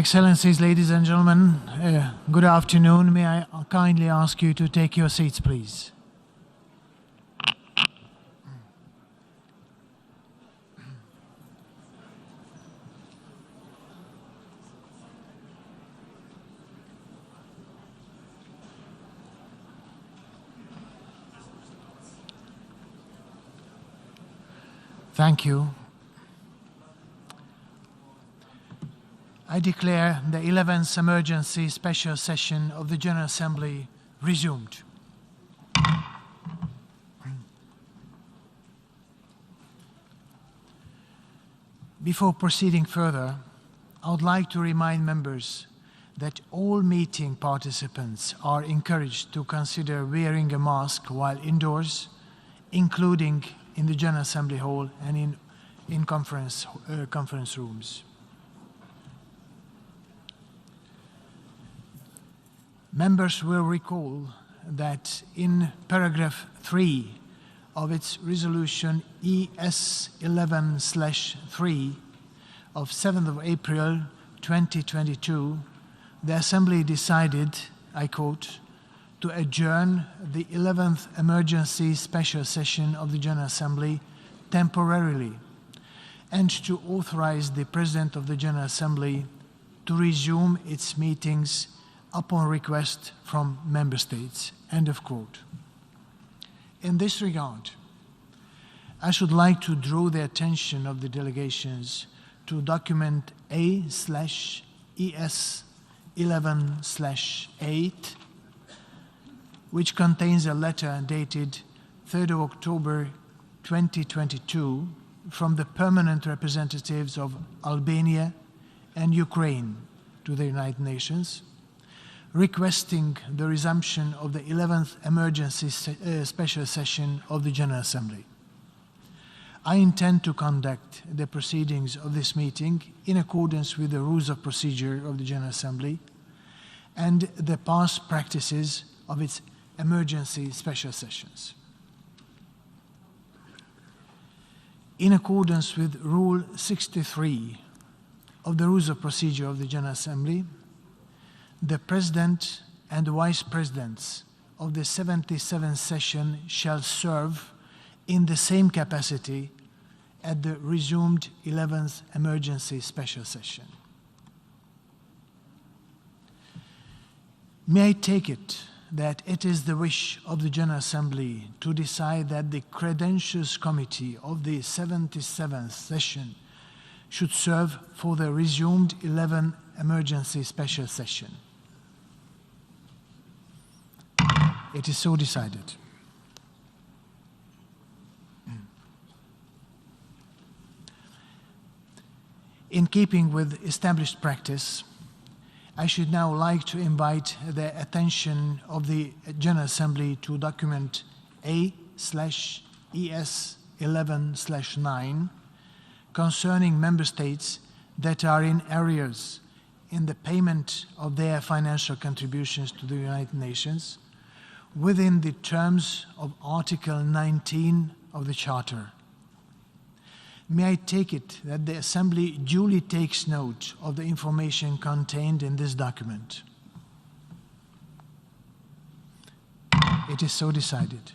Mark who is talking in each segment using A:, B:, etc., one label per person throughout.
A: Excellencies, ladies and gentlemen, good afternoon. May I kindly ask you to take your seats, please? Thank you. I declare the 11th Emergency Special Session of the General Assembly resumed. Before proceeding further, I would like to remind members that all meeting participants are encouraged to consider wearing a mask while indoors, including in the General Assembly Hall and in conference rooms. Members will recall that in paragraph 3 of its resolution ES 11/3 of 7th of April 2022, the Assembly decided, I quote, to adjourn the 11th Emergency Special Session of the General Assembly temporarily and to authorize the President of the General Assembly to resume its meetings upon request from Member States, end of quote. In this regard, I should like to draw the attention of the delegations to document A/ES 11/8, which contains a letter dated 3rd of October 2022 from the permanent representatives of Albania and Ukraine to the United Nations, requesting the resumption of the 11th Emergency Special Session of the General Assembly. I intend to conduct the proceedings of this meeting in accordance with the rules of procedure of the General Assembly and the past practices of its emergency special sessions. In accordance with Rule 63 of the rules of procedure of the General Assembly, the President and Vice Presidents of the 77th session shall serve in the same capacity at the resumed 11th Emergency Special Session. May I take it that it is the wish of the General Assembly to decide that the Credentials Committee of the 77th session should serve for the resumed 11th Emergency Special Session? It is so decided. In keeping with established practice, I should now like to invite the attention of the General Assembly to document A/ES 11/9 concerning Member States that are in arrears in the payment of their financial contributions to the United Nations within the terms of Article 19 of the Charter. May I take it that the Assembly duly takes note of the information contained in this document? It is so decided.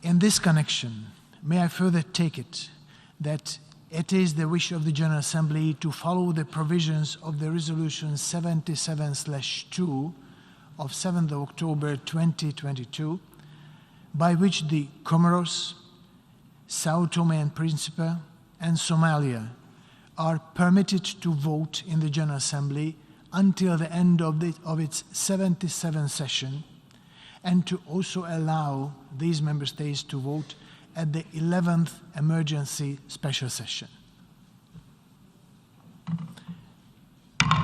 A: In this connection, may I further take it that it is the wish of the General Assembly to follow the provisions of the Resolution 77/2 of 7th of October 2022, by which the Comoros, Sao Tome and Principe, and Somalia are permitted to vote in the General Assembly until the end of its 77th session, and to also allow these Member States to vote at the 11th Emergency Special Session.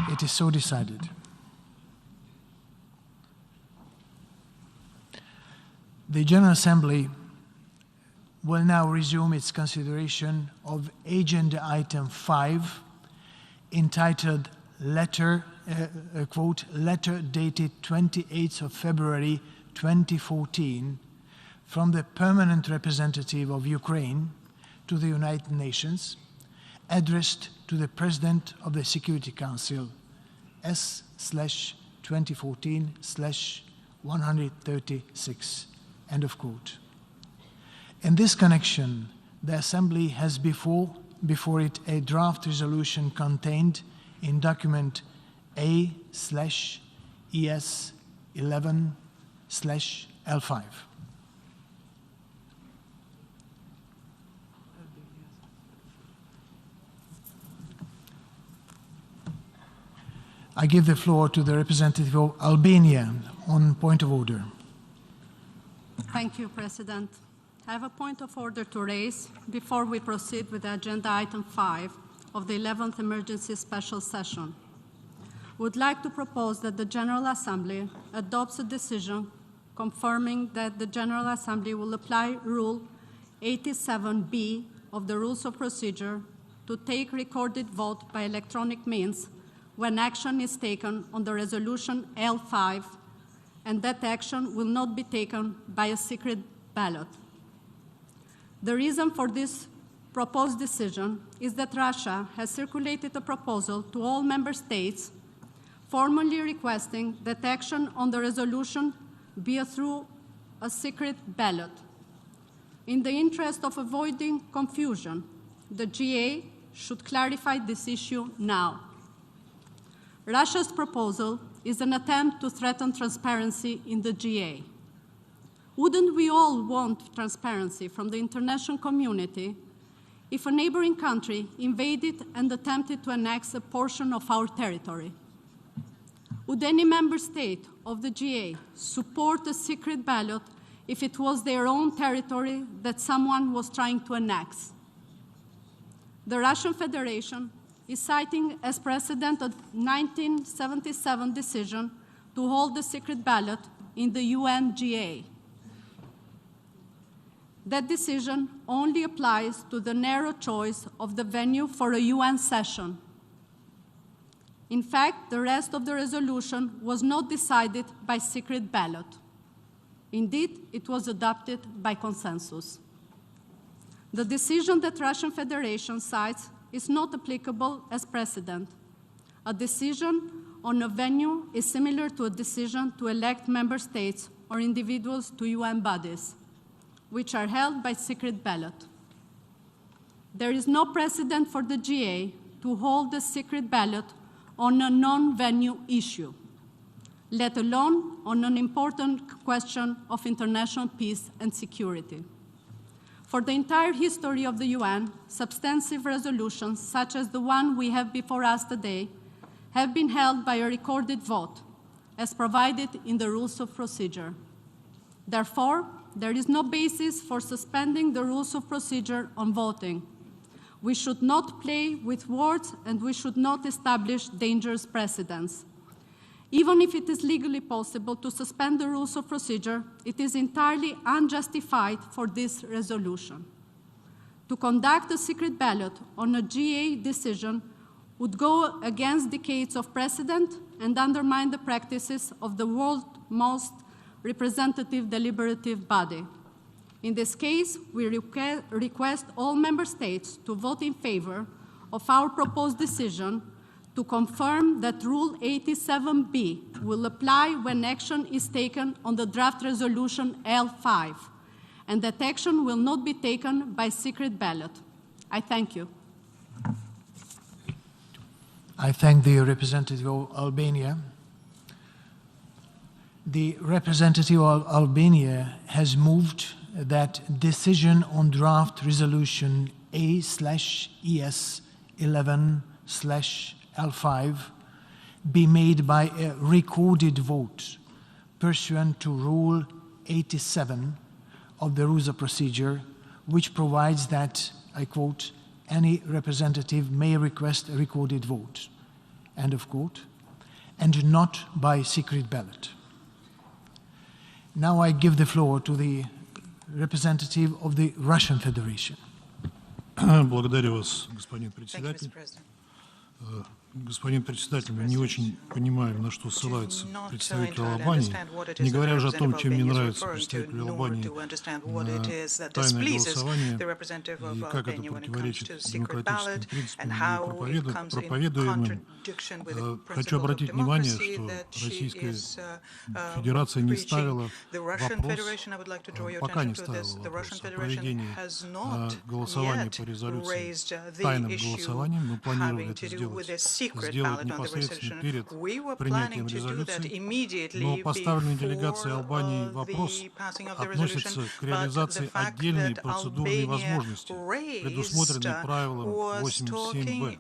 A: It is so decided. The General Assembly will now resume its consideration of Agenda Item 5, entitled Letter, quote, Letter dated 28th of February 2014 from the Permanent Representative of Ukraine to the United Nations, addressed to the President of the Security Council, S/2014/136, end of quote. In this connection, the Assembly has before it a draft resolution contained in document A/ES11/L5. I give the floor to the representative of Albania on point of order.
B: Thank you, President. I have a point of order to raise before we proceed with agenda item 5 of the 11th Emergency Special Session. Would like to propose that the General Assembly adopts a decision confirming that the General Assembly will apply Rule 87B of the Rules of Procedure to take recorded vote by electronic means when action is taken on the resolution L5, and that action will not be taken by a secret ballot. The reason for this proposed decision is that Russia has circulated a proposal to all member states formally requesting that action on the resolution be through a secret ballot. In the interest of avoiding confusion, the GA should clarify this issue now. Russia's proposal is an attempt to threaten transparency in the GA. Wouldn't we all want transparency from the international community if a neighboring country invaded and attempted to annex a portion of our territory? Would any member state of the GA support a secret ballot if it was their own territory that someone was trying to annex? The Russian Federation is citing as precedent a 1977 decision to hold the secret ballot in the UN GA. That decision only applies to the narrow choice of the venue for a UN session. In fact, the rest of the resolution was not decided by secret ballot. Indeed, it was adopted by consensus. The decision that Russian Federation cites is not applicable as precedent. A decision on a venue is similar to a decision to elect member states or individuals to UN bodies, which are held by secret ballot. There is no precedent for the GA to hold a secret ballot on a non-venue issue, let alone on an important question of international peace and security. For the entire history of the UN, substantive resolutions, such as the one we have before us today, have been held by a recorded vote, as provided in the Rules of Procedure. Therefore, there is no basis for suspending the Rules of Procedure on voting. We should not play with words, and we should not establish dangerous precedents. Even if it is legally possible to suspend the Rules of Procedure, it is entirely unjustified for this resolution. To conduct a secret ballot on a GA decision would go against decades of precedent and undermine the practices of the world's most representative deliberative body. In this case, we request all member states to vote in favor of our proposed decision to confirm that Rule 87B will apply when action is taken on the draft resolution L5, and that action will not be taken by secret ballot. I thank you.
A: I thank the representative of Albania. The representative of Albania has moved that decision on draft resolution A/ES11/L5 be made by a recorded vote pursuant to Rule 87 of the Rules of Procedure, which provides that, I quote, any representative may request a recorded vote, end of quote, and not by secret ballot. Now I give the floor to the representative of the Russian Federation.
C: Благодарю вас, господин председатель. Господин председатель, мы не очень понимаем, на что ссылается представитель Албании, не говоря уже о том, чем не нравится представителю Албании тайное голосование и как это противоречит демократическим принципам, проповедуемым. Хочу обратить внимание, что Российская Федерация не ставила вопрос, пока не ставила вопрос о проведении голосования по резолюции тайным голосованием. Мы планировали это сделать непосредственно перед принятием резолюции, но поставленный делегацией Албании вопрос относится к реализации отдельной процедурной возможности, предусмотренной правилом 87б,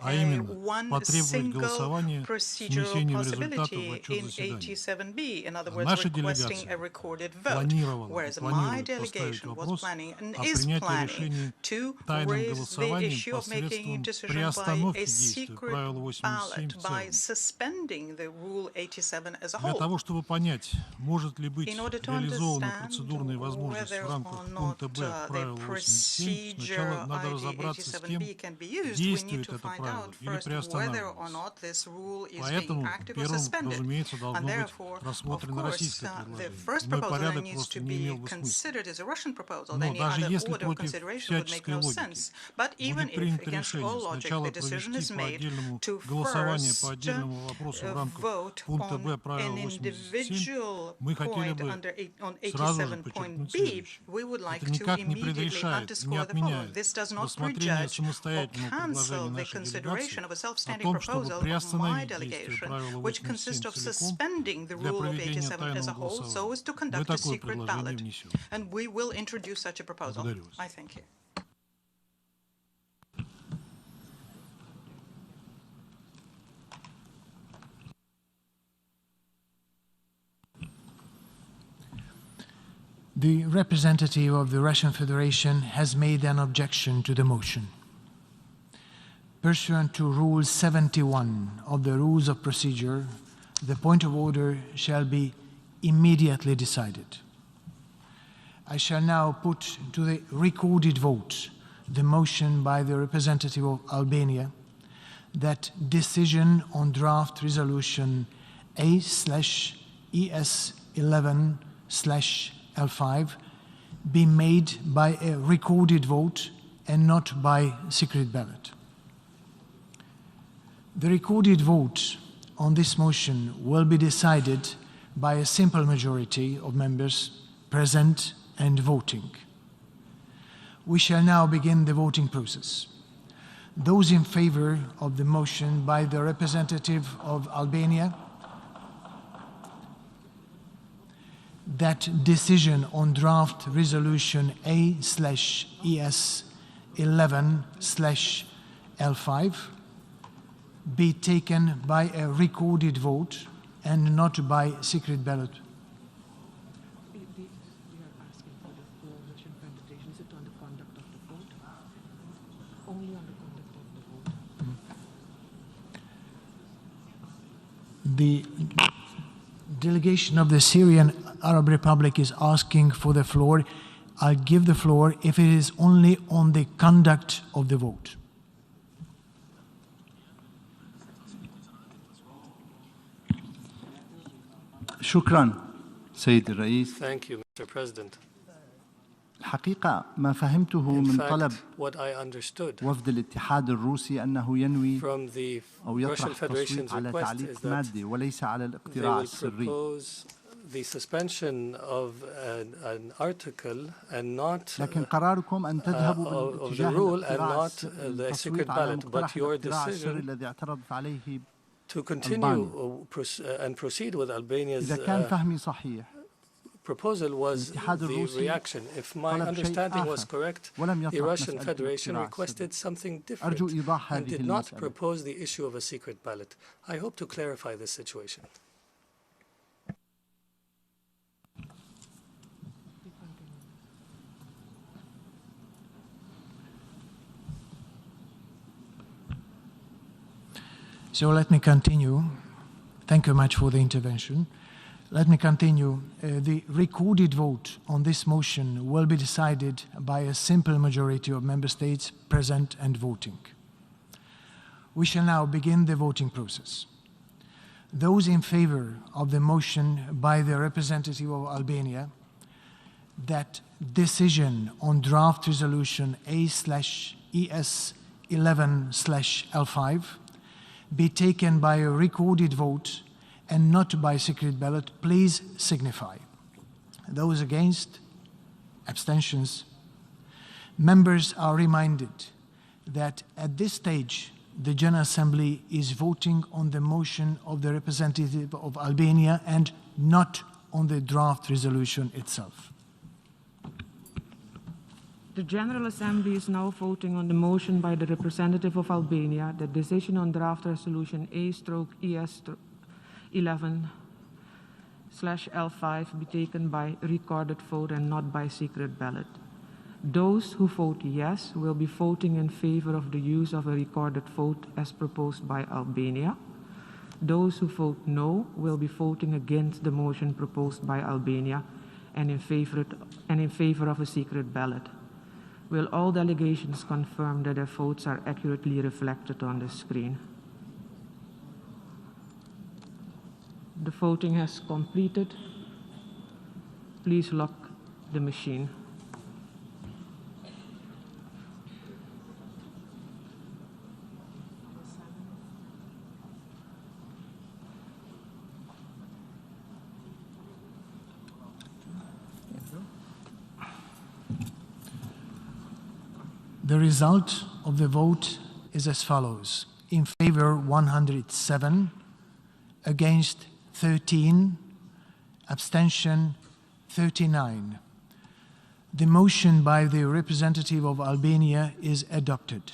C: а именно потребовать голосования с внесением результатов в отчет заседания. Наша делегация планировала и планирует поставить вопрос о принятии решения тайным голосованием посредством приостановки действия правила 87 в целом. Для того, чтобы понять, может ли быть реализована процедурная возможность в рамках пункта Б правила 87, сначала надо разобраться с тем, действует это правило или приостанавливается. Поэтому первым, разумеется, должно быть рассмотрено российское предложение. Иной порядок просто не имел бы смысла. Но даже если против всяческой логики будет принято решение сначала провести по отдельному голосование по отдельному вопросу в рамках пункта Б правила 87, мы хотели бы сразу же подчеркнуть следующее. Это никак не предрешает, не отменяет рассмотрение самостоятельного предложения нашей делегации о том, чтобы приостановить действие правила 87 целиком для проведения тайного голосования. Мы такое предложение внесем. Благодарю вас.
A: The representative of the Russian Federation has made an objection to the motion. Pursuant to Rule 71 of the Rules of Procedure, the point of order shall be immediately decided. I shall now put to the recorded vote the motion by the representative of Albania that decision on draft resolution A/ES11/L5 be made by a recorded vote and not by secret ballot. The recorded vote on this motion will be decided by a simple majority of members present and voting. We shall now begin the voting process. Those in favor of the motion by the representative of Albania that decision on draft resolution A/ES11/L5 be taken by a recorded vote and not by secret ballot. The delegation of the Syrian Arab Republic is asking for the floor. I'll give the floor if it is only on the conduct of the vote.
D: شكرا سيد الرئيس.
E: Thank you, Mr. President.
D: الحقيقة ما فهمته من طلب وفد الاتحاد الروسي أنه ينوي أو يطرح التصويت على تعليق مادي وليس على الاقتراع السري.
E: The suspension of an article and not
D: لكن قراركم أن تذهبوا باتجاه الاقتراع التصويت على مقترح الاقتراع السري الذي اعترضت عليه
E: to continue and proceed with Albania's
D: إذا كان فهمي صحيح
E: proposal was the reaction. If my understanding was correct, the Russian Federation requested something different and did not propose the issue of a secret ballot. I hope to clarify this situation.
A: So let me continue. Thank you much for the intervention. Let me continue. The recorded vote on this motion will be decided by a simple majority of member states present and voting. We shall now begin the voting process. Those in favor of the motion by the representative of Albania that decision on draft resolution A/ES11/L5 be taken by a recorded vote and not by secret ballot, please signify. Those against, abstentions. Members are reminded that at this stage, the General Assembly is voting on the motion of the representative of Albania and not on the draft resolution itself.
F: The General Assembly is now voting on the motion by the representative of Albania that decision on draft resolution A/ES11/L5 be taken by recorded vote and not by secret ballot. Those who vote yes will be voting in favor of the use of a recorded vote as proposed by Albania. Those who vote no will be voting against the motion proposed by Albania and in favor of a secret ballot. Will all delegations confirm that their votes are accurately reflected on the screen? The voting has completed. Please lock the machine.
A: The result of the vote is as follows. In favor, 107, against 13, abstention 39. The motion by the representative of Albania is adopted.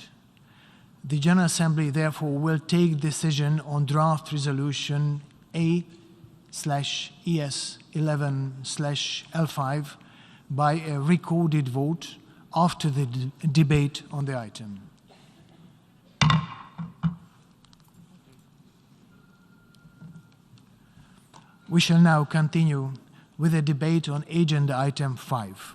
A: The General Assembly therefore will take decision on draft resolution A/ES11/L5 by a recorded vote after the debate on the item. We shall now continue with the debate on agenda item 5.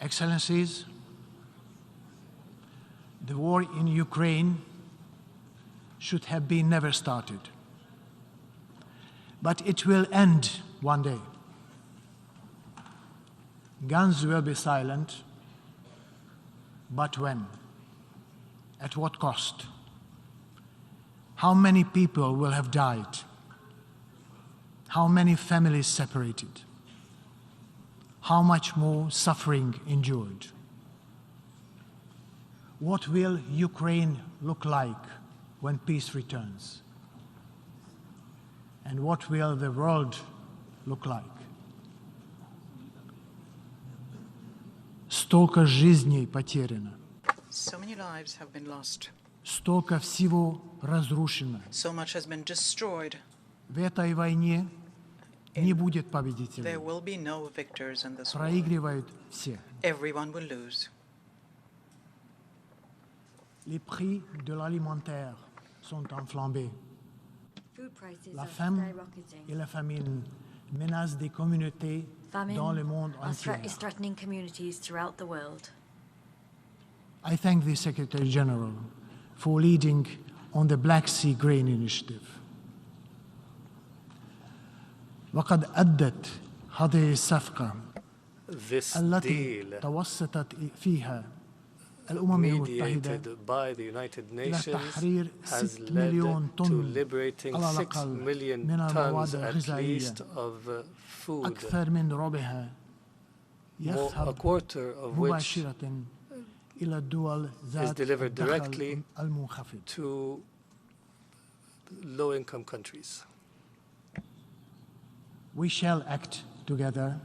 A: Excellencies, the war in Ukraine should have been never started. But it will end one day. Guns will be silent, but when? At what cost? How many people will have died? How many families separated? How much more suffering endured? What will Ukraine look like when peace returns? And what will the world look like? Столько жизней потеряно.
G: So many lives have been lost.
A: Столько всего разрушено.
G: So much has been destroyed.
A: В этой войне не будет победителей.
G: There will be no victors in this war.
A: Проигрывают все.
G: Everyone will lose.
A: Les prix de l'alimentaire sont enflammés. La faim et la famine menacent des communautés dans le monde entier.
H: Is threatening communities throughout the world.
A: I thank the Secretary General for leading on the Black Sea Grain Initiative. وقد أدت هذه الصفقة التي توسطت فيها الأمم المتحدة إلى تحرير 6 مليون طن على الأقل من المواد الغذائية. أكثر من ربعها يذهب مباشرة إلى الدول ذات الدخل المنخفض. we shall act together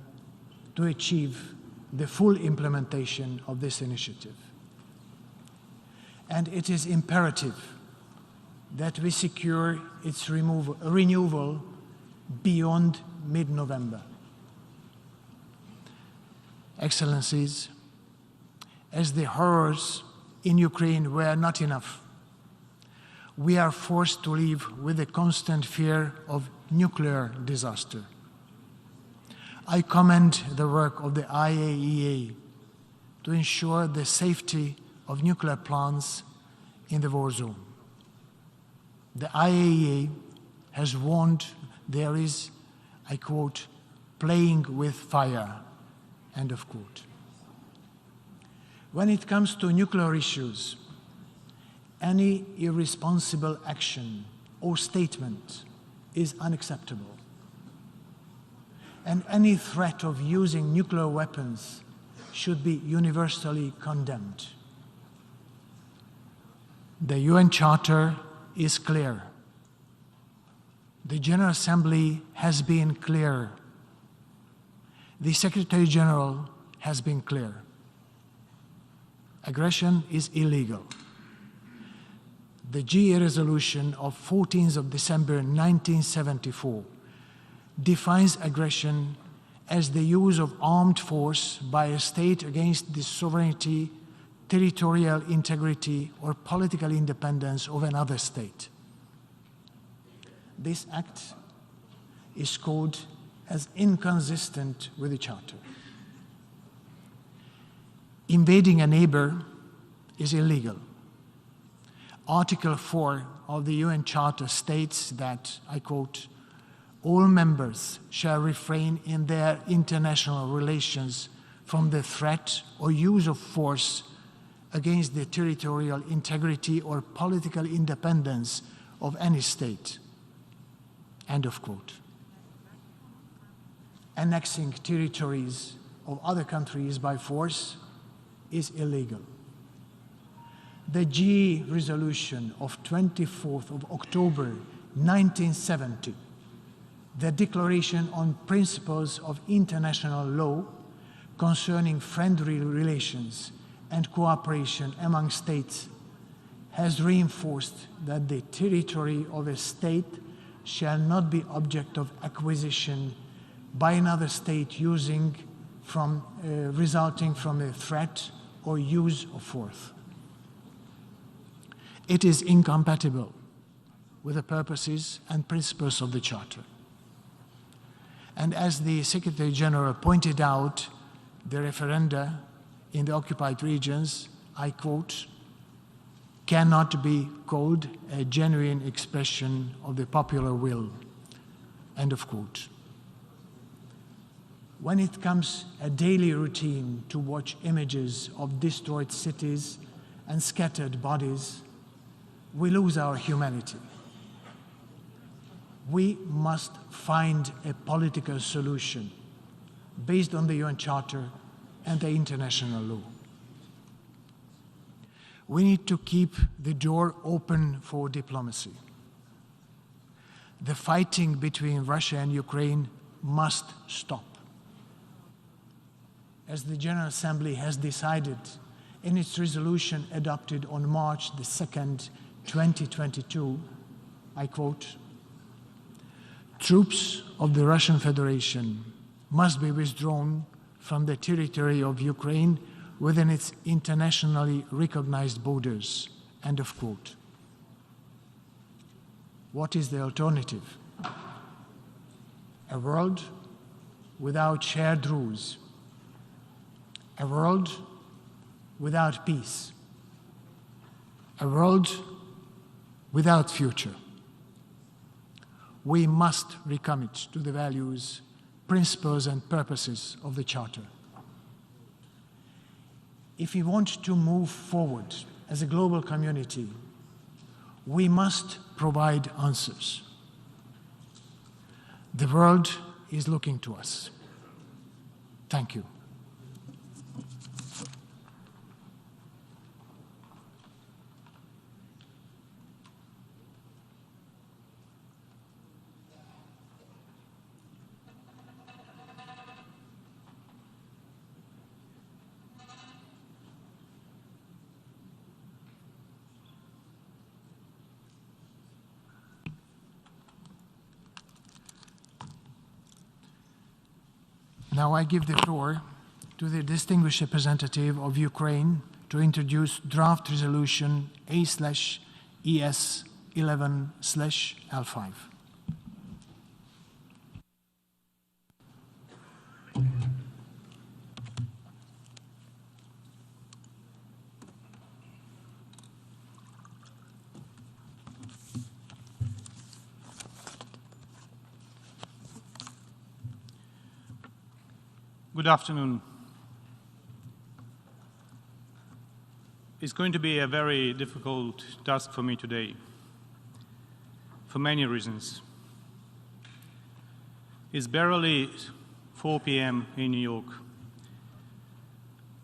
A: to achieve the full implementation of this initiative. And it is imperative that we secure its renewal beyond mid-November. Excellencies, as the horrors in Ukraine were not enough, we are forced to live with the constant fear of nuclear disaster. I commend the work of the IAEA to ensure the safety of nuclear plants in the war zone. The IAEA has warned there is, I quote, playing with fire, end of quote. When it comes to nuclear issues, any irresponsible action or statement is unacceptable. And any threat of using nuclear weapons should be universally condemned. The UN Charter is clear. The General Assembly has been clear. The Secretary General has been clear. Aggression is illegal. The GA resolution of 14th of December 1974 defines aggression as the use of armed force by a state against the sovereignty, territorial integrity, or political independence of another state. This act is called as inconsistent with the Charter. Invading a neighbor is illegal. Article 4 of the UN Charter states that, I quote, all members shall refrain in their international relations from the threat or use of force against the territorial integrity or political independence of any state, end of quote. Annexing territories of other countries by force is illegal. The GE resolution of 24th of October 1970, the Declaration on Principles of International Law concerning friendly relations and cooperation among states, has reinforced that the territory of a state shall not be object of acquisition by another state resulting from a threat or use of force. It is incompatible with the purposes and principles of the Charter. And as the Secretary General pointed out, the referenda in the occupied regions, I quote, cannot be called a genuine expression of the popular will, end of quote. When it comes a daily routine to watch images of destroyed cities and scattered bodies, we lose our humanity. We must find a political solution based on the UN Charter and the international law. We need to keep the door open for diplomacy. The fighting between Russia and Ukraine must stop. As the General Assembly has decided in its resolution adopted on March the 2nd, 2022, I quote, troops of the Russian Federation must be withdrawn from the territory of Ukraine within its internationally recognized borders, end of quote. What is the alternative? A world without shared rules, a world without peace, a world without future. We must recommit to the values, principles, and purposes of the Charter. If we want to move forward as a global community, we must provide answers. The world is looking to us. Thank you. Now I give the floor to the distinguished representative of Ukraine to introduce draft resolution A/ES11/L5.
I: Good afternoon. It's going to be a very difficult task for me today, for many reasons. It's barely 4 p.m. in New York,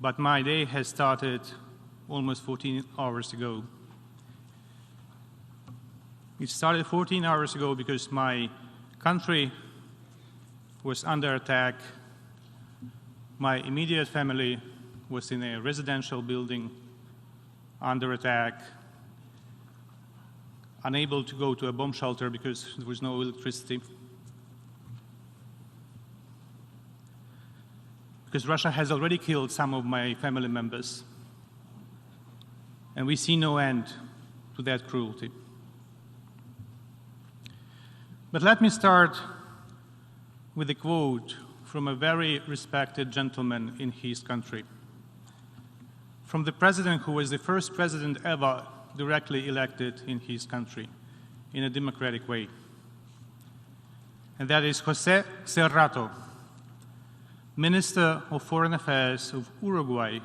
I: but my day has started almost 14 hours ago. It started 14 hours ago because my country was under attack. My immediate family was in a residential building under attack, unable to go to a bomb shelter because there was no electricity. Because Russia has already killed some of my family members, and we see no end to that cruelty. But let me start with a quote from a very respected gentleman in his country, from the president who was the first president ever directly elected in his country in a democratic way. And that is José Cerrato, Minister of Foreign Affairs of Uruguay,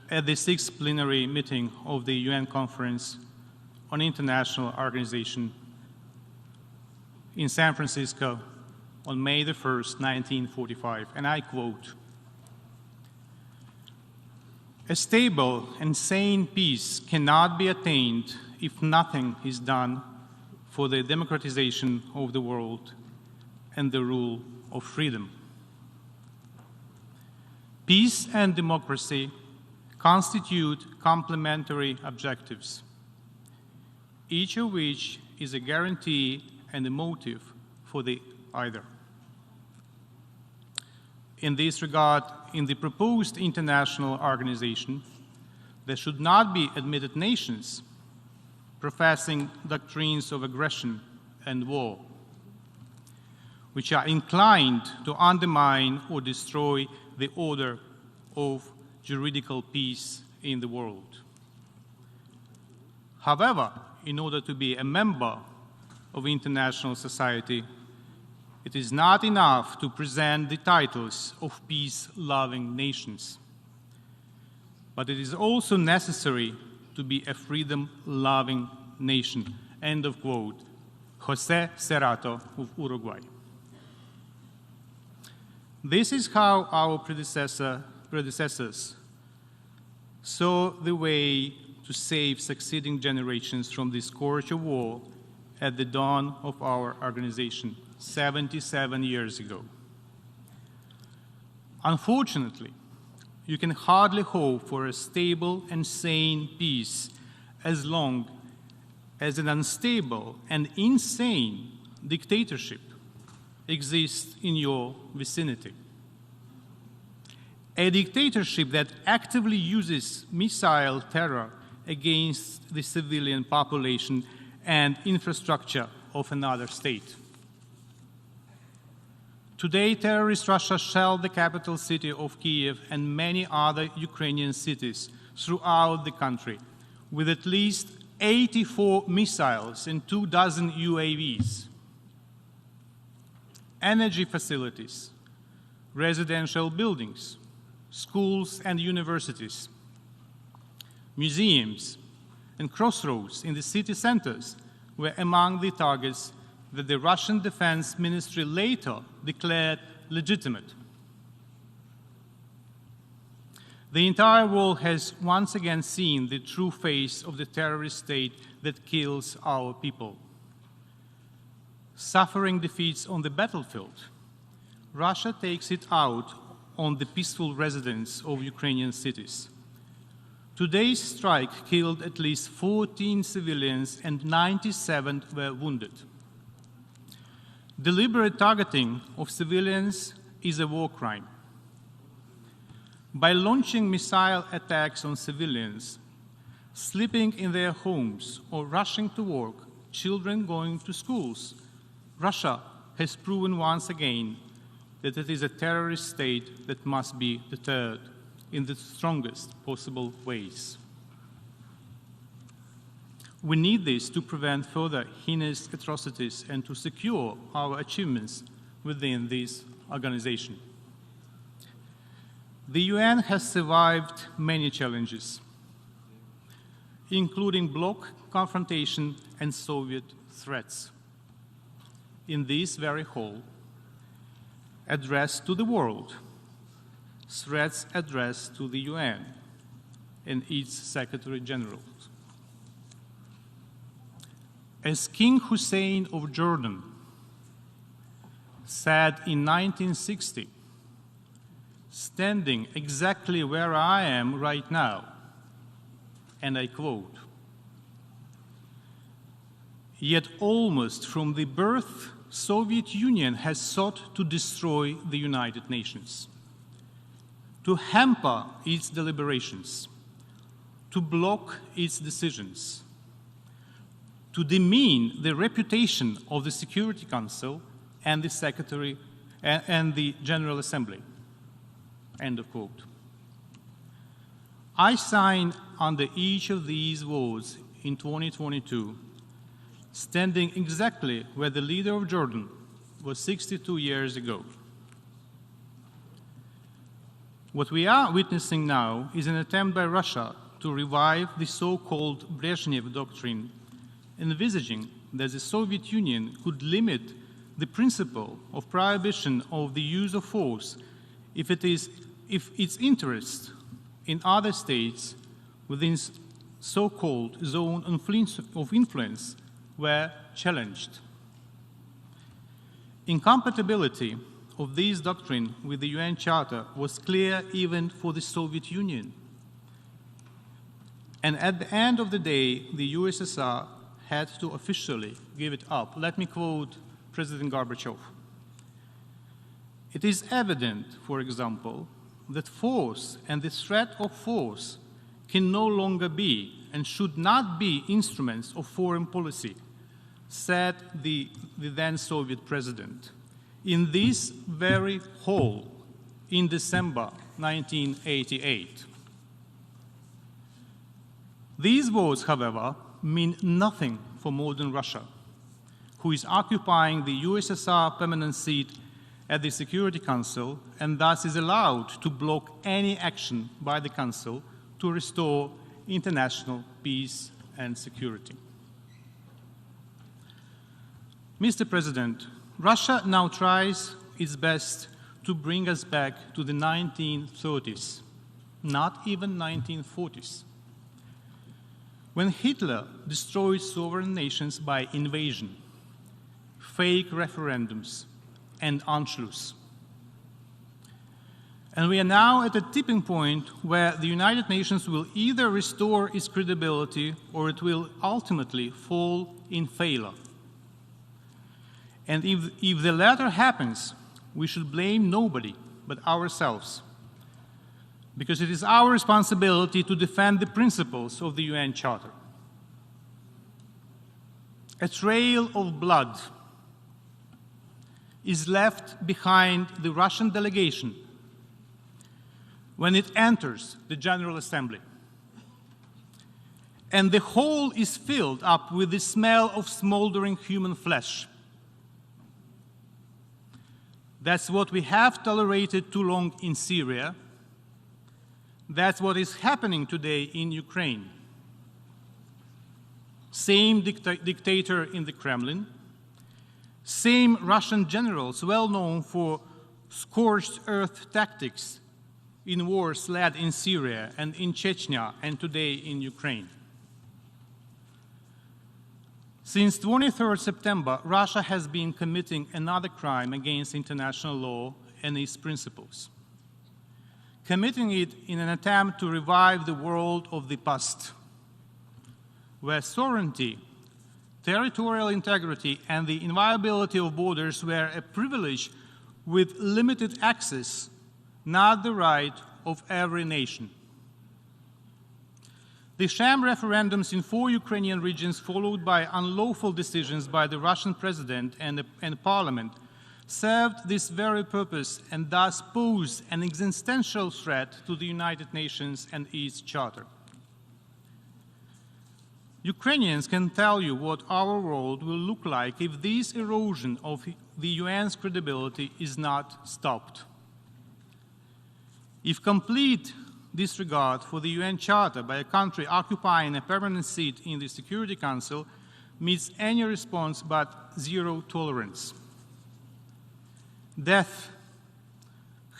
I: at the 6th plenary meeting of the UN Conference on International Organization in San Francisco on May the 1st, 1945, and I quote, "A stable and sane peace cannot be attained if nothing is done for the democratization of the world and the rule of freedom." Peace and democracy constitute complementary objectives, each of which is a guarantee and a motive for the either. In this regard, in the proposed international organization, there should not be admitted nations professing doctrines of aggression and war, which are inclined to undermine or destroy the order of juridical peace in the world. However, in order to be a member of international society, it is not enough to present the titles of peace-loving nations, but it is also necessary to be a freedom-loving nation. End of quote. José Cerrato of Uruguay. This is how our predecessors saw the way to save succeeding generations from the scourge of war at the dawn of our organization 77 years ago. Unfortunately, you can hardly hope for a stable and sane peace as long as an unstable and insane dictatorship exists in your vicinity. A dictatorship that actively uses missile terror against the civilian population and infrastructure of another state. Today, terrorist Russia shelled the capital city of Kiev and many other Ukrainian cities throughout the country with at least 84 missiles and 24 UAVs. Energy facilities, residential buildings, schools and universities, museums, and crossroads in the city centers were among the targets that the Russian Defense Ministry later declared legitimate. The entire world has once again seen the true face of the terrorist state that kills our people. Suffering defeats on the battlefield, Russia takes it out on the peaceful residents of Ukrainian cities. Today's strike killed at least 14 civilians and 97 were wounded. Deliberate targeting of civilians is a war crime. By launching missile attacks on civilians, sleeping in their homes, or rushing to work, children going to schools, Russia has proven once again that it is a terrorist state that must be deterred in the strongest possible ways. We need this to prevent further heinous atrocities and to secure our achievements within this organization. The UN has survived many challenges, including bloc confrontation and Soviet threats. In this very hall, addressed to the world, threats addressed to the UN and its Secretary General. As King Hussein of Jordan said in 1960, standing exactly where I am right now, and I quote, "Yet almost from the birth, Soviet Union has sought to destroy the United Nations, to hamper its deliberations, to block its decisions, to demean the reputation of the Security Council and the Secretary and the General Assembly." End of quote. I sign under each of these words in 2022, standing exactly where the leader of Jordan was 62 years ago. What we are witnessing now is an attempt by Russia to revive the so-called Brezhnev doctrine, envisaging that the Soviet Union could limit the principle of prohibition of the use of force if its interests in other states within so-called zone of influence were challenged. Incompatibility of this doctrine with the UN Charter was clear even for the Soviet Union. And at the end of the day, the USSR had to officially give it up. Let me quote President Gorbachev. "It is evident, for example, that force and the threat of force can no longer be and should not be instruments of foreign policy," said the then Soviet president in this very hall in December 1988. These words, however, mean nothing for modern Russia, who is occupying the USSR permanent seat at the Security Council and thus is allowed to block any action by the Council to restore international peace and security. Mr. President, Russia now tries its best to bring us back to the 1930s, not even 1940s, when Hitler destroyed sovereign nations by invasion, fake referendums, and Anschluss. And we are now at a tipping point where the United Nations will either restore its credibility or it will ultimately fall in failure. And if the latter happens, we should blame nobody but ourselves, because it is our responsibility to defend the principles of the UN Charter. A trail of blood is left behind the Russian delegation when it enters the General Assembly. And the hall is filled up with the smell of smoldering human flesh. That's what we have tolerated too long in Syria. That's what is happening today in Ukraine. Same dictator in the Kremlin, same Russian generals well known for scorched earth tactics in wars led in Syria and in Chechnya and today in Ukraine. Since 23rd September, Russia has been committing another crime against international law and its principles, committing it in an attempt to revive the world of the past, where sovereignty, territorial integrity, and the inviolability of borders were a privilege with limited access, not the right of every nation. The sham referendums in 4 Ukrainian regions, followed by unlawful decisions by the Russian president and parliament, served this very purpose and thus posed an existential threat to the United Nations and its charter. Ukrainians can tell you what our world will look like if this erosion of the UN's credibility is not stopped. If complete disregard for the UN Charter by a country occupying a permanent seat in the Security Council meets any response but zero tolerance. Death,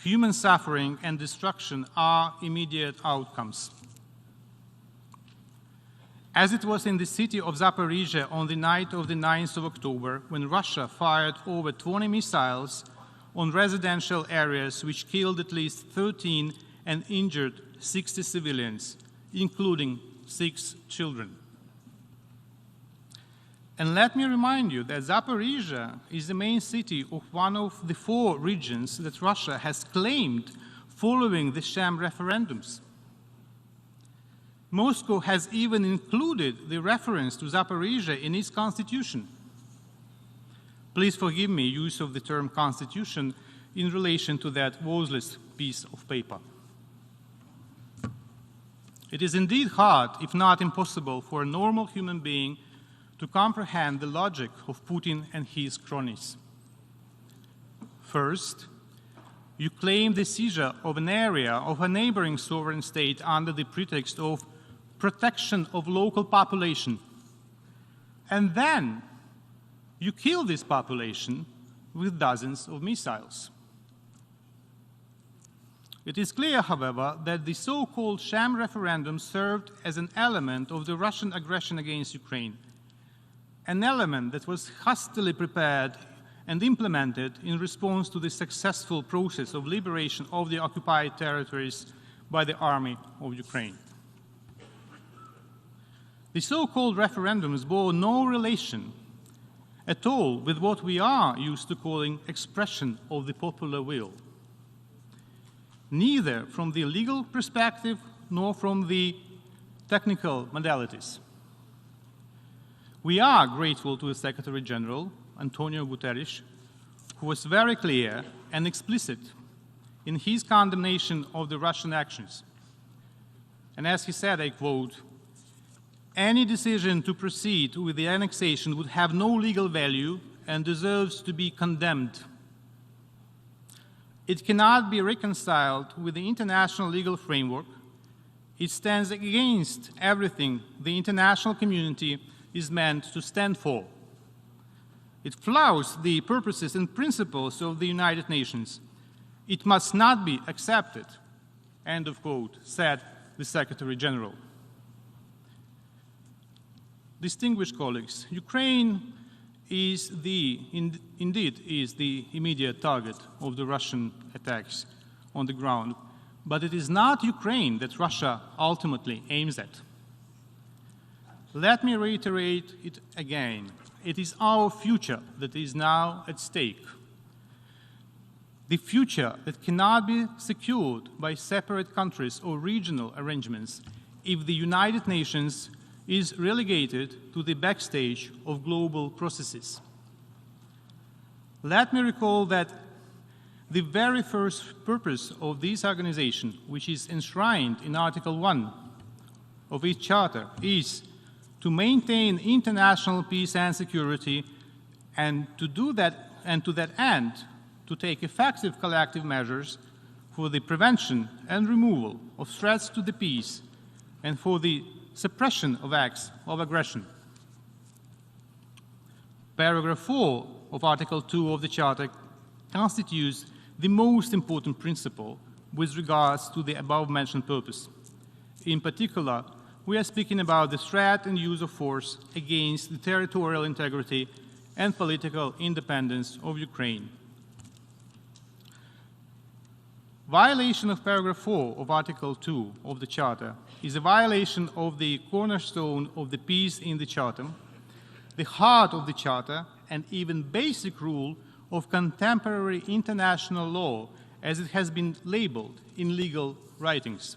I: human suffering, and destruction are immediate outcomes. As it was in the city of Zaporizhia on the night of the 9th of October, when Russia fired over 20 missiles on residential areas which killed at least 13 and injured 60 civilians, including 6 children. And let me remind you that Zaporizhia is the main city of one of the 4 regions that Russia has claimed following the sham referendums. Moscow has even included the reference to Zaporizhia in its constitution. Please forgive me use of the term constitution in relation to that worthless piece of paper. It is indeed hard, if not impossible, for a normal human being to comprehend the logic of Putin and his cronies. First, you claim the seizure of an area of a neighboring sovereign state under the pretext of protection of local population. And then you kill this population with dozens of missiles. It is clear, however, that the so-called sham referendum served as an element of the Russian aggression against Ukraine, an element that was hastily prepared and implemented in response to the successful process of liberation of the occupied territories by the army of Ukraine. The so-called referendums bore no relation at all with what we are used to calling expression of the popular will, neither from the legal perspective nor from the technical modalities. We are grateful to the Secretary General, Antonio Guterres, who was very clear and explicit in his condemnation of the Russian actions. And as he said, I quote, "Any decision to proceed with the annexation would have no legal value and deserves to be condemned. It cannot be reconciled with the international legal framework. It stands against everything the international community is meant to stand for. It flouts the purposes and principles of the United Nations. It must not be accepted," end of quote, said the Secretary General. Distinguished colleagues, Ukraine is indeed the immediate target of the Russian attacks on the ground, but it is not Ukraine that Russia ultimately aims at. Let me reiterate it again. It is our future that is now at stake. The future that cannot be secured by separate countries or regional arrangements if the United Nations is relegated to the backstage of global processes. Let me recall that the very first purpose of this organization, which is enshrined in Article 1 of its charter, is to maintain international peace and security, and to that end, to take effective collective measures for the prevention and removal of threats to the peace and for the suppression of acts of aggression. Paragraph 4 of Article 2 of the Charter constitutes the most important principle with regards to the above-mentioned purpose. In particular, we are speaking about the threat and use of force against the territorial integrity and political independence of Ukraine. Violation of paragraph 4 of Article 2 of the Charter is a violation of the cornerstone of the peace in the Charter, the heart of the Charter, and even basic rule of contemporary international law, as it has been labeled in legal writings.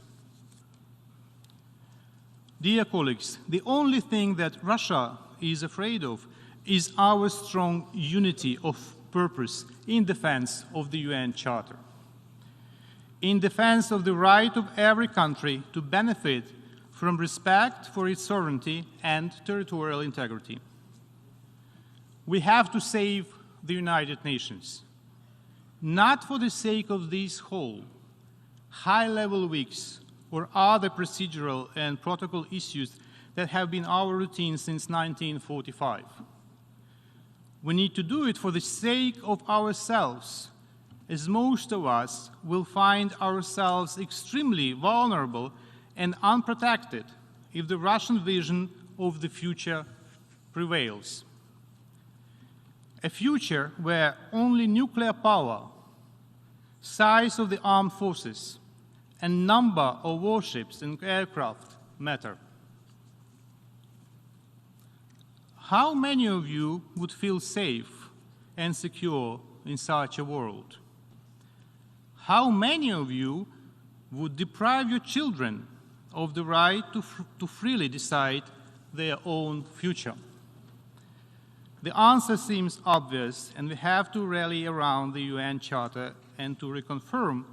I: Dear colleagues, the only thing that Russia is afraid of is our strong unity of purpose in defense of the UN Charter, in defense of the right of every country to benefit from respect for its sovereignty and territorial integrity. We have to save the United Nations, not for the sake of these whole, high-level weeks or other procedural and protocol issues that have been our routine since 1945. We need to do it for the sake of ourselves, as most of us will find ourselves extremely vulnerable and unprotected if the Russian vision of the future prevails. A future where only nuclear power, size of the armed forces, and number of warships and aircraft matter. How many of you would feel safe and secure in such a world? How many of you would deprive your children of the right to freely decide their own future? The answer seems obvious, and we have to rally around the UN Charter and to reconfirm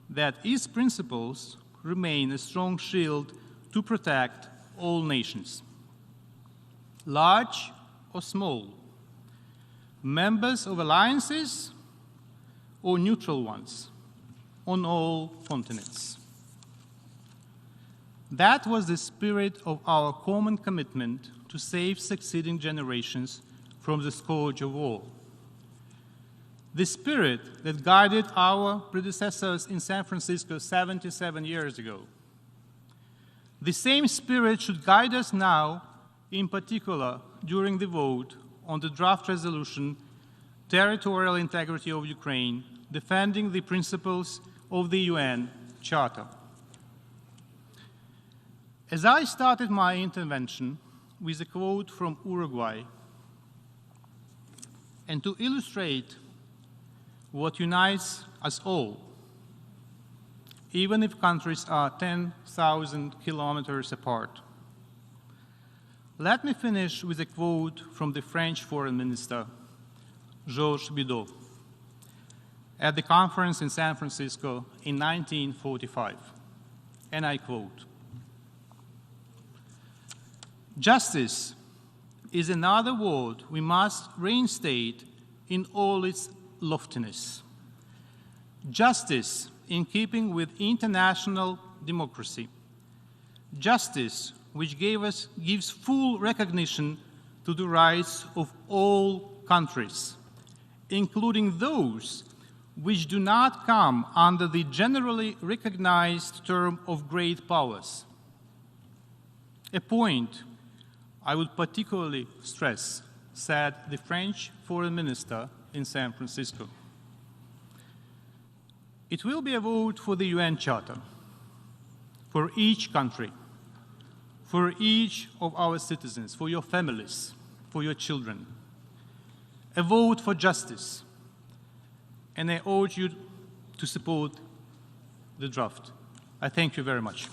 I: that its principles remain a strong shield to protect all nations, large or small, members of alliances or neutral ones, on all continents. That was the spirit of our common commitment to save succeeding generations from the scourge of war. The spirit that guided our predecessors in San Francisco 77 years ago. The same spirit should guide us now, in particular during the vote on the draft resolution, Territorial Integrity of Ukraine, defending the principles of the UN Charter. As I started my intervention with a quote from Uruguay, and to illustrate what unites us all, even if countries are 10,000 kilometers apart. Let me finish with a quote from the French Foreign Minister, Georges Bidault, at the conference in San Francisco in 1945, and I quote, "Justice is another word we must reinstate in all its loftiness. Justice in keeping with international democracy. Justice which gives full recognition to the rights of all countries, including those which do not come under the generally recognized term of great powers. A point I would particularly stress," said the French Foreign Minister in San Francisco. It will be a vote for the UN Charter, for each country, for each of our citizens, for your families, for your children. A vote for justice, and I urge you to support the draft. I thank you very much.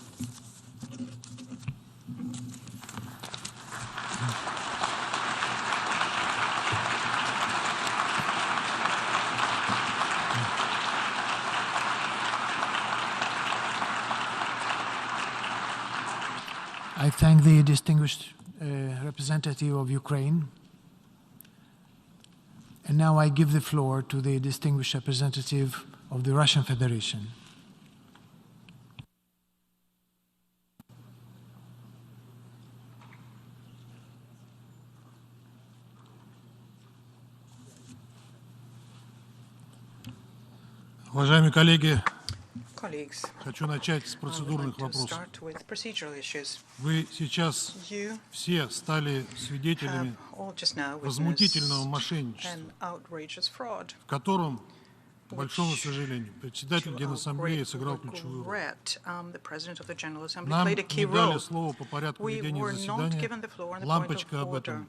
A: I thank the distinguished representative of Ukraine. And now I give the floor to the distinguished representative of the Russian Federation.
C: Уважаемые коллеги,
G: Colleagues,
C: хочу начать с процедурных вопросов. Вы сейчас все стали свидетелями возмутительного мошенничества, в котором, к большому сожалению, председатель Генассамблеи сыграл ключевую роль. Нам не дали слово по порядку ведения заседания, лампочка об этом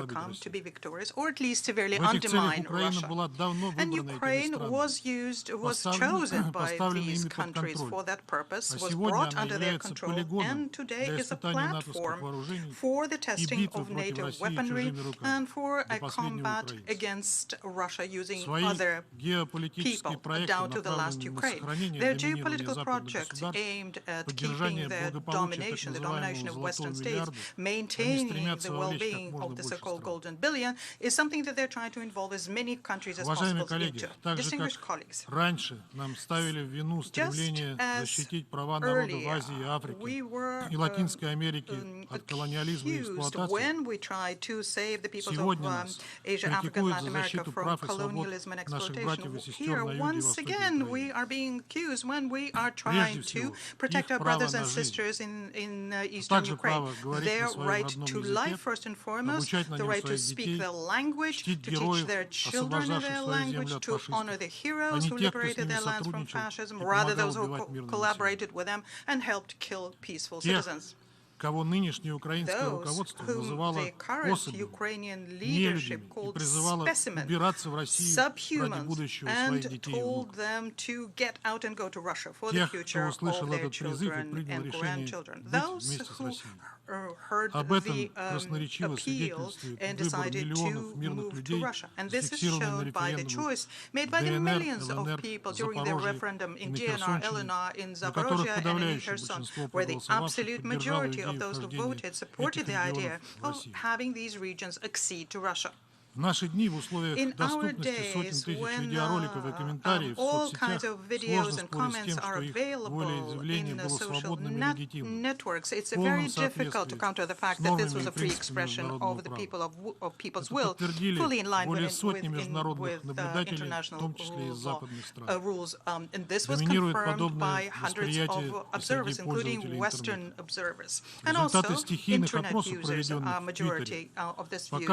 G: overcome, to be victorious, or at least severely undermine Russia. And Ukraine was chosen by the these countries for that purpose, was brought under their control, and today is a platform for the testing of NATO weaponry and for a combat against Russia using other people down to the last Ukraine. Their geopolitical project aimed at keeping their domination, the domination of Western states, maintaining the well-being of the so-called golden billion, is something that they're trying to involve as many countries as possible into. Distinguished colleagues, just as earlier we were accused when we tried to save the peoples of Asia, Africa, and Latin America from colonialism and exploitation. Here, once again, we are being accused when we are trying to protect our brothers and sisters in eastern Ukraine. Their right to life, first and foremost, the right to speak their language, to teach their children their language, to honor the heroes who liberated their lands from fascism, rather those who collaborated with them and helped kill peaceful citizens. Those whom the current Ukrainian leadership called specimen, subhumans, and told them to get out and go to Russia for the future of their children and grandchildren. Those who heard the appeal and decided to move to Russia. And this is shown by the choice made by the millions of people during the referendum in DNR, LNR, in Zaporozhye and in Kherson, where the absolute majority of those who voted supported the idea of having these regions accede to Russia. In our days, when all kinds of videos and comments are available in the social networks, it's very difficult to counter the fact that this was a free expression of the people's will, fully in line with international rules. And this was confirmed by hundreds of observers, including Western observers, and also internet users, a majority of this view.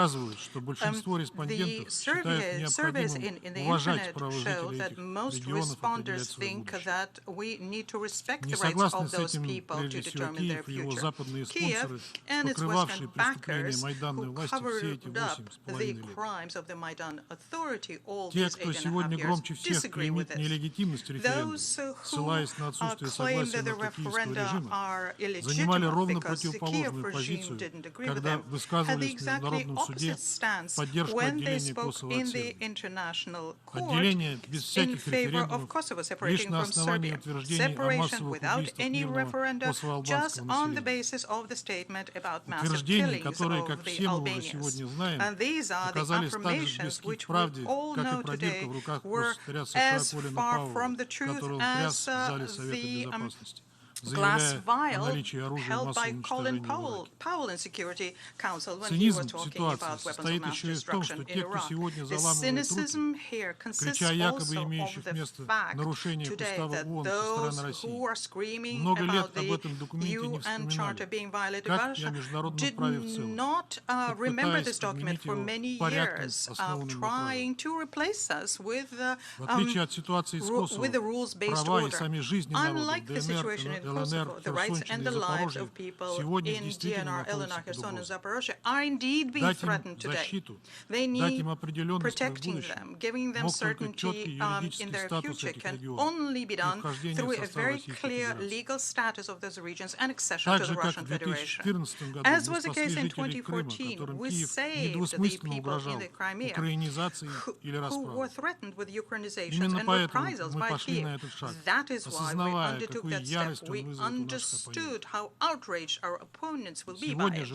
G: The surveys in the internet show that most responders think that we need to respect the rights of those people to determine their future. Kiev and its Western backers who covered up the crimes of the Maidan Authority all these 8.5 years disagree with this. Those who claim that the referenda are illegitimate because the Kiev regime didn't agree with them had the exactly opposite stance when they spoke in the international court in favor of Kosovo separating from Serbia. Separation without any referenda, just on the basis of the statement about massive killings of the Albanians. And these are the affirmations which we all know today were as far from the truth as the glass vial held by Colin Powell in Security Council when he was talking about weapons of mass destruction in Iraq. The cynicism here consists also of the fact today that those who are screaming about the UN Charter being violated by Russia did not remember this document for many years, trying to replace us with the rules-based order. Unlike the situation in Kosovo, the rights and the lives of people in DNR, LNR, Kherson, and Zaporozhye are indeed being threatened today. They need protecting them, giving them certainty in their future can only be done through a very clear legal status of those regions and accession to the Russian Federation. As was the case in 2014, we saved the people in the Crimea who were threatened with Ukrainization and reprisals by Kiev. That is why we undertook that step. We understood how outraged our opponents will be by it.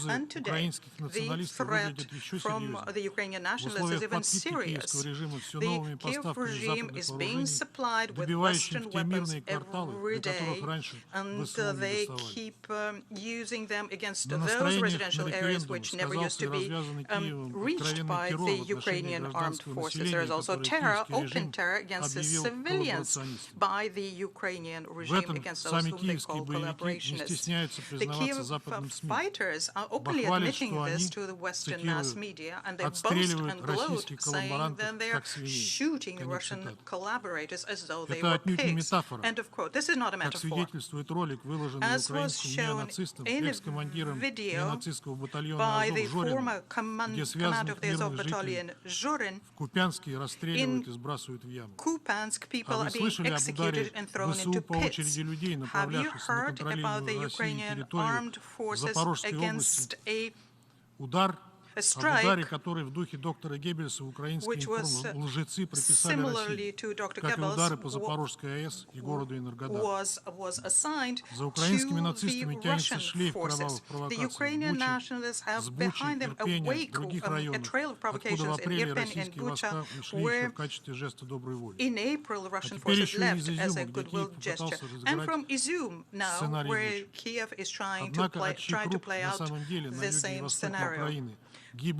G: And today, the threat from the Ukrainian nationalists is even serious. The Kiev regime is being supplied with Western weapons every day, and they keep using them against those residential areas which never used to be reached by the Ukrainian armed forces. There is also terror, open terror against the civilians by the Ukrainian regime against those those whom they call collaborationists. The Kiev fighters are openly admitting this to the Western mass media, and they boast and gloat, saying that they are shooting Russian collaborators as though they were pigs. End of quote. This is not a metaphor. As was shown in a video by the former commander of the Azov battalion, Zhurin, in Kupiansk, people are being executed and thrown into pits. Have you heard about the Ukrainian armed forces against a strike, which was similarly to Dr. Goebbels, was assigned to the Russian forces. The Ukrainian nationalists have behind them a wake, a trail of provocations in Irpin and Bucha, where in April the Russian forces left as a goodwill gesture. And from Izum now, where Kiev is trying to play out the same scenario. In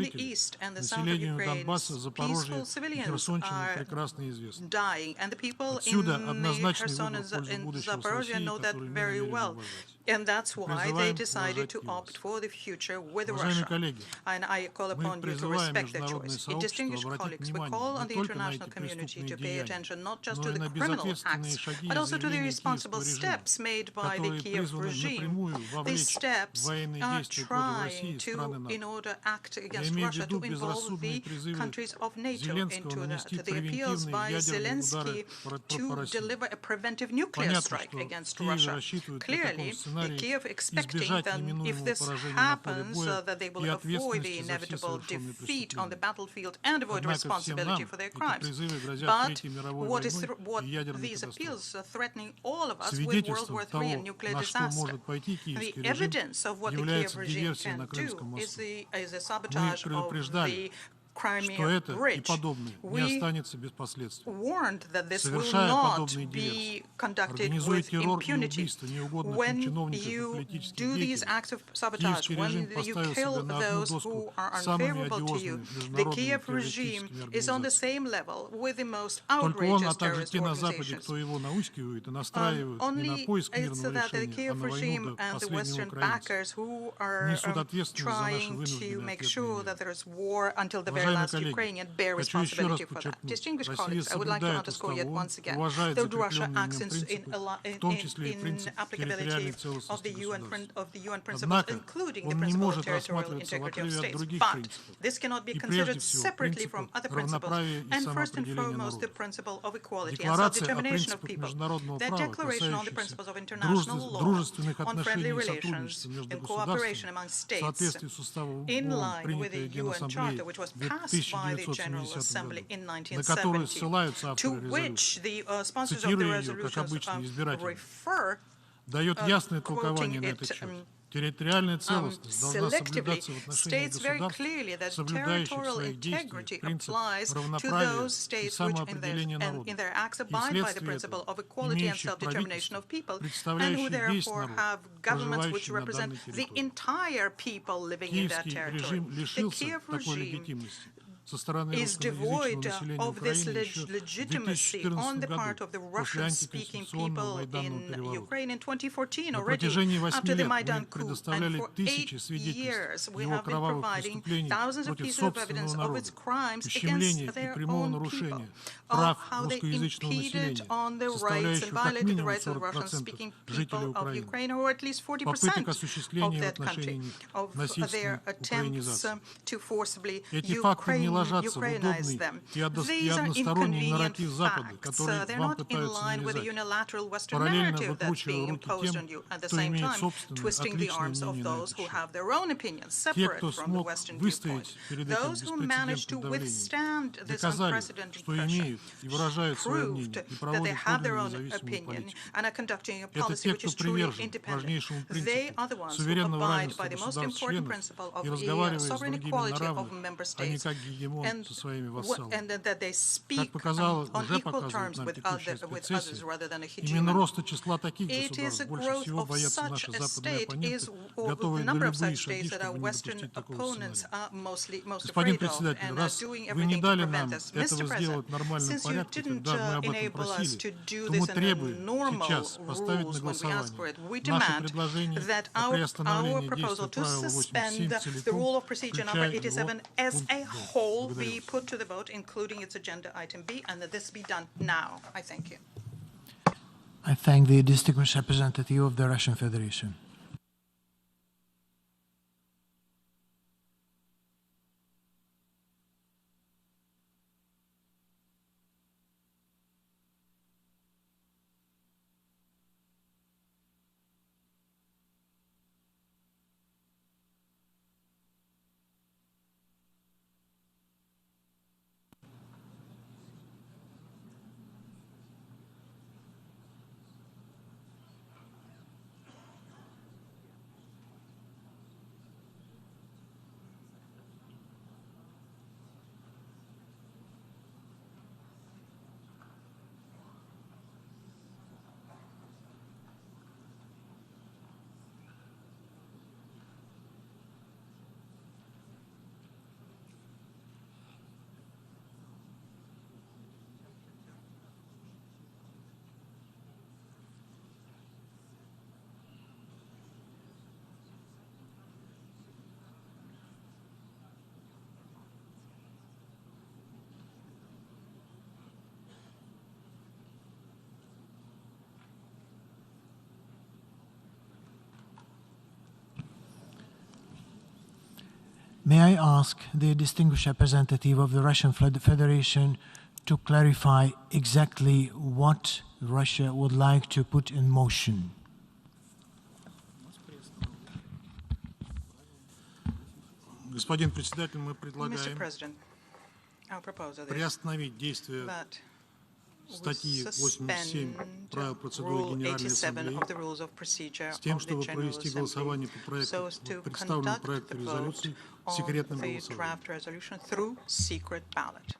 G: the east and the south of Ukraine, peaceful civilians are dying, and the people in Kherson and Zaporozhye know that very well. And that's why they decided to opt for the future with Russia. And I call upon you to respect their choice. Distinguished colleagues, we call on the international community to pay attention not just to the criminal acts, but also to the responsible steps made by the Kiev regime. These steps are trying to, in order to act against Russia, to involve the countries of NATO into that. The appeals by Zelensky to deliver a preventive nuclear strike against Russia. Clearly, Kiev expecting that if this happens, that they will avoid the inevitable defeat on the battlefield and avoid responsibility for their crimes. But what these appeals are threatening all of us with World War III and nuclear disaster. The evidence of what the Kiev regime can do is a sabotage of the Crimea Bridge. We warned that this will not be conducted with impunity. When you do these acts of sabotage, when you kill those who are unfavorable to you, the Kiev regime is on the same level with the most outrageous terrorist organizations. Only it's that the Kiev regime and the Western backers who are trying to make sure that there is war until the very last Ukrainian bear responsibility for that. Distinguished colleagues, I would like to underscore yet once again that Russia acts in applicability of the UN principles, including the principle of territorial integrity of states. But this cannot be considered separately from other principles, and first and foremost the principle of equality and self-determination of people. The Declaration on the Principles of International Law on Friendly Relations and Cooperation among States, in line with the UN Charter, which was passed by the General Assembly in 1970, to which the sponsors of the resolutions refer, quoting it selectively, states very clearly that territorial integrity applies to those states which in their acts abide by the principle of equality and self-determination of people, and who therefore have governments which represent the entire people living in that territory. The Kiev regime is devoid of this legitimacy on the part of the Russian-speaking people in Ukraine. In 2014 already, after the Maidan coup, and for 8 years, we have been providing thousands of pieces of evidence of its crimes against their own people, of how they impeded on the rights and violated the rights of the Russian-speaking people of Ukraine, or at least 40% of that country, of their attempts to forcibly Ukrainize them. These are inconvenient facts. They're not in line with the unilateral Western narrative that's being imposed on you, at the same time twisting the arms of those who have their own opinions, separate from the Western viewpoint. Those who managed to withstand this unprecedented pressure proved that they have their own opinion and are conducting a policy which is truly independent. They are the ones who abide by the most important principle of the sovereign equality of member states. and that they speak on equal terms with others rather than a hegemon. It is a growth of such a state is the number of such states that our Western opponents are most afraid of and are doing everything to prevent us. Mr. President, since you didn't enable us to do this in a normal rules when we ask for it, we demand that our proposal to suspend the rule of procedure number 87 as a whole be put to the vote, including its agenda item B, and that this be done now. I thank you.
A: I thank the distinguished representative of the Russian Federation. May I ask the distinguished representative of the Russian Federation to clarify exactly what Russia would like to put in motion?
G: Mr. President, our proposal is that we suspend Rule 87 of the Rules of Procedure of the General Assembly so as to conduct the vote on the draft resolution through secret ballot.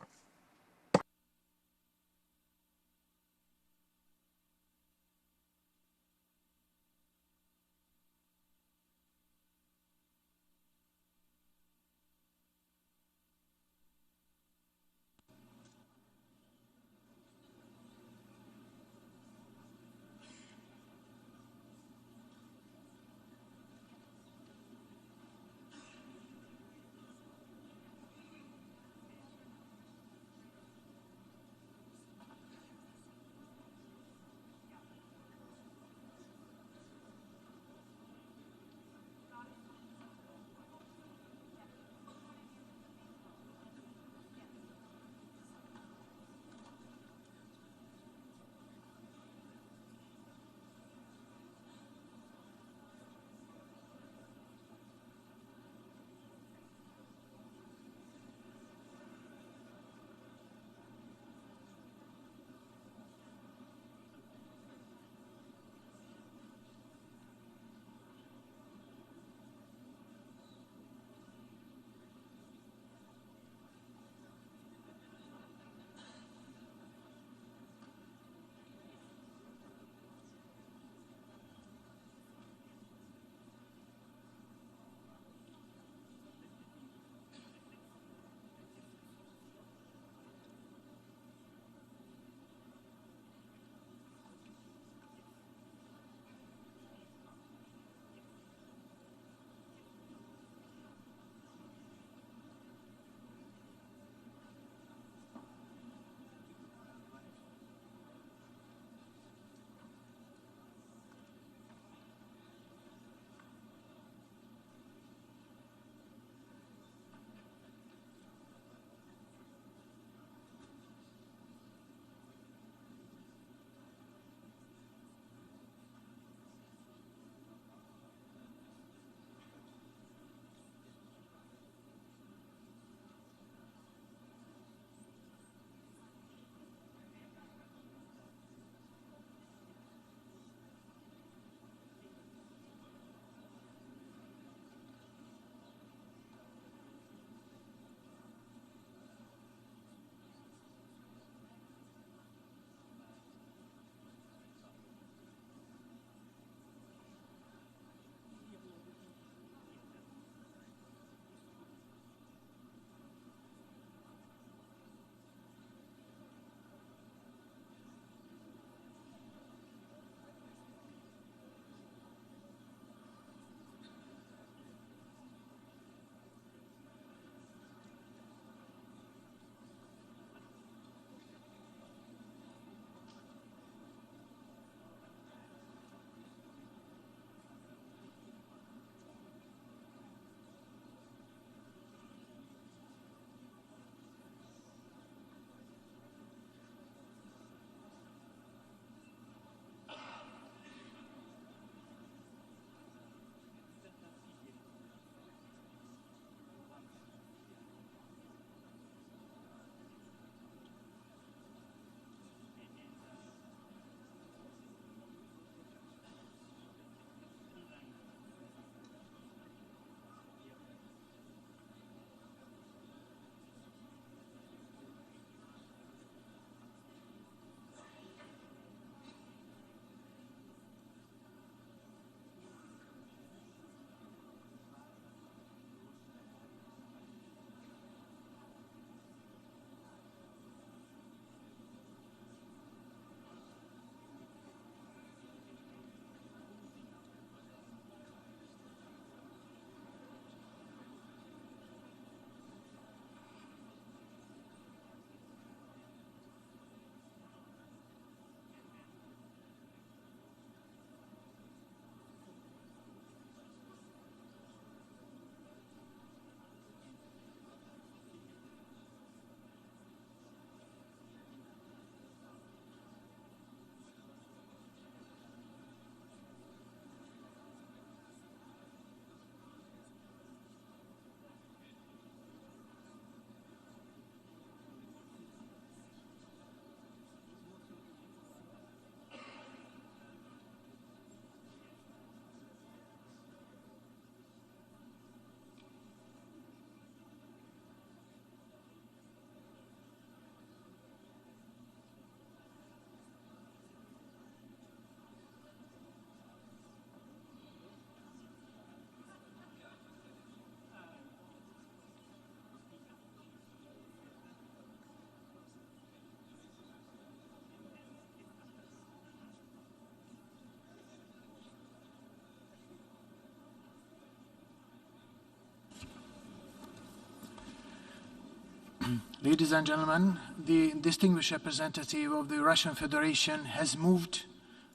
A: Ladies and gentlemen, the distinguished representative of the Russian Federation has moved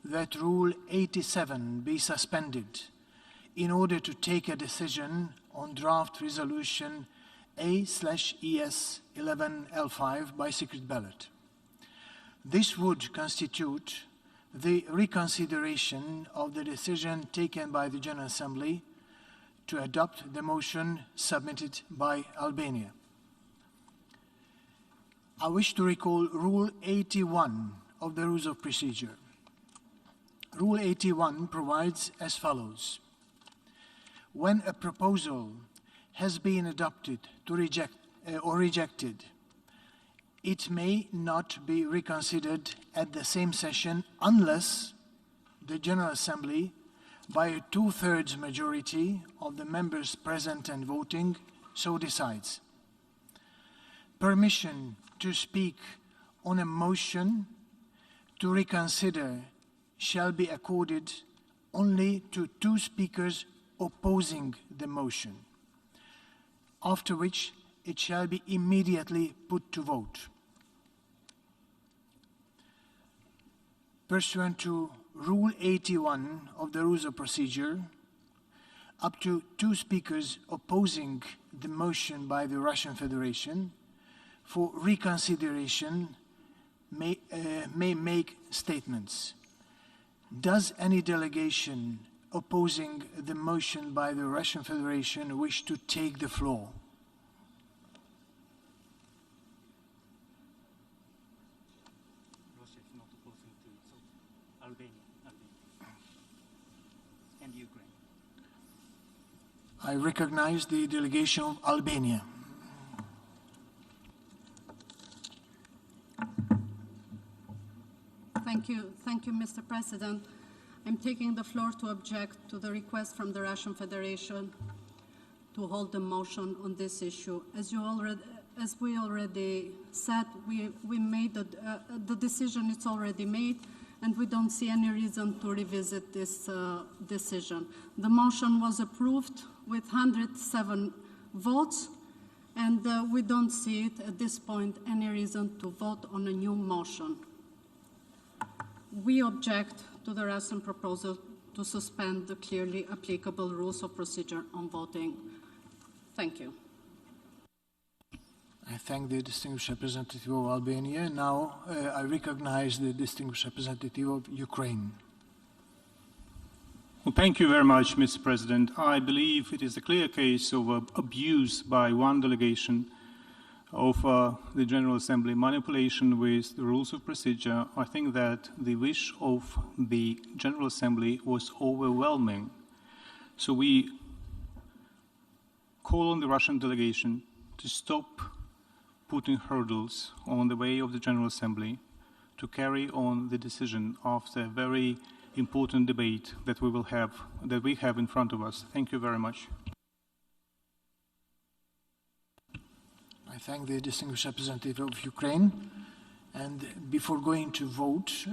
A: that Rule 87 be suspended in order to take a decision on draft resolution A/ES 11L5 by secret ballot. This would constitute the reconsideration of the decision taken by the General Assembly to adopt the motion submitted by Albania. I wish to recall Rule 81 of the Rules of Procedure. Rule 81 provides as follows. When a proposal has been adopted to rejected, it may not be reconsidered at the same session unless the General Assembly, by a 2/3 majority of the members present and voting, so decides. Permission to speak on a motion to reconsider shall be accorded only to 2 speakers opposing the motion, after which it shall be immediately put to vote. Pursuant to Rule 81 of the Rules of Procedure, up to 2 speakers opposing the motion by the Russian Federation for reconsideration may make statements. Does any delegation opposing the motion by the Russian Federation wish to take the floor?
J: Russia is not opposing to it, so Albania and Ukraine.
A: I recognize the delegation of Albania.
B: Thank you, Mr. President. I'm taking the floor to object to the request from the Russian Federation to hold the motion on this issue. As we already said, we made the decision. It's already made, and we don't see any reason to revisit this decision. The motion was approved with 107 votes, and we don't see it at this point any reason to vote on a new motion. We object to the Russian proposal to suspend the clearly applicable rules of procedure on voting. Thank you.
A: I thank the distinguished representative of Albania. Now I recognize the distinguished representative of Ukraine.
I: Well, thank you very much, Mr. President. I believe it is a clear case of abuse by one delegation of the General Assembly, manipulation with the rules of procedure. I think that the wish of the General Assembly was overwhelming. So we call on the Russian delegation to stop putting hurdles on the way of the General Assembly to carry on the decision of the very important debate that we have in front of us. Thank you very much.
A: I thank the distinguished representative of Ukraine. And before going to vote,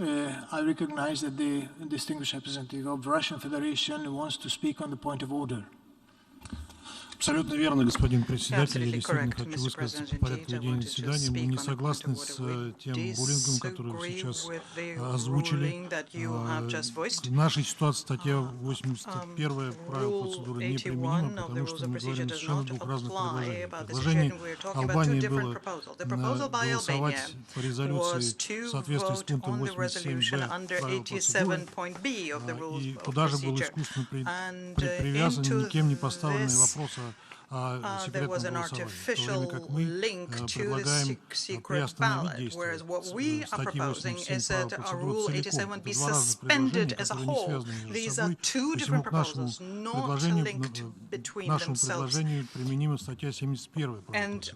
A: I recognize that the distinguished representative of the Russian Federation wants to speak on the point of order.
C: Абсолютно верно, господин председатель. Я действительно хочу высказаться по порядку ведения заседания. Мы не согласны с тем рулингом, который вы сейчас озвучили. В нашей ситуации статья 81 правил процедуры неприменима, потому что мы говорим совершенно двух разных предложений. Предложение Албании было голосовать по резолюции в соответствии с пунктом 87б правил процедуры. И туда же был искусственно привязан никем не поставленный вопрос
G: there was an artificial link to the secret ballot, whereas what we are proposing is that Rule 87 be suspended as a whole. These are 2 different proposals, not linked between themselves. And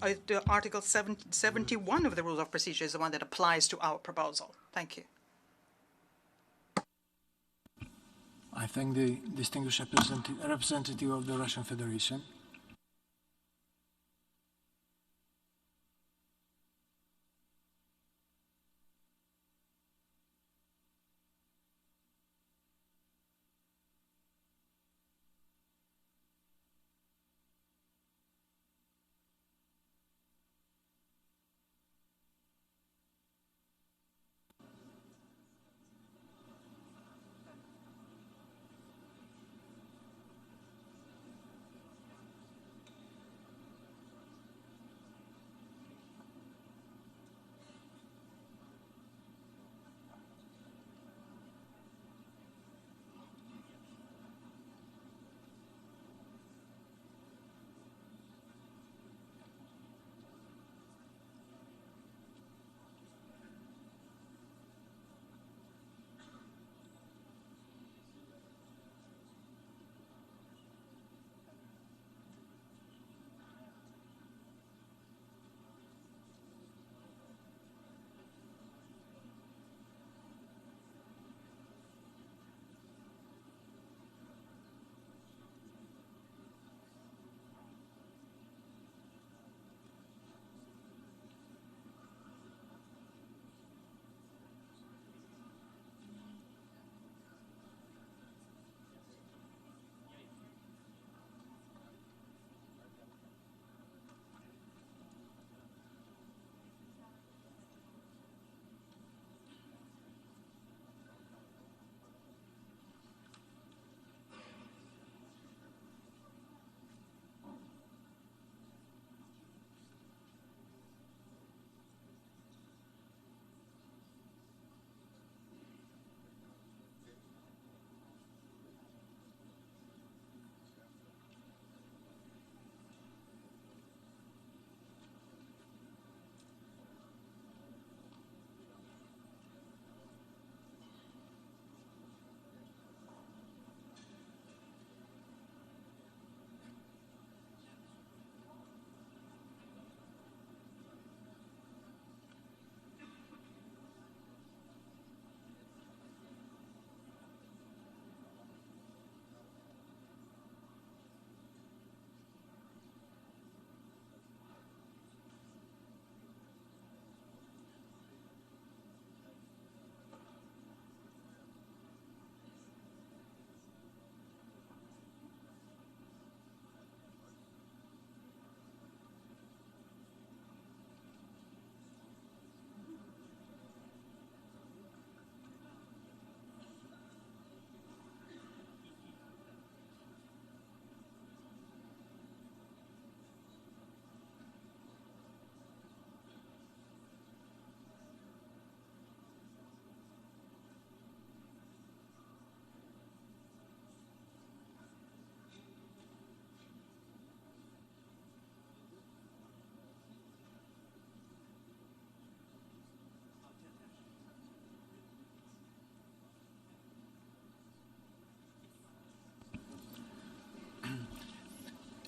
G: Article 71 of the Rules of Procedure is the one that applies to our proposal. Thank you.
A: I thank the distinguished representative of the Russian Federation.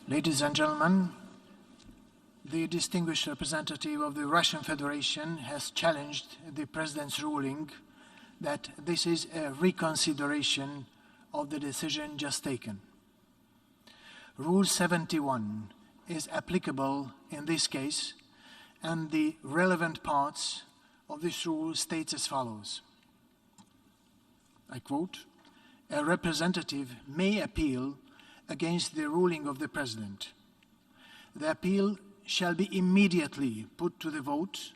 A: Ladies and gentlemen, the distinguished representative of the Russian Federation has challenged the President's ruling that this is a reconsideration of the decision just taken. Rule 71 is applicable in this case, and the relevant parts of this rule states as follows. I quote, "A representative may appeal against the ruling of the President. The appeal shall be immediately put to the vote,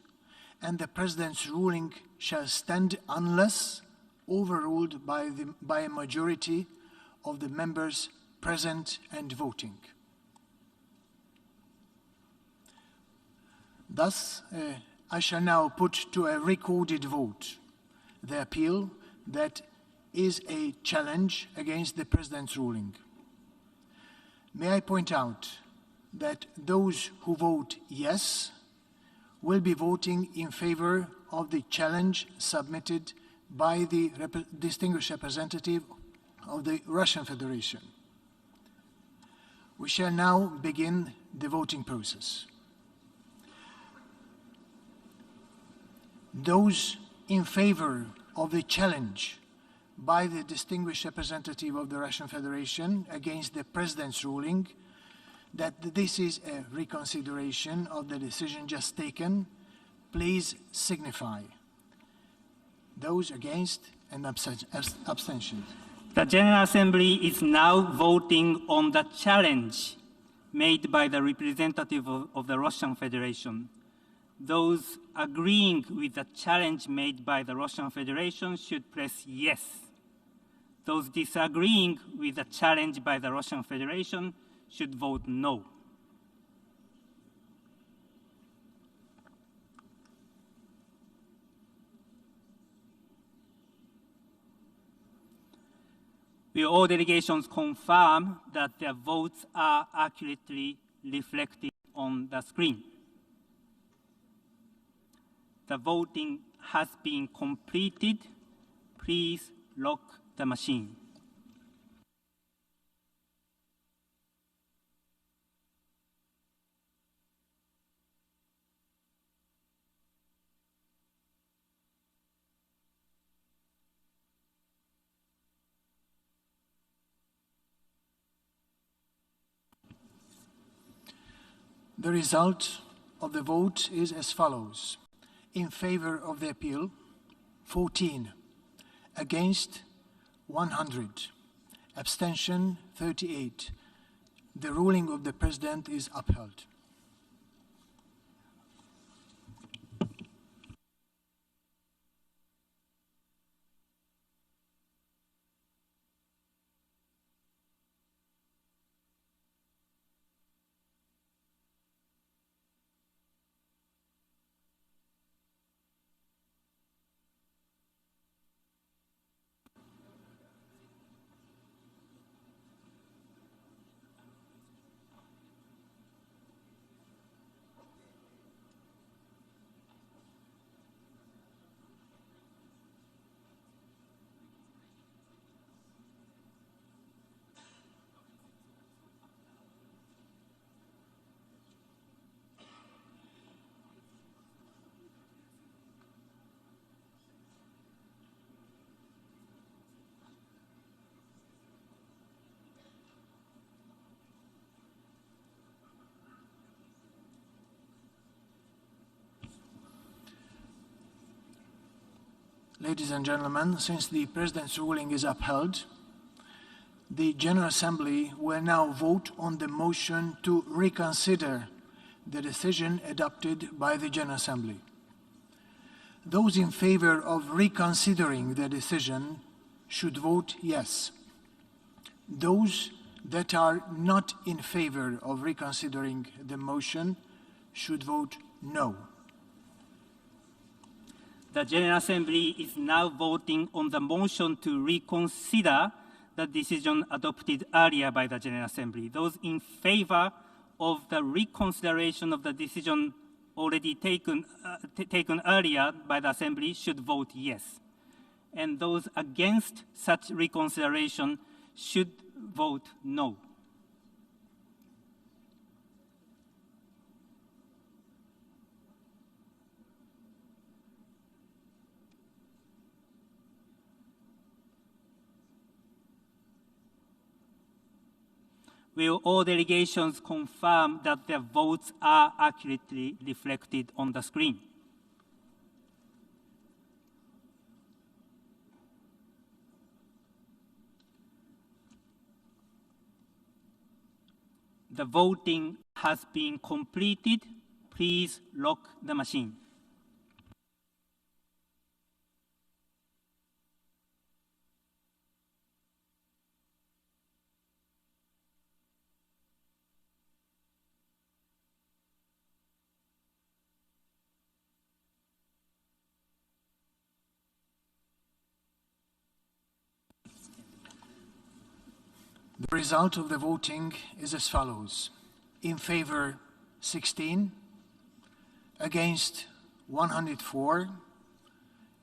A: and the President's ruling shall stand unless overruled by a majority of the members present and voting." Thus, I shall now put to a recorded vote the appeal that is a challenge against the President's ruling. May I point out that those who vote yes will be voting in favor of the challenge submitted by the distinguished representative of the Russian Federation. We shall now begin the voting process. Those in favor of the challenge by the distinguished representative of the Russian Federation against the President's ruling that this is a reconsideration of the decision just taken, please signify. Those against and abstentions.
J: The General Assembly is now voting on the challenge made by the representative of the Russian Federation. Those agreeing with the challenge made by the Russian Federation should press yes. Those disagreeing with the challenge by the Russian Federation should vote no. Will all delegations confirm that their votes are accurately reflected on the screen? The voting has been completed. Please lock the machine.
A: The result of the vote is as follows. In favor of the appeal, 14. Against, 100. Abstention, 38. The ruling of the President is upheld. Ladies and gentlemen, since the President's ruling is upheld, the General Assembly will now vote on the motion to reconsider the decision adopted by the General Assembly. Those in favor of reconsidering the decision should vote yes. Those that are not in favor of reconsidering the motion should vote no.
J: The General Assembly is now voting on the motion to reconsider the decision adopted earlier by the General Assembly. Those in favor of the reconsideration of the decision already taken earlier by the Assembly should vote yes. And those against such reconsideration should vote no. Will all delegations confirm that their votes are accurately reflected on the screen? The voting has been completed. Please lock the machine.
A: The result of the voting is as follows. In favor, 16, against 104,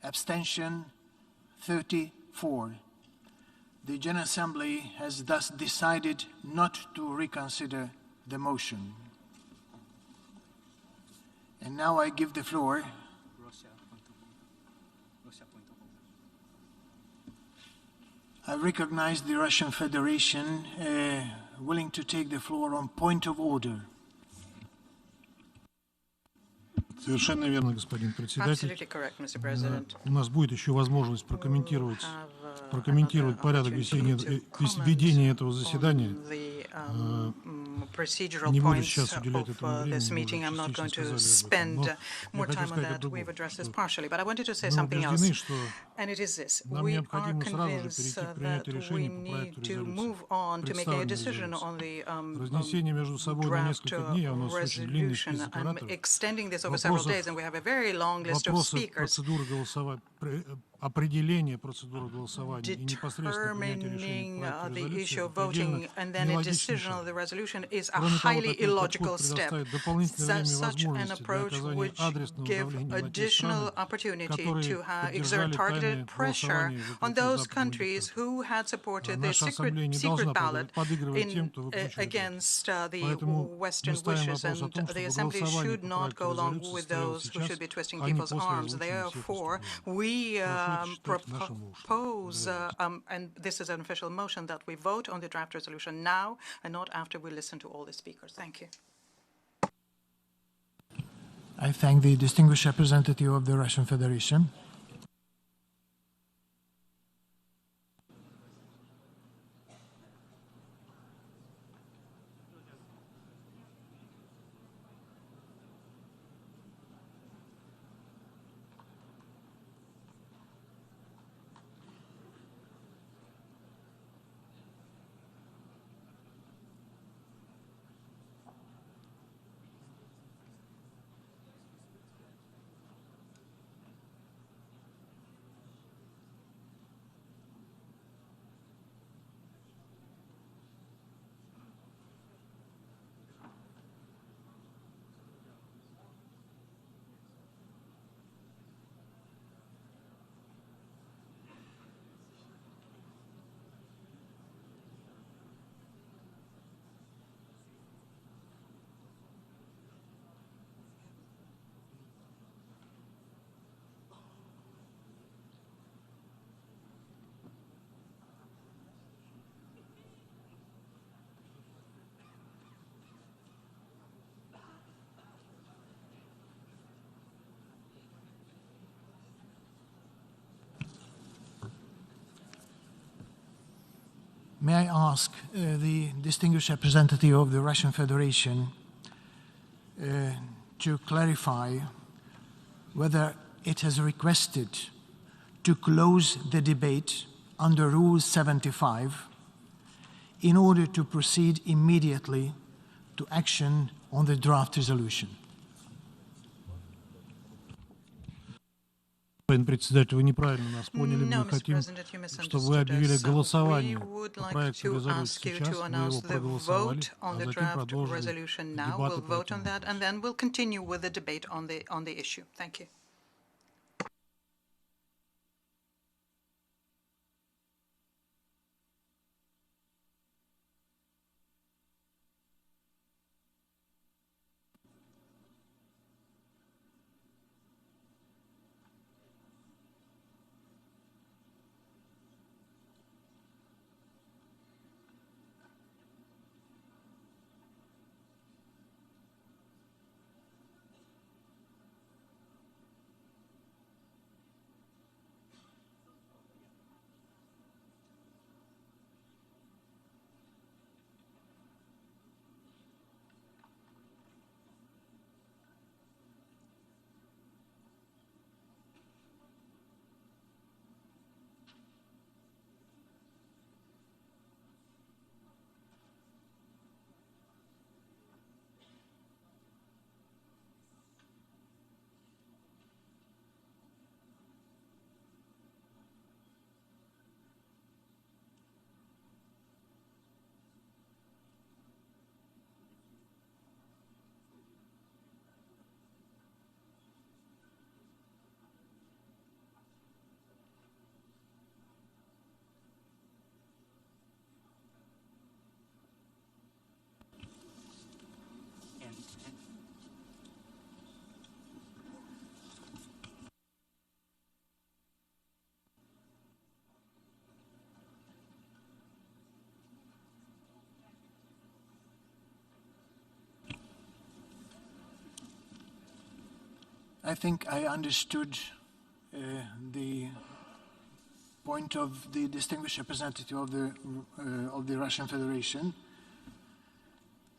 A: abstention 34. The General Assembly has thus decided not to reconsider the motion. And now I give the floor I recognize the Russian Federation willing to take the floor on point of order.
C: Совершенно верно, господин председатель. У нас будет еще возможность прокомментировать порядок ведения этого заседания. Не буду сейчас уделять этому времени,
G: I'm not going to spend more time on that. We've addressed this partially, but I wanted to say
C: Мы
G: something else.
C: убеждены, что
G: And it is this.
C: нам
G: We are
C: необходимо сразу же
G: convinced
C: перейти к принятию
G: that we
C: решения по проекту
G: need to move
C: резолюции,
G: on to make a
C: представленной
G: decision on
C: резолюции.
G: the
C: Разнесение между собой на
G: draft
C: несколько дней, а у нас очень длинный
G: resolution.
C: список
G: I'm
C: ораторов.
G: extending this over several days, and we have a very long list of
C: Вопросы
G: speakers.
C: процедуры голосования, определение процедуры голосования и непосредственно принятие решения по проекту
G: the issue
C: резолюции
G: of voting and then a decision on the resolution is a highly illogical step. Such an approach would give additional opportunity to exert targeted pressure on those countries who had supported the secret ballot against the Western wishes, and the Assembly should not go along with those who should be twisting people's arms. Therefore, we propose, and this is an official motion, that we vote on the draft resolution now and not after we listen to all the speakers. Thank you.
A: I thank the distinguished representative of the Russian Federation. May I ask the distinguished representative of the Russian Federation to clarify whether it has requested to close the debate under Rule 75 in order to proceed immediately to action on the draft resolution.
C: Господин председатель, вы неправильно нас поняли. Мы хотим, чтобы вы объявили голосование по проекту резолюции сейчас, вы его проголосовали, а затем продолжили дебаты по этому.
A: I think I understood the point of the distinguished representative of the Russian Federation,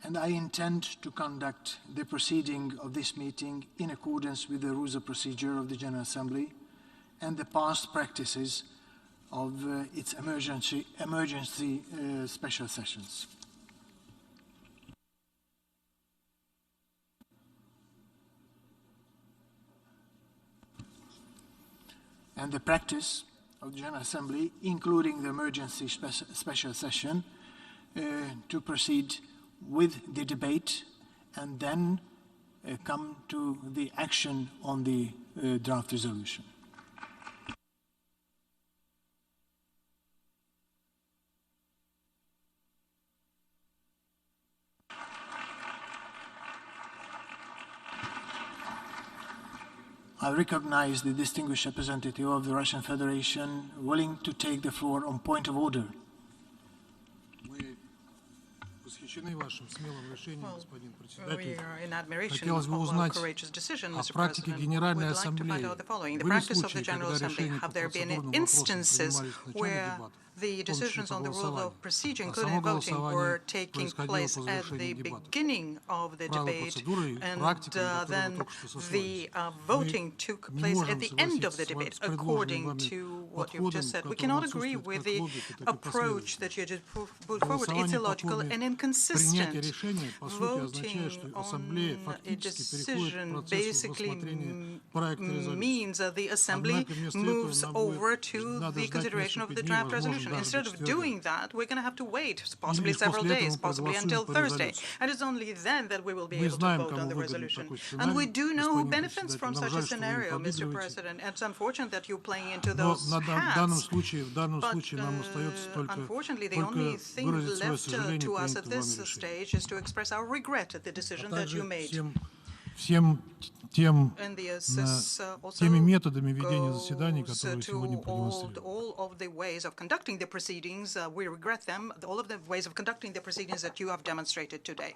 A: and I intend to conduct the proceeding of this meeting in accordance with the rules of procedure of the General Assembly and the past practices of its emergency special sessions. And the practice of the General Assembly, including the emergency special session, to proceed with the debate and then come to the action on the draft resolution. I recognize the distinguished representative of the Russian Federation willing to take the floor on point of order.
G: We are in admiration of our courageous decision, Mr. President. We would like to find out the following. The practice of the General Assembly, have there been instances where the decisions on the rule of procedure, including voting, were taking place at the beginning of the debate, and then the voting took place at the end of the debate, according to what you've just said? We cannot agree with the approach that you just put forward. It's illogical and inconsistent. Voting on a decision basically means that the Assembly moves over to the consideration of the draft resolution. Instead of doing that, we're going to have to wait possibly several days, possibly until Thursday. And it's only then that we will be able to vote on the resolution. And we do know who benefits from such a scenario, Mr. President. And it's unfortunate that you're playing into those hands. But unfortunately, the only thing left to us at this stage is to express our regret at the decision that you made. And this also goes to all of the ways of conducting the proceedings. We regret them, all of the ways of conducting the proceedings that you have demonstrated today.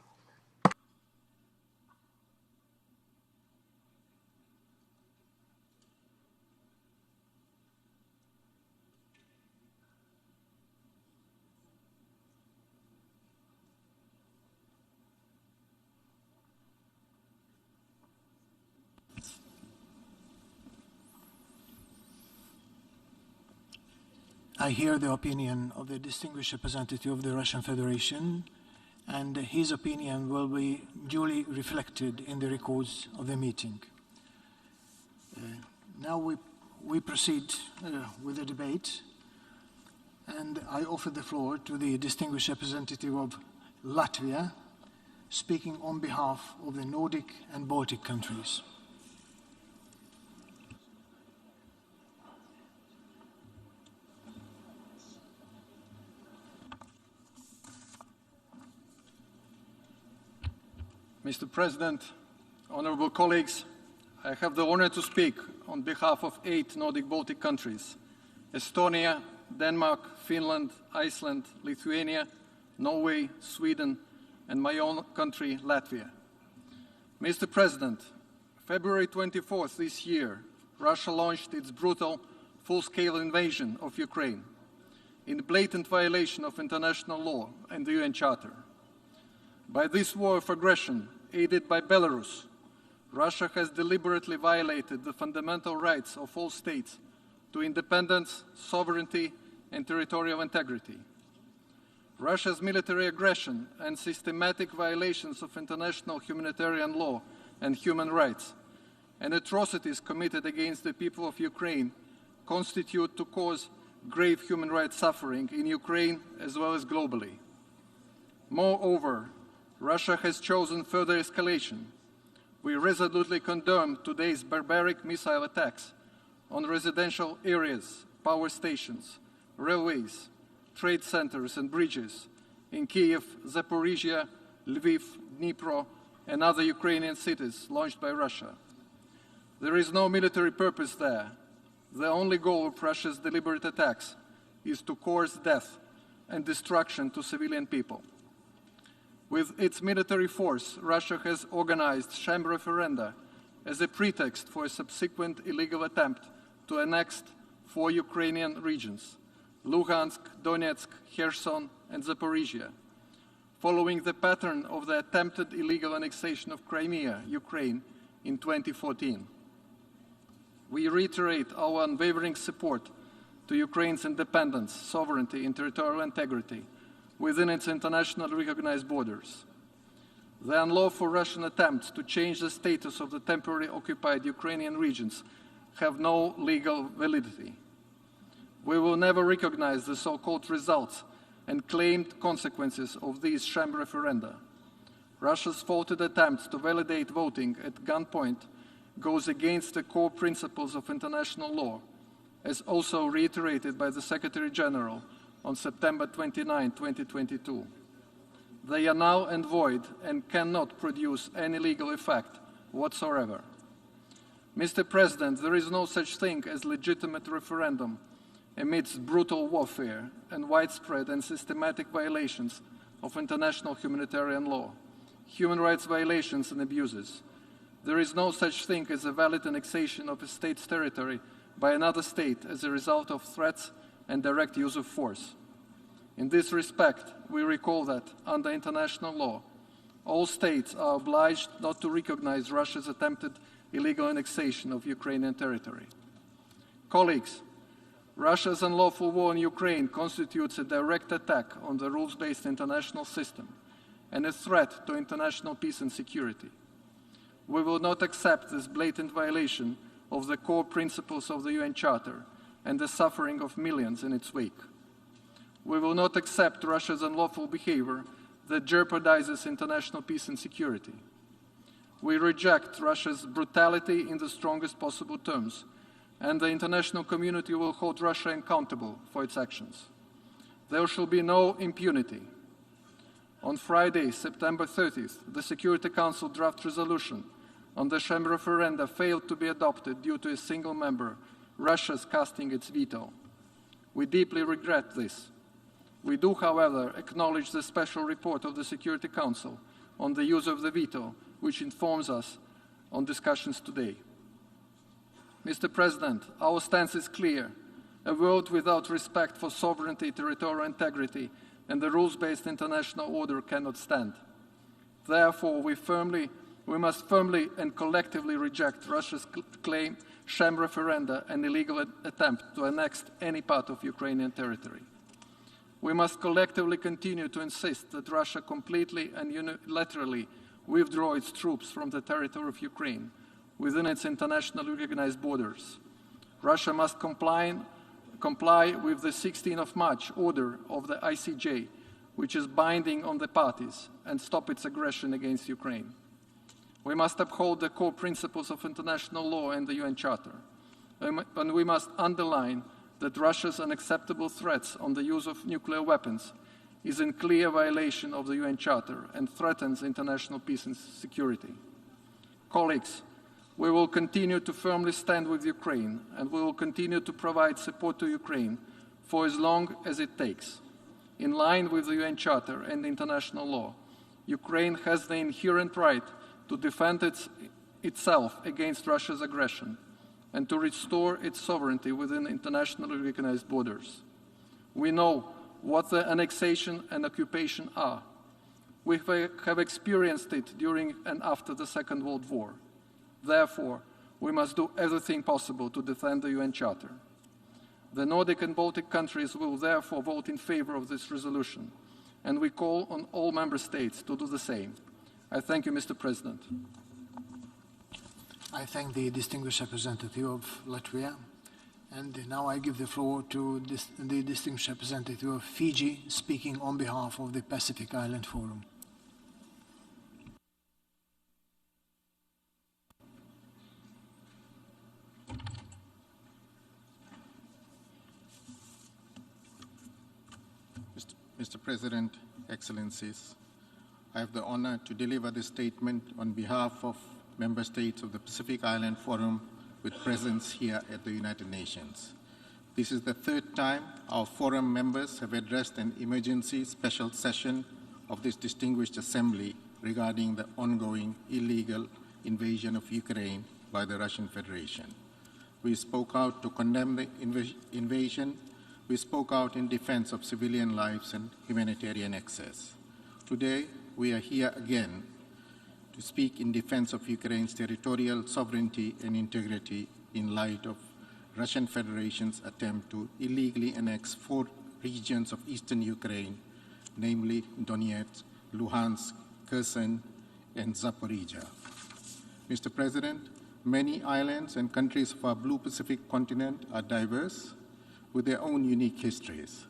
A: I hear the opinion of the distinguished representative of the Russian Federation, and his opinion will be duly reflected in the records of the meeting. Now we proceed with the debate, and I offer the floor to the distinguished representative of Latvia, speaking on behalf of the Nordic and Baltic countries.
K: Mr. President, honorable colleagues, I have the honor to speak on behalf of 8 Nordic Baltic countries: Estonia, Denmark, Finland, Iceland, Lithuania, Norway, Sweden, and my own country, Latvia. Mr. President, February 24th this year, Russia launched its brutal, full-scale invasion of Ukraine in blatant violation of international law and the UN Charter. By this war of aggression, aided by Belarus, Russia has deliberately violated the fundamental rights of all states to independence, sovereignty, and territorial integrity. Russia's military aggression and systematic violations of international humanitarian law and human rights, and atrocities committed against the people of Ukraine constitute to cause grave human rights suffering in Ukraine as well as globally. Moreover, Russia has chosen further escalation. We resolutely condemn today's barbaric missile attacks on residential areas, power stations, railways, trade centers and bridges in Kiev, Zaporizhia, Lviv, Dnipro, and other Ukrainian cities launched by Russia. There is no military purpose there. The only goal of Russia's deliberate attacks is to cause death and destruction to civilian people. With its military force, Russia has organized sham referenda as a pretext for a subsequent illegal attempt to annex 4 Ukrainian regions, Luhansk, Donetsk, Kherson, and Zaporizhia, following the pattern of the attempted illegal annexation of Crimea, Ukraine, in 2014. We reiterate our unwavering support to Ukraine's independence, sovereignty, and territorial integrity within its internationally recognized borders. The unlawful Russian attempts to change the status of the temporarily occupied Ukrainian regions have no legal validity. We will never recognize the so-called results and claimed consequences of these sham referenda. Russia's faulted attempts to validate voting at gunpoint goes against the core principles of international law, as also reiterated by the Secretary General on September 29, 2022. They are null and void and cannot produce any legal effect whatsoever. Mr. President, there is no such thing as legitimate referendum amidst brutal warfare and widespread and systematic violations of international humanitarian law, human rights violations and abuses. There is no such thing as a valid annexation of a state's territory by another state as a result of threats and direct use of force. In this respect, we recall that, under international law, all states are obliged not to recognize Russia's attempted illegal annexation of Ukrainian territory. Colleagues, Russia's unlawful war in Ukraine constitutes a direct attack on the rules-based international system and a threat to international peace and security. We will not accept this blatant violation of the core principles of the UN Charter and the suffering of millions in its wake. We will not accept Russia's unlawful behavior that jeopardizes international peace and security. We reject Russia's brutality in the strongest possible terms, and the international community will hold Russia accountable for its actions. There shall be no impunity. On Friday, September 30th, the Security Council draft resolution on the sham referenda failed to be adopted due to a single member, Russia's casting its veto. We deeply regret this. We do, however, acknowledge the special report of the Security Council on the use of the veto, which informs us on discussions today. Mr. President, our stance is clear. A world without respect for sovereignty, territorial integrity, and the rules-based international order cannot stand. Therefore, we must firmly and collectively reject Russia's claim, sham referenda, and illegal attempt to annex any part of Ukrainian territory. We must collectively continue to insist that Russia completely and unilaterally withdraw its troops from the territory of Ukraine within its internationally recognized borders. Russia must comply with the 16th of March order of the ICJ, which is binding on the parties, and stop its aggression against Ukraine. We must uphold the core principles of international law and the UN Charter, and we must underline that Russia's unacceptable threats on the use of nuclear weapons is in clear violation of the UN Charter and threatens international peace and security. Colleagues, we will continue to firmly stand with Ukraine, and we will continue to provide support to Ukraine for as long as it takes. In line with the UN Charter and international law, Ukraine has the inherent right to defend itself against Russia's aggression and to restore its sovereignty within internationally recognized borders. We know what the annexation and occupation are. We have experienced it during and after the Second World War. Therefore, we must do everything possible to defend the UN Charter. The Nordic and Baltic countries will therefore vote in favor of this resolution, and we call on all member states to do the same. I thank you, Mr. President.
A: I thank the distinguished representative of Latvia. And now I give the floor to the distinguished representative of Fiji, speaking on behalf of the Pacific Island Forum.
L: Mr. President, Excellencies, I have the honor to deliver this statement on behalf of member states of the Pacific Island Forum with presence here at the United Nations. This is the third time our forum members have addressed an emergency special session of this distinguished assembly regarding the ongoing illegal invasion of Ukraine by the Russian Federation. We spoke out to condemn the invasion. We spoke out in defense of civilian lives and humanitarian access. Today, we are here again to speak in defense of Ukraine's territorial sovereignty and integrity in light of Russian Federation's attempt to illegally annex 4 regions of eastern Ukraine, namely Donetsk, Luhansk, Kherson, and Zaporizhia. Mr. President, many islands and countries of our blue Pacific continent are diverse with their own unique histories.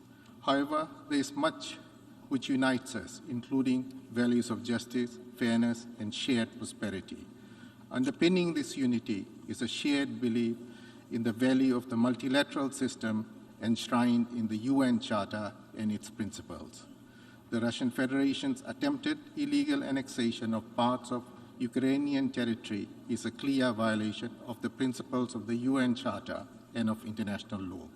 L: However, there is much which unites us, including values of justice, fairness, and shared prosperity. Underpinning this unity is a shared belief in the value of the multilateral system enshrined in the UN Charter and its principles. The Russian Federation's attempted illegal annexation of parts of Ukrainian territory is a clear violation of the principles of the UN Charter and of international law.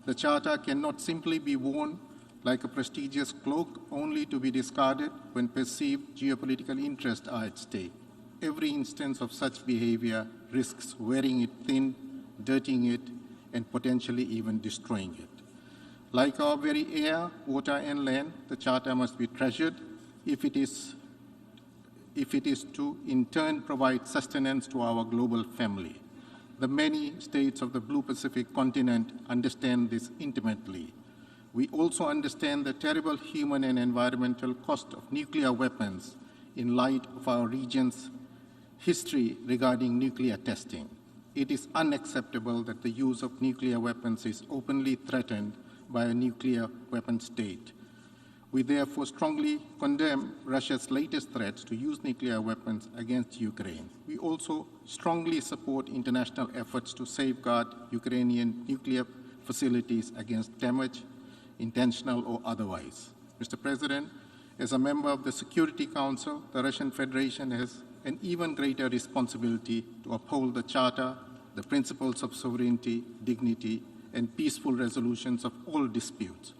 L: The Charter cannot simply be worn like a prestigious cloak only to be discarded when perceived geopolitical interests are at stake. Every instance of such behavior risks wearing it thin, dirtying it, and potentially even destroying it. Like our very air, water, and land, the Charter must be treasured if it is to, in turn, provide sustenance to our global family. The many states of the blue Pacific continent understand this intimately. We also understand the terrible human and environmental cost of nuclear weapons in light of our region's history regarding nuclear testing. It is unacceptable that the use of nuclear weapons is openly threatened by a nuclear weapon state. We therefore strongly condemn Russia's latest threats to use nuclear weapons against Ukraine. We also strongly support international efforts to safeguard Ukrainian nuclear facilities against damage, intentional or otherwise. Mr. President, as a member of the Security Council, the Russian Federation has an even greater responsibility to uphold the Charter, the principles of sovereignty, dignity, and peaceful resolutions of all disputes.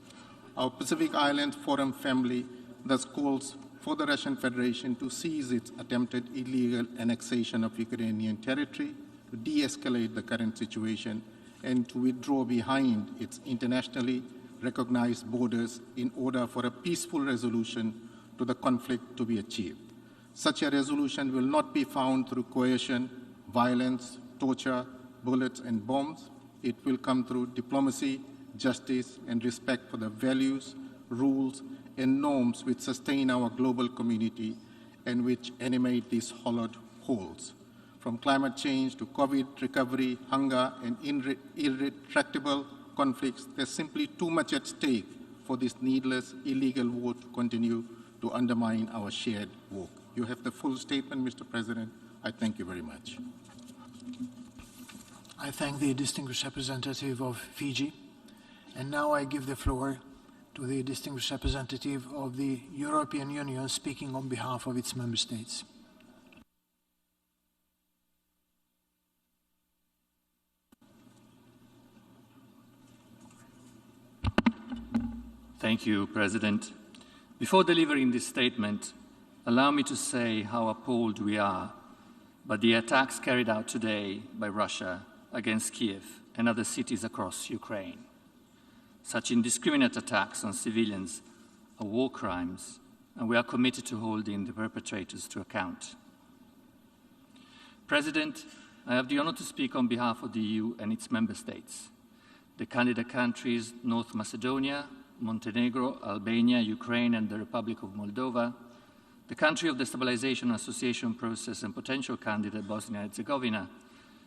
L: Our Pacific Islands Forum family thus calls for the Russian Federation to cease its attempted illegal annexation of Ukrainian territory, to de-escalate the current situation, and to withdraw behind its internationally recognized borders in order for a peaceful resolution to the conflict to be achieved. Such a resolution will not be found through coercion, violence, torture, bullets, and bombs. It will come through diplomacy, justice, and respect for the values, rules, and norms which sustain our global community and which animate these hollowed holes. From climate change to COVID recovery, hunger, and irretractable conflicts, there's simply too much at stake for this needless, illegal war to continue to undermine our shared work. You have the full statement, Mr. President. I thank you very much.
A: I thank the distinguished representative of Fiji. And now I give the floor to the distinguished representative of the European Union speaking on behalf of its member states.
M: Thank you, President. Before delivering this statement, allow me to say how appalled we are by the attacks carried out today by Russia against Kiev and other cities across Ukraine. Such indiscriminate attacks on civilians are war crimes, and we are committed to holding the perpetrators to account. President, I have the honor to speak on behalf of the EU and its member states, the candidate countries North Macedonia, Montenegro, Albania, Ukraine, and the Republic of Moldova, the country of the Stabilization Association process and potential candidate Bosnia and Herzegovina,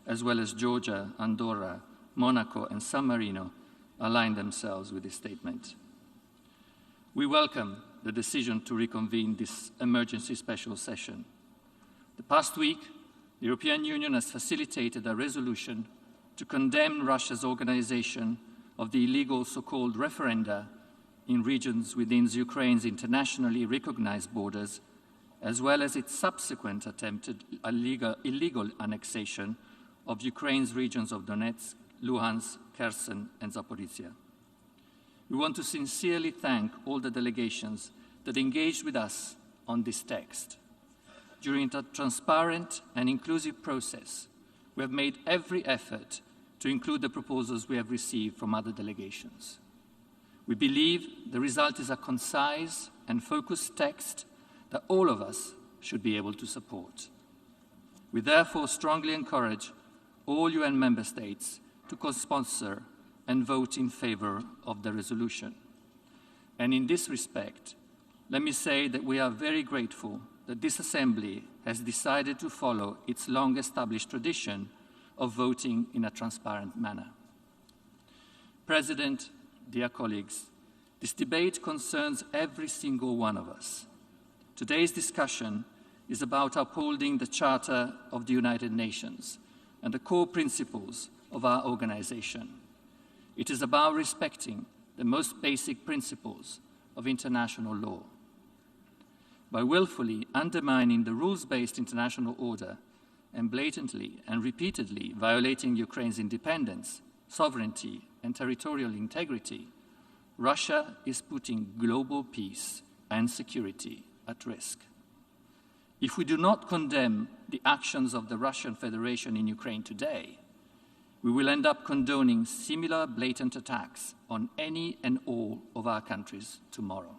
M: as well as Georgia, Andorra, Monaco, and San Marino, align themselves with this statement. We welcome the decision to reconvene this emergency special session. The past week, the European Union has facilitated a resolution to condemn Russia's organization of the illegal so-called referenda in regions within Ukraine's internationally recognized borders, as well as its subsequent attempted illegal annexation of Ukraine's regions of Donetsk, Luhansk, Kherson, and Zaporizhia. We want to sincerely thank all the delegations that engaged with us on this text. during a transparent and inclusive process, we have made every effort to include the proposals we have received from other delegations. We believe the result is a concise and focused text that all of us should be able to support. We therefore strongly encourage all UN member states to co-sponsor and vote in favor of the resolution. And in this respect, let me say that we are very grateful that this Assembly has decided to follow its long-established tradition of voting in a transparent manner. President, dear colleagues, this debate concerns every single one of us. Today's discussion is about upholding the Charter of the United Nations and the core principles of our organization. It is about respecting the most basic principles of international law. By willfully undermining the rules-based international order and blatantly and repeatedly violating Ukraine's independence, sovereignty, and territorial integrity, Russia is putting global peace and security at risk. If we do not condemn the actions of the Russian Federation in Ukraine today, we will end up condoning similar blatant attacks on any and all of our countries tomorrow.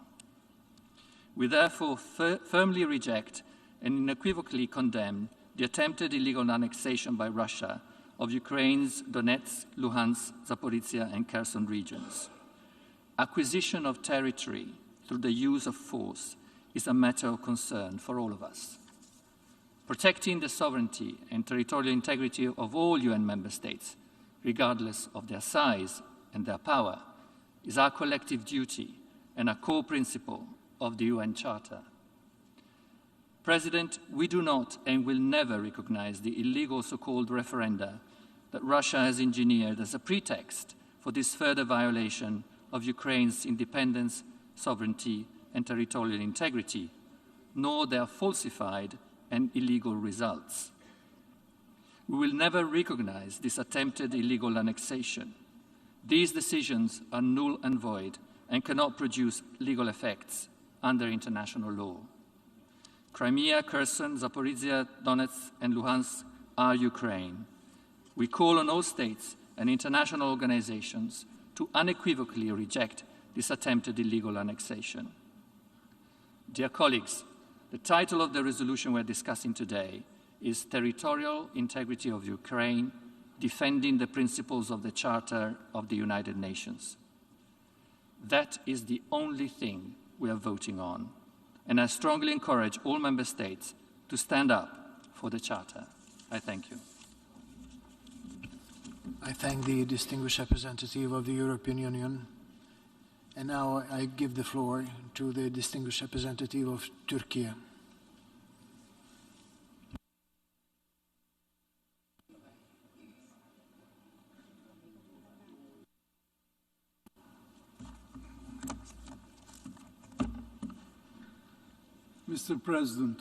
M: We therefore firmly reject and unequivocally condemn the attempted illegal annexation by Russia of Ukraine's Donetsk, Luhansk, Zaporizhia, and Kherson regions. Acquisition of territory through the use of force is a matter of concern for all of us. Protecting the sovereignty and territorial integrity of all UN member states, regardless of their size and their power, is our collective duty and a core principle of the UN Charter. President, we do not and will never recognize the illegal so-called referenda that Russia has engineered as a pretext for this further violation of Ukraine's independence, sovereignty, and territorial integrity, nor their falsified and illegal results. We will never recognize this attempted illegal annexation. These decisions are null and void and cannot produce legal effects under international law. Crimea, Kherson, Zaporizhia, Donetsk, and Luhansk are Ukraine. We call on all states and international organizations to unequivocally reject this attempted illegal annexation. Dear colleagues, the title of the resolution we're discussing today is Territorial Integrity of Ukraine, Defending the Principles of the Charter of the United Nations. That is the only thing we are voting on, and I strongly encourage all member states to stand up for the Charter. I thank you.
A: I thank the distinguished representative of the European Union. And now I give the floor to the distinguished representative of Turkey.
N: Mr. President,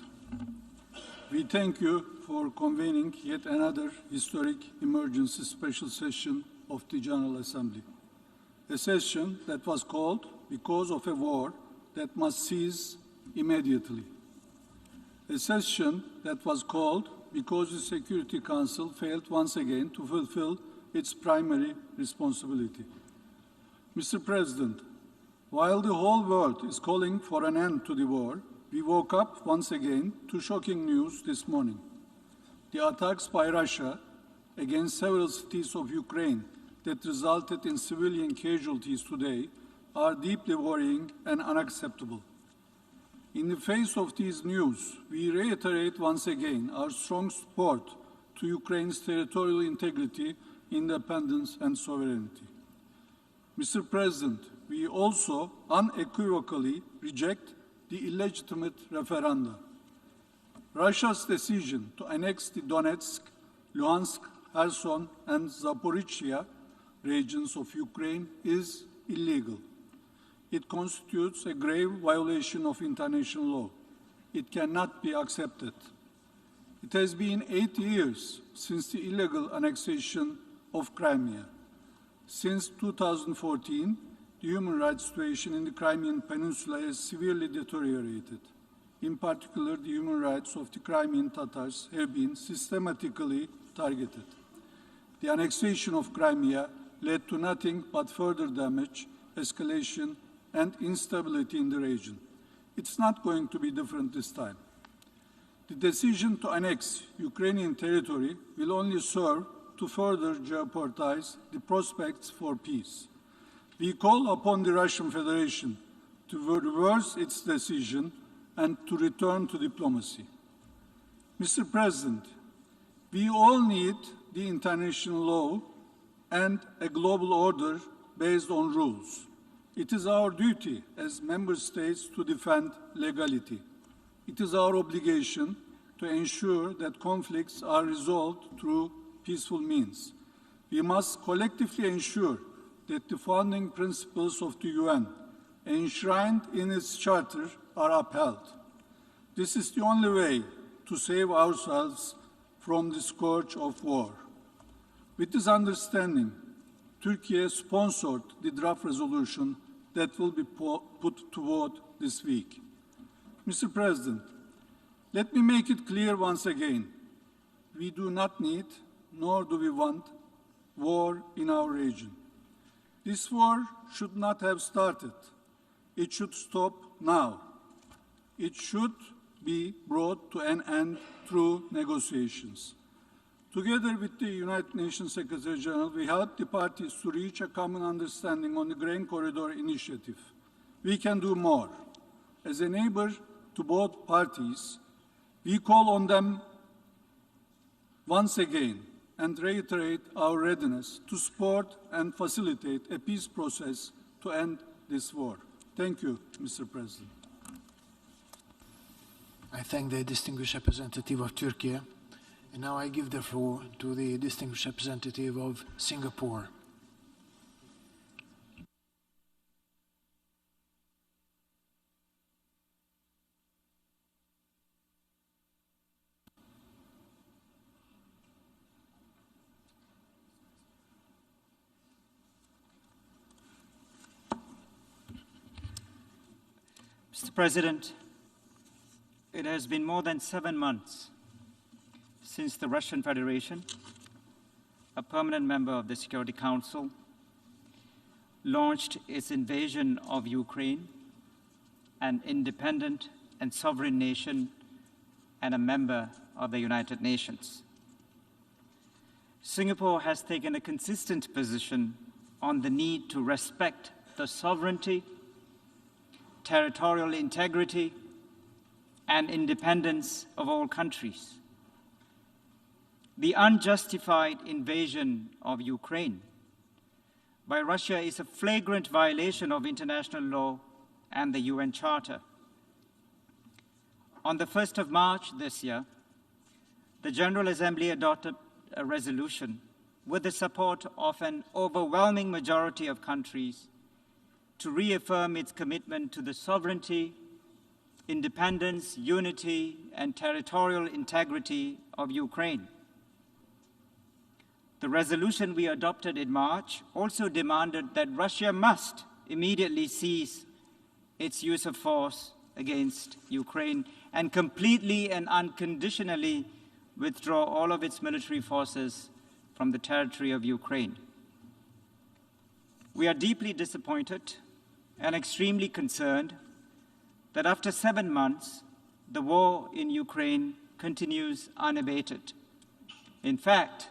N: we thank you for convening yet another historic emergency special session of the General Assembly. A session that was called because of a war that must cease immediately. A session that was called because the Security Council failed once again to fulfill its primary responsibility. Mr. President, while the whole world is calling for an end to the war, we woke up once again to shocking news this morning. The attacks by Russia against several cities of Ukraine that resulted in civilian casualties today are deeply worrying and unacceptable. In the face of these news, we reiterate once again our strong support to Ukraine's territorial integrity, independence, and sovereignty. Mr. President, we also unequivocally reject the illegitimate referenda. Russia's decision to annex the Donetsk, Luhansk, Kherson, and Zaporizhia regions of Ukraine is illegal. It constitutes a grave violation of international law. It cannot be accepted. It has been 8 years since the illegal annexation of Crimea. Since 2014, the human rights situation in the Crimean Peninsula has severely deteriorated. in particular the human rights of the Crimean Tatars, have been systematically targeted. The annexation of Crimea led to nothing but further damage, escalation, and instability in the region. It's not going to be different this time. The decision to annex Ukrainian territory will only serve to further jeopardize the prospects for peace. We call upon the Russian Federation to reverse its decision and to return to diplomacy. Mr. President, we all need the international law and a global order based on rules. It is our duty as member states to defend legality. It is our obligation to ensure that conflicts are resolved through peaceful means. We must collectively ensure that the founding principles of the UN, enshrined in its charter, are upheld. This is the only way to save ourselves from the scourge of war. With this understanding, Turkey sponsored the draft resolution that will be put to vote this week. Mr. President, let me make it clear once again. We do not need, nor do we want, war in our region. This war should not have started. It should stop now. It should be brought to an end through negotiations. Together with the United Nations Secretary General, we helped the parties to reach a common understanding on the Grain Corridor initiative. We can do more. As a neighbor to both parties, we call on them once again and reiterate our readiness to support and facilitate a peace process to end this war. Thank you, Mr. President.
A: I thank the distinguished representative of Turkey. And now I give the floor to the distinguished representative of Singapore.
O: Mr. President, it has been more than 7 months since the Russian Federation, a permanent member of the Security Council, launched its invasion of Ukraine, an independent and sovereign nation and a member of the United Nations. Singapore has taken a consistent position on the need to respect the sovereignty, territorial integrity, and independence of all countries. The unjustified invasion of Ukraine by Russia is a flagrant violation of international law and the UN Charter. On the 1st of March this year, the General Assembly adopted a resolution with the support of an overwhelming majority of countries to reaffirm its commitment to the sovereignty, independence, unity, and territorial integrity of Ukraine. The resolution we adopted in March also demanded that Russia must immediately cease its use of force against Ukraine and completely and unconditionally withdraw all of its military forces from the territory of Ukraine. We are deeply disappointed and extremely concerned that after 7 months, the war in Ukraine continues unabated. In fact,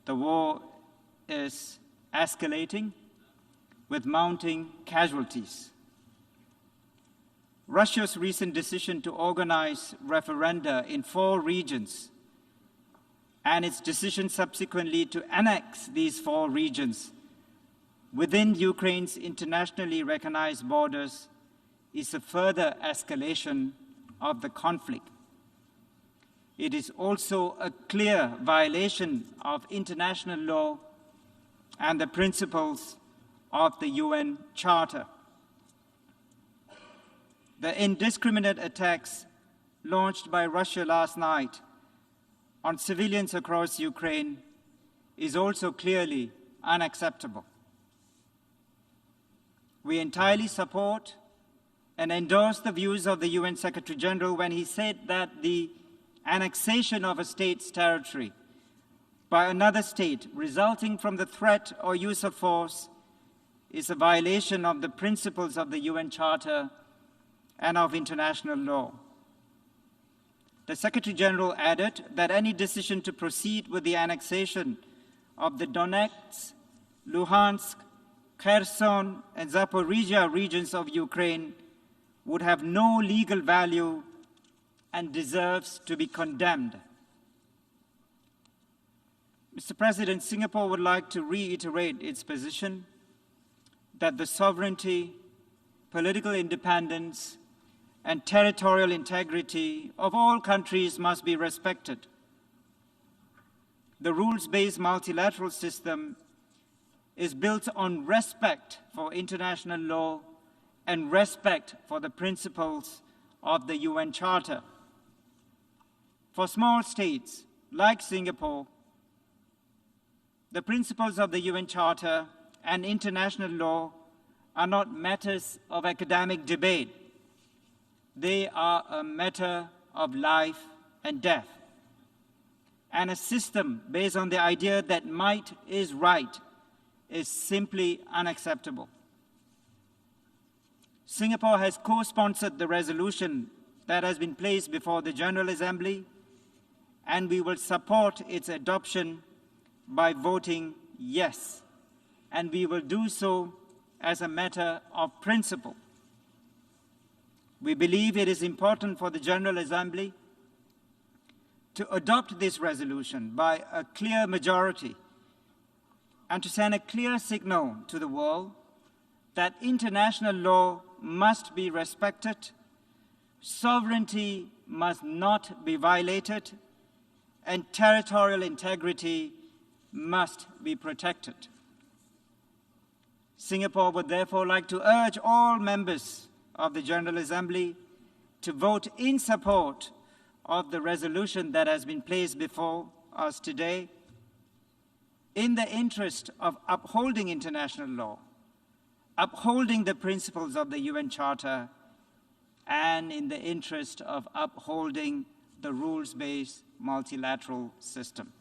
O: the war is escalating with mounting casualties. Russia's recent decision to organize referenda in 4 regions and its decision subsequently to annex these 4 regions within Ukraine's internationally recognized borders is a further escalation of the conflict. It is also a clear violation of international law and the principles of the UN Charter. The indiscriminate attacks launched by Russia last night on civilians across Ukraine is also clearly unacceptable. We entirely support and endorsed the views of the UN Secretary General when he said that the annexation of a state's territory by another state resulting from the threat or use of force is a violation of the principles of the UN Charter and of international law. The Secretary General added that any decision to proceed with the annexation of the Donetsk, Luhansk, Kherson, and Zaporizhia regions of Ukraine would have no legal value and deserves to be condemned. Mr. President, Singapore would like to reiterate its position that the sovereignty, political independence, and territorial integrity of all countries must be respected. The rules-based multilateral system is built on respect for international law and respect for the principles of the UN Charter. For small states like Singapore, the principles of the UN Charter and international law are not matters of academic debate. They are a matter of life and death. And a system based on the idea that might is right is simply unacceptable. Singapore has co-sponsored the resolution that has been placed before the General Assembly, and we will support its adoption by voting yes, and we will do so as a matter of principle. We believe it is important for the General Assembly to adopt this resolution by a clear majority and to send a clear signal to the world that international law must be respected, sovereignty must not be violated, and territorial integrity must be protected. Singapore would therefore like to urge all members of the General Assembly to vote in support of the resolution that has been placed before us today in the interest of upholding international law, upholding the principles of the UN Charter, and in the interest of upholding the rules-based multilateral system.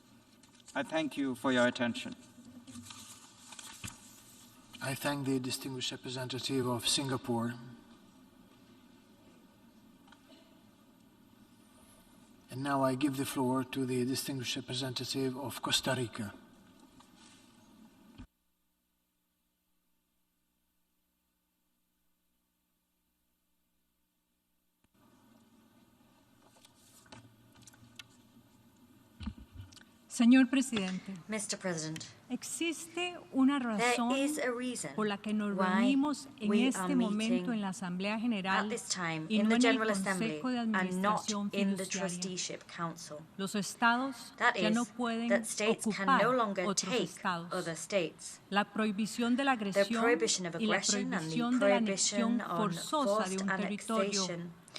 O: I thank you for your attention.
A: I thank the distinguished representative of Singapore. And now I give the floor to the distinguished representative of Costa Rica.
P: Señor Presidente,
H: Mr. President,
P: existe una razón por la que nos reunimos en este momento en la Asamblea General y no en el Consejo de Administración Fiduciaria. Los estados ya no pueden ocupar otros estados. La prohibición de la agresión y la prohibición de la anexión forzosa de un territorio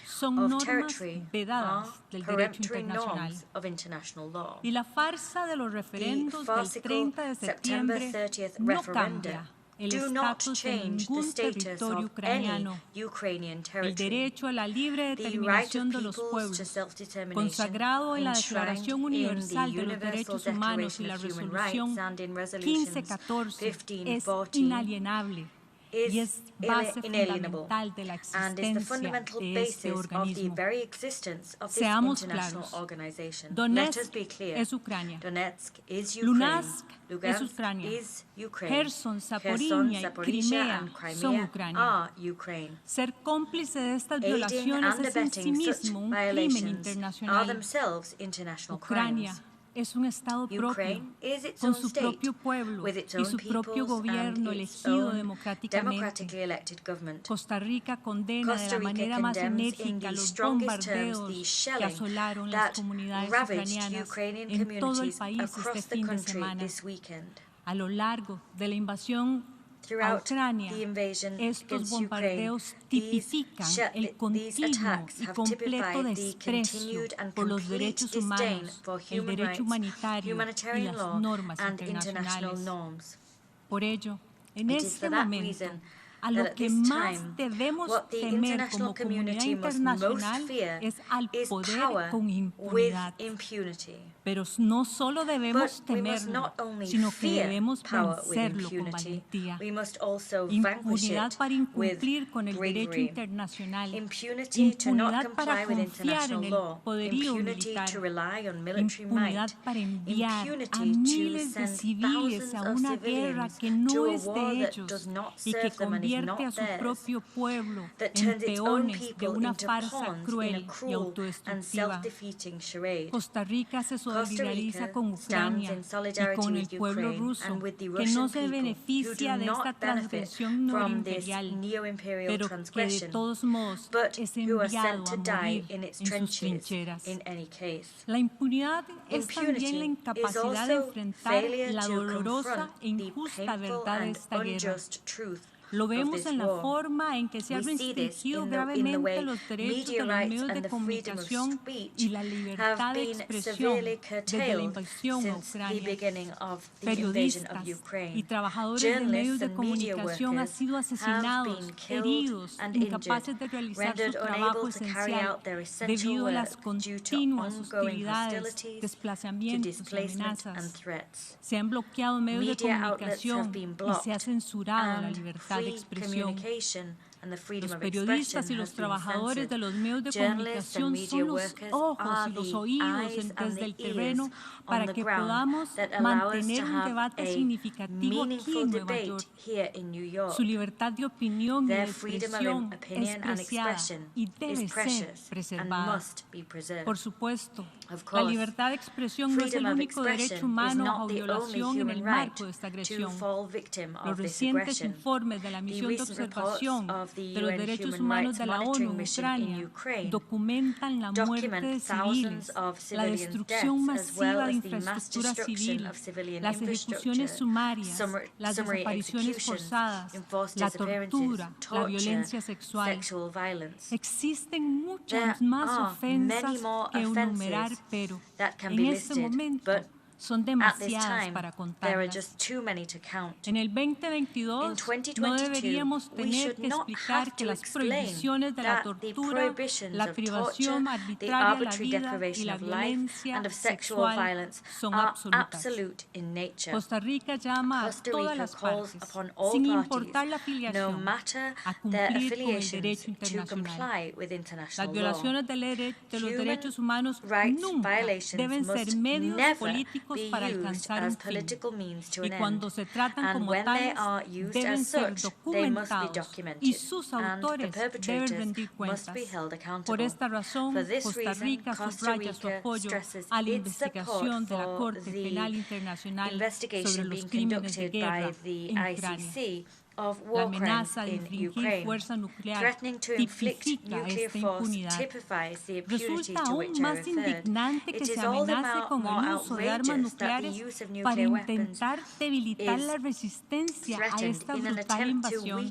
P: son normas vedadas del derecho internacional. Y la farsa de los referendos del 30 de septiembre no cambia el estatus de ningún territorio ucraniano, el derecho a la libre determinación de los pueblos, consagrado en la Declaración Universal de los Derechos Humanos y la Resolución 1514, es inalienable. Y es base fundamental de la existencia de este organismo. Seamos claros, Donetsk es Ucrania, Luhansk es Ucrania, Kherson, Zaporizhia y Crimea son Ucrania. Ser cómplice de estas violaciones es en sí mismo un crimen internacional. Ucrania es un Estado propio, con su propio pueblo y su propio gobierno elegido democráticamente. Costa Rica condena de la manera más enérgica los bombardeos que asolaron las comunidades ucranianas en todo el país este fin de semana. A lo largo de la invasión a Ucrania, estos bombardeos tipifican el continuo y completo desprecio por los derechos humanos, el derecho humanitario y las normas internacionales. Por ello, en este momento, A lo que más debemos temer como comunidad internacional es al poder con impunidad. Pero no solo debemos temerlo, sino que debemos vencerlo con valentía. Impunidad para incumplir con el derecho internacional, impunidad para confiar en el poderío militar, impunidad para enviar a miles de civiles a una guerra que no es de ellos y que convierte a su propio pueblo en peones de una farsa cruel y autodestructiva. Costa Rica se solidariza con Ucrania y con el pueblo ruso, que no se beneficia de esta transgresión norimperial, pero que de todos modos es enviado a morir en sus trincheras. La impunidad es también la incapacidad de enfrentar la dolorosa e injusta verdad de esta guerra. Lo vemos en la forma en que se han restringido gravemente los derechos de los medios de comunicación y la libertad de expresión desde la invasión a Ucrania. Periodistas y trabajadores de medios de comunicación han sido asesinados, heridos, incapaces de realizar su trabajo esencial debido a las continuas hostilidades, desplazamientos y amenazas. Se han bloqueado medios de comunicación y se ha censurado la libertad de expresión. Los periodistas y los trabajadores de los medios de comunicación son los ojos y los oídos desde el terreno para que podamos mantener un debate significativo aquí en Nueva York. Su libertad de opinión y de expresión es preciada y debe ser preservada. Por supuesto, la libertad de expresión no es el único derecho humano bajo violación en el marco de esta agresión. Los recientes informes de la misión de observación de los derechos humanos de la ONU en Ucrania documentan la muerte de civiles, la destrucción masiva de infraestructura civil, las ejecuciones sumarias, las desapariciones forzadas, la tortura, la violencia sexual. Existen muchas más ofensas que enumerar, pero en este momento son demasiadas para contarlas. En el 2022 no deberíamos tener que explicar que las prohibiciones de la tortura, la privación arbitraria de la vida y la violencia sexual son absolutas. Costa Rica llama a todas las partes, sin importar la afiliación, a cumplir con el derecho internacional. Las violaciones de los derechos humanos nunca deben ser medios políticos para alcanzar un fin, y cuando se tratan como tales, deben ser documentados y sus autores deben rendir cuentas. Por esta razón, Costa Rica subraya su apoyo a la investigación de la Corte Penal Internacional sobre los crímenes de guerra en Ucrania. La amenaza de infligir fuerza nuclear tipifica esta impunidad. Resulta aún más indignante que se amenace con el uso de armas nucleares para intentar debilitar la resistencia a esta brutal invasión.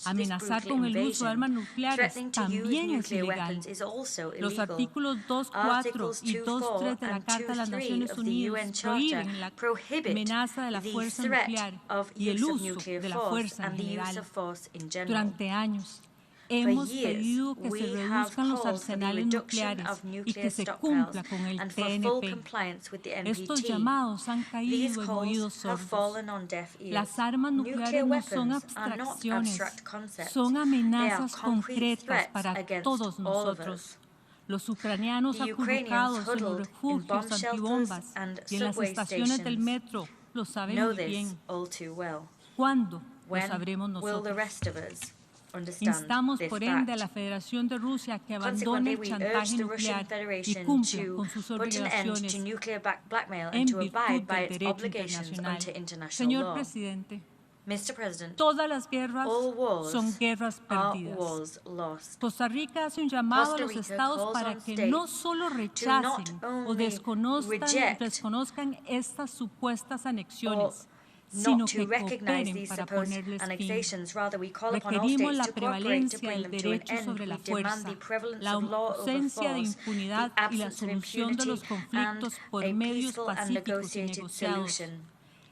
P: Amenazar con el uso de armas nucleares también es ilegal. Los artículos 2.4 y 2.3 de la Carta de las Naciones Unidas prohíben la amenaza de la fuerza nuclear y el uso de la fuerza en general. Durante años hemos pedido que se reduzcan los arsenales nucleares y que se cumpla con el TNP. Estos llamados han caído en oídos sordos. Las armas nucleares no son abstracciones, son amenazas concretas para todos nosotros. Los ucranianos acurrucados en los refugios antibombas y en las estaciones del metro lo saben muy bien. ¿Cuándo lo sabremos nosotros? Instamos, por ende, a la Federación de Rusia que abandone el chantaje nuclear y cumpla con sus obligaciones en virtud del derecho internacional. Señor Presidente, todas las guerras son guerras perdidas. Costa Rica hace un llamado a los estados para que no solo rechacen o desconozcan estas supuestas anexiones, sino que cooperen para ponerles fin. Requerimos la prevalencia del derecho sobre la fuerza, la ausencia de impunidad y la solución de los conflictos por medios pacíficos y negociados.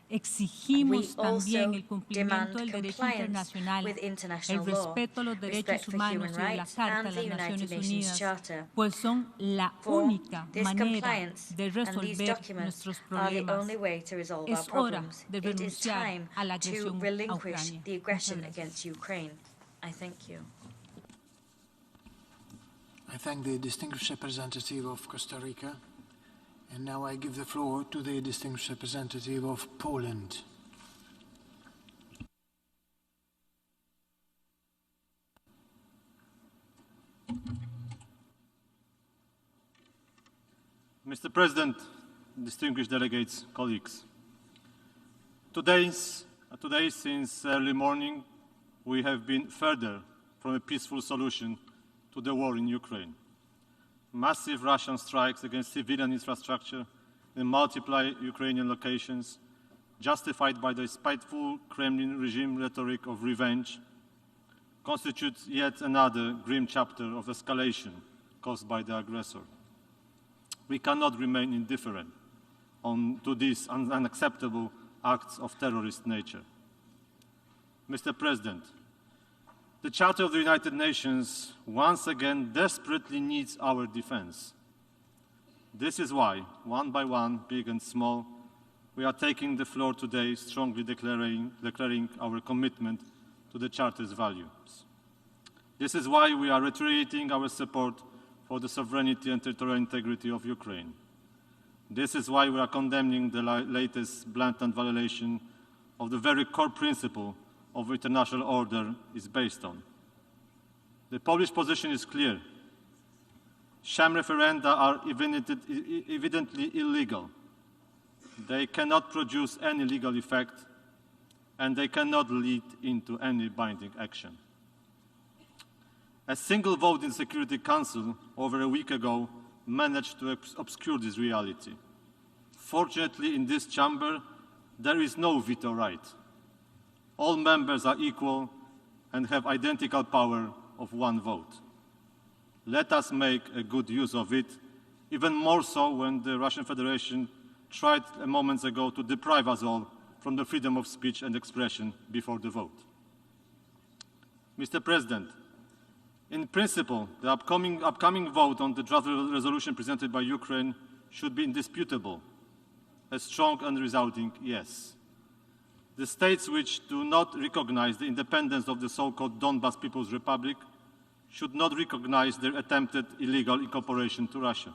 P: exigimos también el cumplimiento del derecho internacional, el respeto a los derechos humanos y de la Carta de las Naciones Unidas, pues son la única manera de resolver nuestros problemas. Es hora de renunciar a la agresión a Ucrania.
A: I thank the distinguished representative of Costa Rica, and now I give the floor to the distinguished representative of Poland.
Q: Mr. President, distinguished delegates, colleagues, today since early morning, we have been further from a peaceful solution to the war in Ukraine. Massive Russian strikes against civilian infrastructure in multiple Ukrainian locations, justified by the spiteful Kremlin regime rhetoric of revenge, constitutes yet another grim chapter of escalation caused by the aggressor. We cannot remain indifferent to these unacceptable acts of terrorist nature. Mr. President, the Charter of the United Nations once again desperately needs our defense. This is why, one by one, big and small, we are taking the floor today, strongly declaring our commitment to the Charter's values. This is why we are reiterating our support for the sovereignty and territorial integrity of Ukraine. This is why we are condemning the latest blatant violation of the very core principle of international order is based on. The Polish position is clear. Sham referenda are evidently illegal. They cannot produce any legal effect, and they cannot lead into any binding action. A single vote in Security Council over a week ago managed to obscure this reality. Fortunately, in this chamber, there is no veto right. All members are equal and have identical power of one vote. Let us make a good use of it, even more so when the Russian Federation tried a moment ago to deprive us all from the freedom of speech and expression before the vote. Mr. President, in principle, the upcoming vote on the draft resolution presented by Ukraine should be indisputable, a strong and resounding yes. The states which do not recognize the independence of the so-called Donbas People's Republic should not recognize their attempted illegal incorporation to Russia.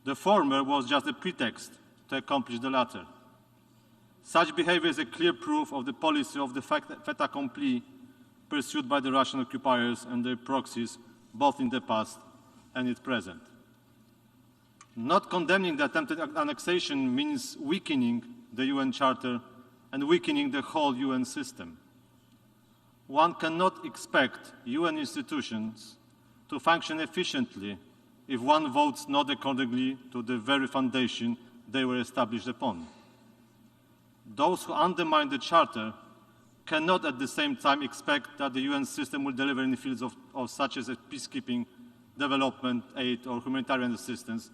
Q: The former was just a pretext to accomplish the latter. Such behavior is a clear proof of the policy of the fait accompli pursued by the Russian occupiers and their proxies, both in the past and in the present. Not condemning the attempted annexation means weakening the UN Charter and weakening the whole UN system. One cannot expect UN institutions to function efficiently if one votes not accordingly to the very foundation they were established upon. Those who undermine the Charter cannot at the same time expect that the UN system will deliver in the fields of such as peacekeeping, development aid, or humanitarian assistance,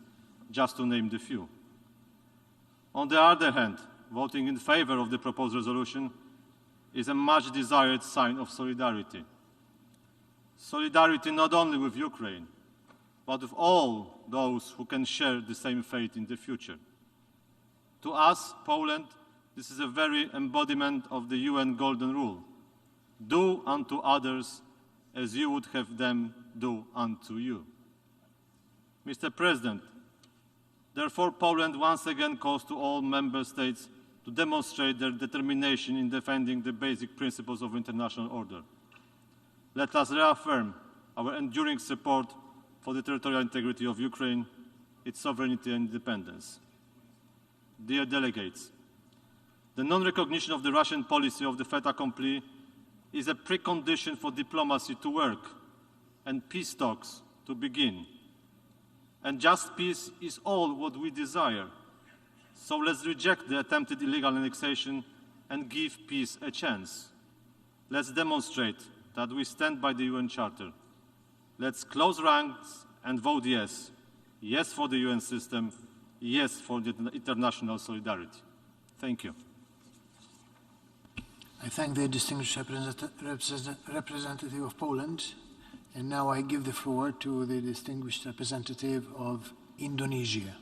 Q: just to name the few. On the other hand, voting in favor of the proposed resolution is a much-desired sign of solidarity. Solidarity not only with Ukraine, but with all those who can share the same fate in the future. To us, Poland, this is a very embodiment of the UN Golden Rule. Do unto others as you would have them do unto you. Mr. President, therefore, Poland once again calls to all member states to demonstrate their determination in defending the basic principles of international order. Let us reaffirm our enduring support for the territorial integrity of Ukraine, its sovereignty and independence. Dear delegates, the non-recognition of the Russian policy of the fait accompli is a precondition for diplomacy to work and peace talks to begin. And just peace is all what we desire. So let's reject the attempted illegal annexation and give peace a chance. Let's demonstrate that we stand by the UN Charter. Let's close ranks and vote yes. Yes for the UN system. Yes for the international solidarity. Thank you.
A: I thank the distinguished representative of Poland, and now I give the floor to the distinguished representative of Indonesia.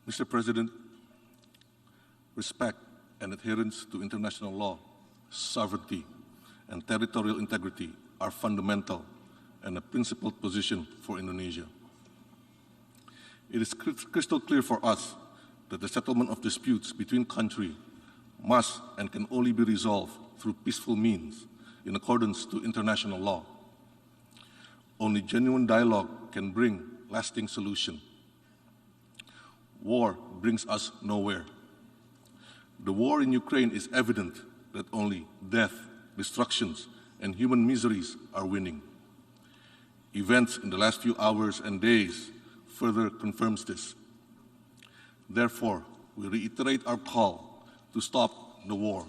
R: Mr. President, respect and adherence to international law, sovereignty, and territorial integrity are fundamental and a principled position for Indonesia. It is crystal clear for us that the settlement of disputes between countries must and can only be resolved through peaceful means in accordance to international law. Only genuine dialogue can bring lasting solution. War brings us nowhere. The war in Ukraine is evident that only death, destructions, and human miseries are winning. Events in the last few hours and days further confirms this. Therefore, we reiterate our call to stop the war.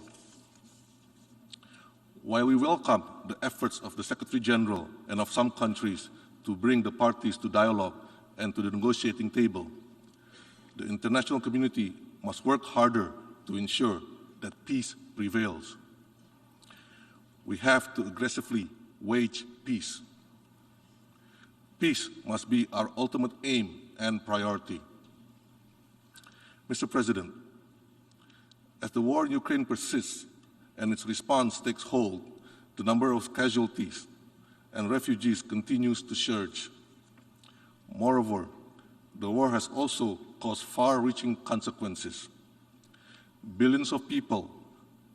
R: While we welcome the efforts of the Secretary General and of some countries to bring the parties to dialogue and to the negotiating table, the international community must work harder to ensure that peace prevails. We have to aggressively wage peace. Peace must be our ultimate aim and priority. Mr. President, as the war in Ukraine persists and its response takes hold, the number of casualties and refugees continues to surge. Moreover, the war has also caused far-reaching consequences. Billions of people,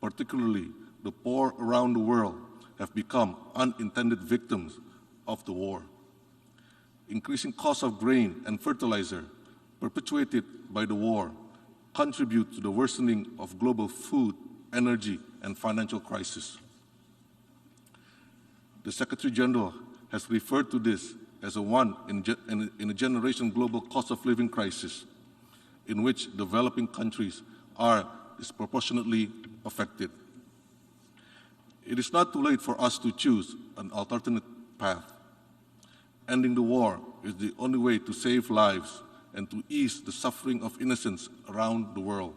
R: particularly the poor around the world, have become unintended victims of the war. Increasing costs of grain and fertilizer, perpetuated by the war, contribute to the worsening of global food, energy, and financial crisis. The Secretary General has referred to this as a one-in-a-generation global cost of living crisis, in which developing countries are disproportionately affected. It is not too late for us to choose an alternate path. Ending the war is the only way to save lives and to ease the suffering of innocents around the world.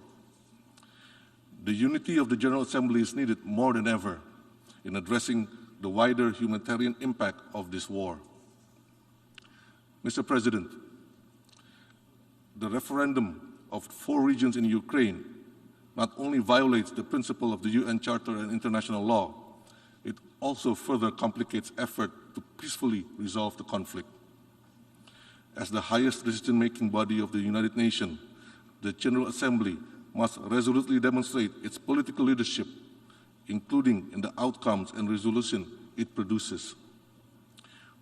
R: The unity of the General Assembly is needed more than ever in addressing the wider humanitarian impact of this war. Mr. President, the referendum of 4 regions in Ukraine not only violates the principle of the UN Charter and international law, it also further complicates effort to peacefully resolve the conflict. As the highest decision-making body of the United Nations, the General Assembly must resolutely demonstrate its political leadership, including in the outcomes and resolution it produces.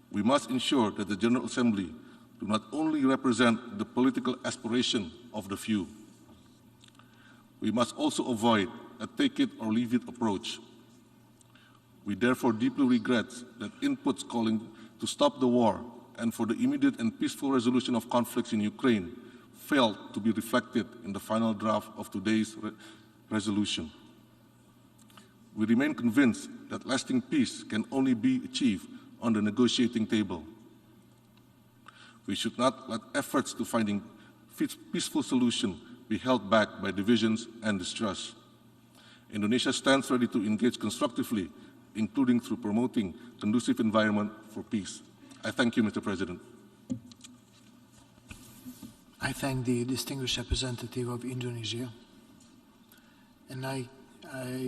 R: We must ensure that the General Assembly do not only represent the political aspiration of the few. We must also avoid a take-it-or-leave-it approach. We therefore deeply regret that inputs calling to stop the war and for the immediate and peaceful resolution of conflicts in Ukraine failed to be reflected in the final draft of today's resolution. We remain convinced that lasting peace can only be achieved on the negotiating table. We should not let efforts to finding peaceful solution be held back by divisions and distrust. Indonesia stands ready to engage constructively, including through promoting conducive environment for peace. I thank you, Mr. President.
A: I thank the distinguished representative of Indonesia, and I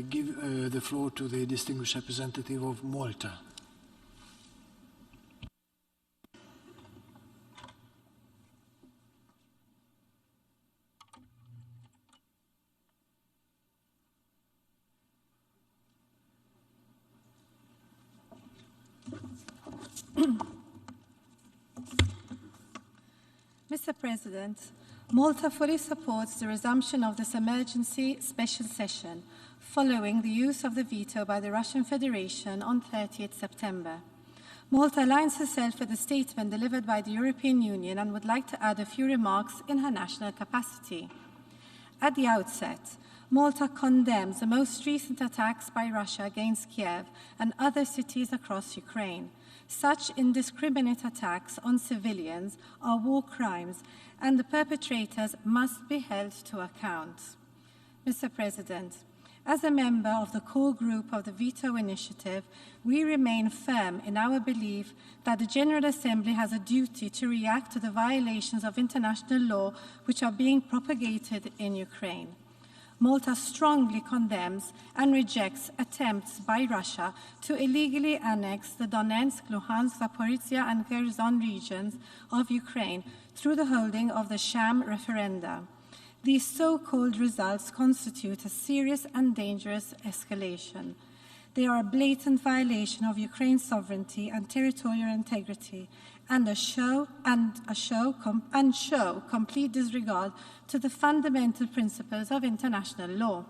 A: give the floor to the distinguished representative of Malta.
S: Mr. President, Malta fully supports the resumption of this emergency special session following the use of the veto by the Russian Federation on 30th September. Malta aligns herself with the statement delivered by the European Union and would like to add a few remarks in her national capacity. At the outset, Malta condemns the most recent attacks by Russia against Kiev and other cities across Ukraine. Such indiscriminate attacks on civilians are war crimes, and the perpetrators must be held to account. Mr. President, as a member of the core group of the Veto Initiative, we remain firm in our belief that the General Assembly has a duty to react to the violations of international law which are being propagated in Ukraine. Malta strongly condemns and rejects attempts by Russia to illegally annex the Donetsk, Luhansk, Zaporizhia, and Kherson regions of Ukraine through the holding of the sham referenda. These so-called results constitute a serious and dangerous escalation. They are a blatant violation of Ukraine's sovereignty and territorial integrity, and show complete disregard to the fundamental principles of international law.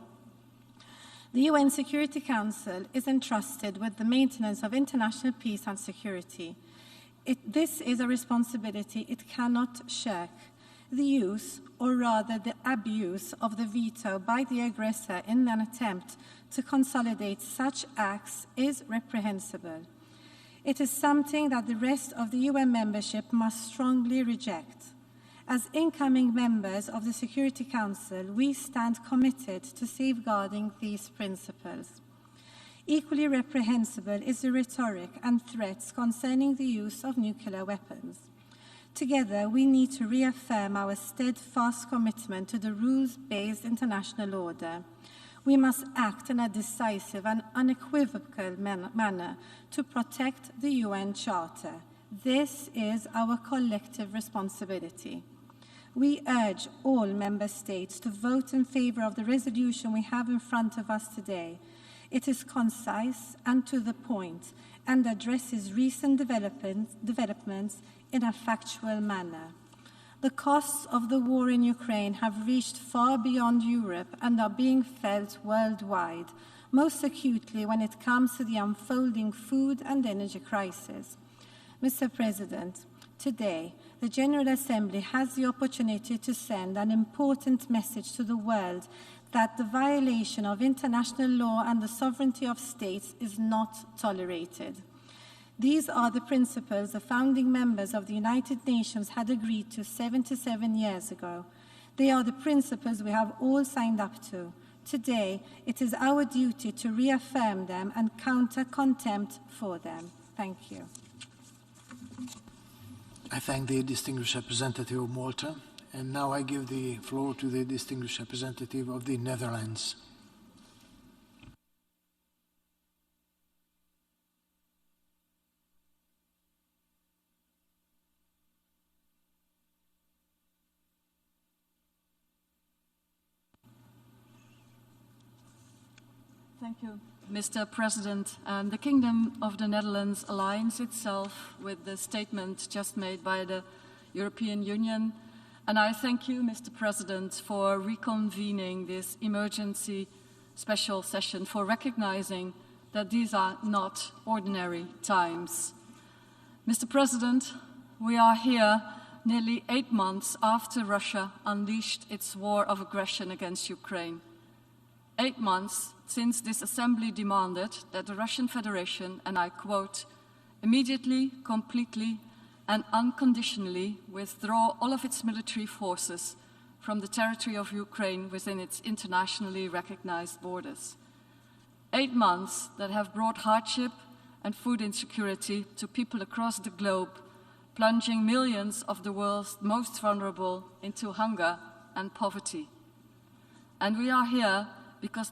S: The UN Security Council is entrusted with the maintenance of international peace and security. This is a responsibility it cannot shirk. The use, or rather the abuse, of the veto by the aggressor in an attempt to consolidate such acts is reprehensible. It is something that the rest of the UN membership must strongly reject. As incoming members of the Security Council, we stand committed to safeguarding these principles. Equally reprehensible is the rhetoric and threats concerning the use of nuclear weapons. Together, we need to reaffirm our steadfast commitment to the rules-based international order. We must act in a decisive and unequivocal manner to protect the UN Charter. This is our collective responsibility. We urge all member states to vote in favor of the resolution we have in front of us today. It is concise and to the point, and addresses recent developments in a factual manner. The costs of the war in Ukraine have reached far beyond Europe and are being felt worldwide, most acutely when it comes to the unfolding food and energy crisis. Mr. President, today, the General Assembly has the opportunity to send an important message to the world that the violation of international law and the sovereignty of states is not tolerated. These are the principles the founding members of the United Nations had agreed to 77 years ago. They are the principles we have all signed up to. Today, it is our duty to reaffirm them and counter contempt for them. Thank you.
A: I thank the distinguished representative of Malta, and now I give the floor to the distinguished representative of the Netherlands.
T: Thank you, Mr. President. The Kingdom of the Netherlands aligns itself with the statement just made by the European Union. And I thank you, Mr. President, for reconvening this emergency special session, for recognizing that these are not ordinary times. Mr. President, we are here nearly 8 months after Russia unleashed its war of aggression against Ukraine. 8 months since this assembly demanded that the Russian Federation, and I quote, immediately, completely, and unconditionally withdraw all of its military forces from the territory of Ukraine within its internationally recognized borders. 8 months that have brought hardship and food insecurity to people across the globe, plunging millions of the world's most vulnerable into hunger and poverty. And we are here because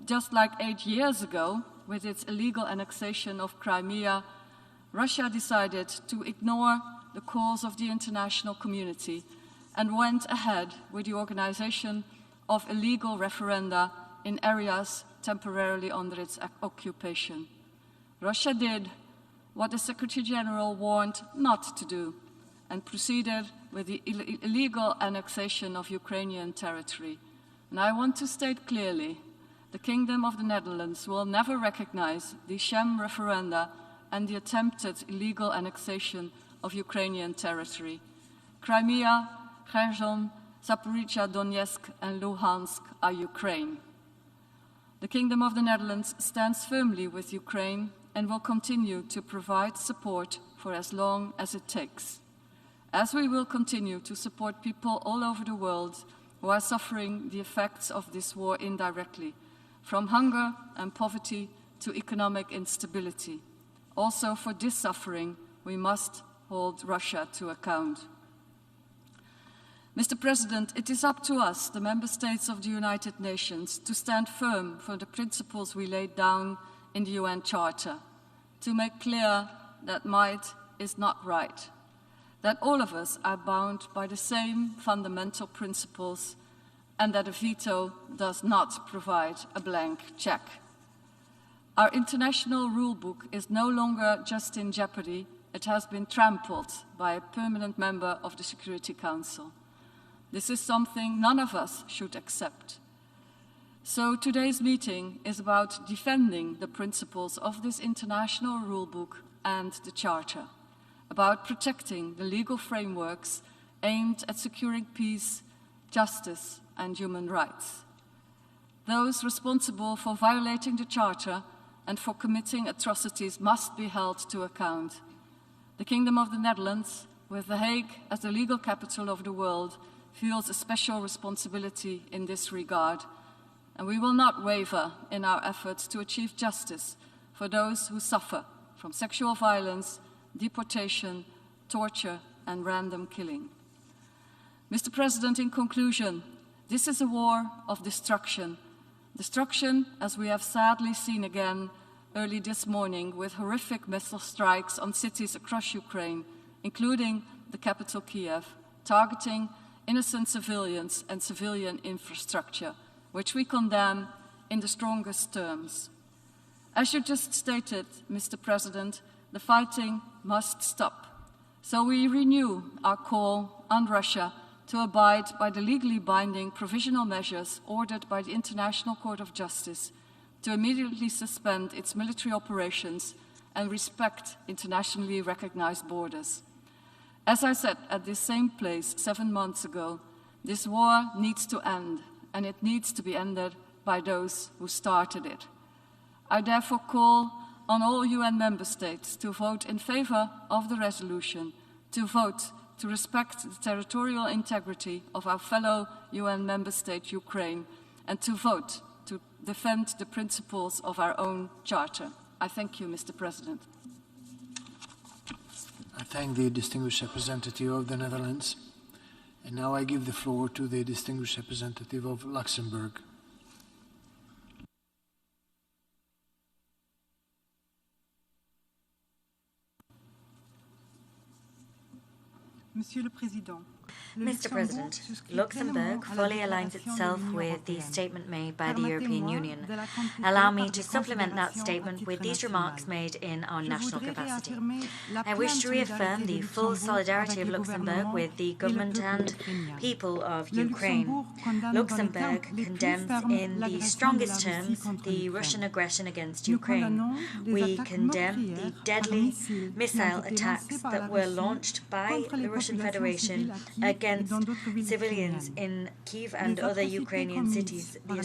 T: just like 8 years ago, with its illegal annexation of Crimea, Russia decided to ignore the calls of the international community and went ahead with the organization of illegal referenda in areas temporarily under its occupation. Russia did what the Secretary General warned not to do and proceeded with the illegal annexation of Ukrainian territory. And I want to state clearly, the Kingdom of the Netherlands will never recognize the sham referenda and the attempted illegal annexation of Ukrainian territory. Crimea, Kherson, Zaporizhia, Donetsk, and Luhansk are Ukraine. The Kingdom of the Netherlands stands firmly with Ukraine and will continue to provide support for as long as it takes, as we will continue to support people all over the world who are suffering the effects of this war indirectly, from hunger and poverty to economic instability. Also, for this suffering, we must hold Russia to account. Mr. President, it is up to us, the Member States of the United Nations, to stand firm for the principles we laid down in the UN Charter, to make clear that might is not right, that all of us are bound by the same fundamental principles, and that a veto does not provide a blank check. Our international rulebook is no longer just in jeopardy, it has been trampled by a permanent member of the Security Council. This is something none of us should accept. So today's meeting is about defending the principles of this international rulebook and the Charter, about protecting the legal frameworks aimed at securing peace, justice, and human rights. Those responsible for violating the Charter and for committing atrocities must be held to account. The Kingdom of the Netherlands, with The Hague as the legal capital of the world, feels a special responsibility in this regard, and we will not waver in our efforts to achieve justice for those who suffer from sexual violence, deportation, torture, and random killing. Mr. President, in conclusion, this is a war of destruction. Destruction, as we have sadly seen again early this morning with horrific missile strikes on cities across Ukraine, including the capital Kiev, targeting innocent civilians and civilian infrastructure, which we condemn in the strongest terms. As you just stated, Mr. President, the fighting must stop. So we renew our call on Russia to abide by the legally binding provisional measures ordered by the International Court of Justice, to immediately suspend its military operations and respect internationally recognized borders. As I said at this same place 7 months ago, this war needs to end, and it needs to be ended by those who started it. I therefore call on all UN member states to vote in favor of the resolution, to vote to respect the territorial integrity of our fellow UN member state, Ukraine, and to vote to defend the principles of our own Charter. I thank you, Mr. President.
A: I thank the distinguished representative of the Netherlands. And now I give the floor to the distinguished representative of Luxembourg.
U: Monsieur le Président,
H: Mr. President, Luxembourg fully aligns itself with the statement made by the European Union. Allow me to supplement that statement with these remarks made in our national capacity. I wish to reaffirm the full solidarity of Luxembourg with the government and people of Ukraine. Luxembourg condemns in the strongest terms the Russian aggression against Ukraine. We condemn the deadly missile attacks that were launched by the Russian Federation against civilians in Kiev and other Ukrainian cities. The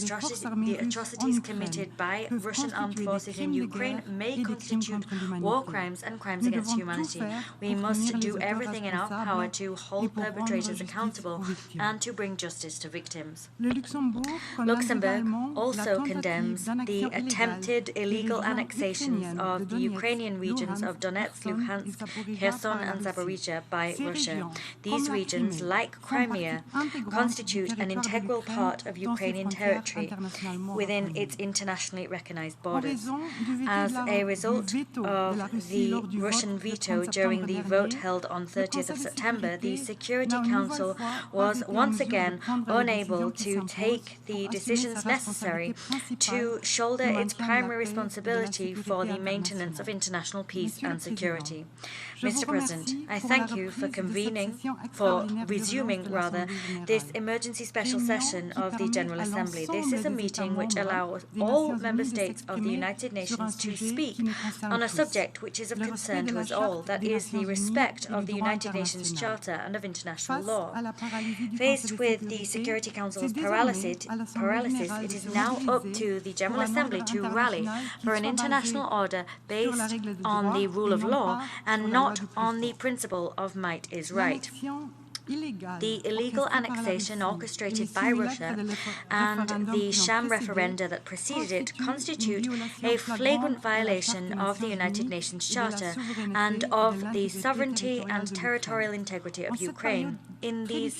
H: atrocities committed by Russian armed forces in Ukraine may constitute war crimes and crimes against humanity. We must do everything in our power to hold perpetrators accountable and to bring justice to victims. Luxembourg also condemns the attempted illegal annexations of the Ukrainian regions of Donetsk, Luhansk, Kherson and Zaporizhia by Russia. These regions, like Crimea, constitute an integral part of Ukrainian territory within its internationally recognized borders. As a result of the Russian veto during the vote held on 30th of September, the Security Council was once again unable to take the decisions necessary to shoulder its primary responsibility for the maintenance of international peace and security. Mr. President, I thank you for convening, for resuming rather, this emergency special session of the General Assembly. This is a meeting which allows all member states of the United Nations to speak on a subject which is of concern to us all, that is the respect of the United Nations Charter and of international law. Faced with the Security Council's paralysis, it is now up to the General Assembly to rally for an international order based on the rule of law and not on the principle of might is right. The illegal annexation orchestrated by Russia and the sham referenda that preceded it constitute a flagrant violation of the United Nations Charter and of the sovereignty and territorial integrity of Ukraine. In these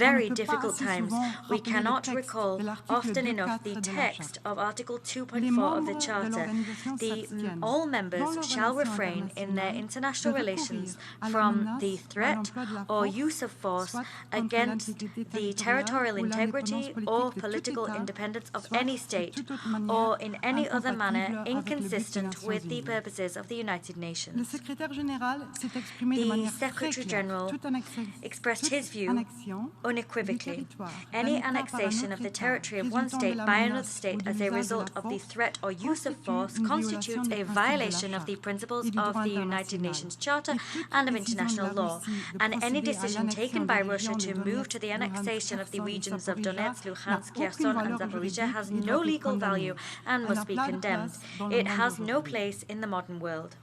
H: very difficult times, we cannot recall often enough the text of Article 2.4 of the Charter. All members shall refrain in their international relations from the threat or use of force against the territorial integrity or political independence of any state or in any other manner inconsistent with the purposes of the United Nations. The Secretary General expressed his view unequivocally. Any annexation of the territory of one state by another state as a result of the threat or use of force constitutes a violation of the principles of the United Nations Charter and of international law, and any decision taken by Russia to move to the annexation of the regions of Donetsk, Luhansk, Kherson, and Zaporizhia has no legal value and must be condemned. It has no place in the modern world.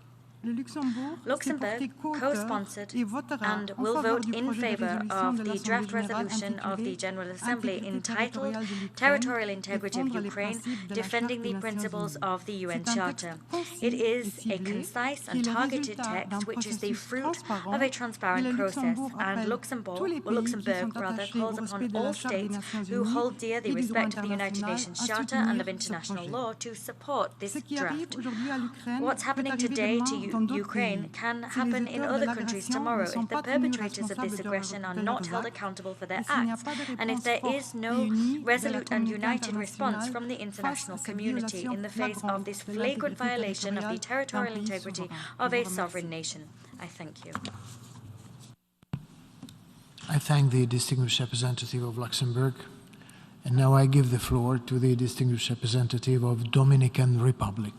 H: Luxembourg co-sponsored and will vote in favor of the draft resolution of the General Assembly entitled Territorial Integrity of Ukraine, Defending the Principles of the UN Charter. It is a concise and targeted text which is the fruit of a transparent process, and Luxembourg calls upon all states who hold dear the respect of the United Nations Charter and of international law to support this draft. What's happening today to Ukraine can happen in other countries tomorrow if the perpetrators of this aggression are not held accountable for their acts, and if there is no resolute and united response from the international community in the face of this flagrant violation of the territorial integrity of a sovereign nation. I thank you.
A: I thank the distinguished representative of Luxembourg, and now I give the floor to the distinguished representative of Dominican Republic.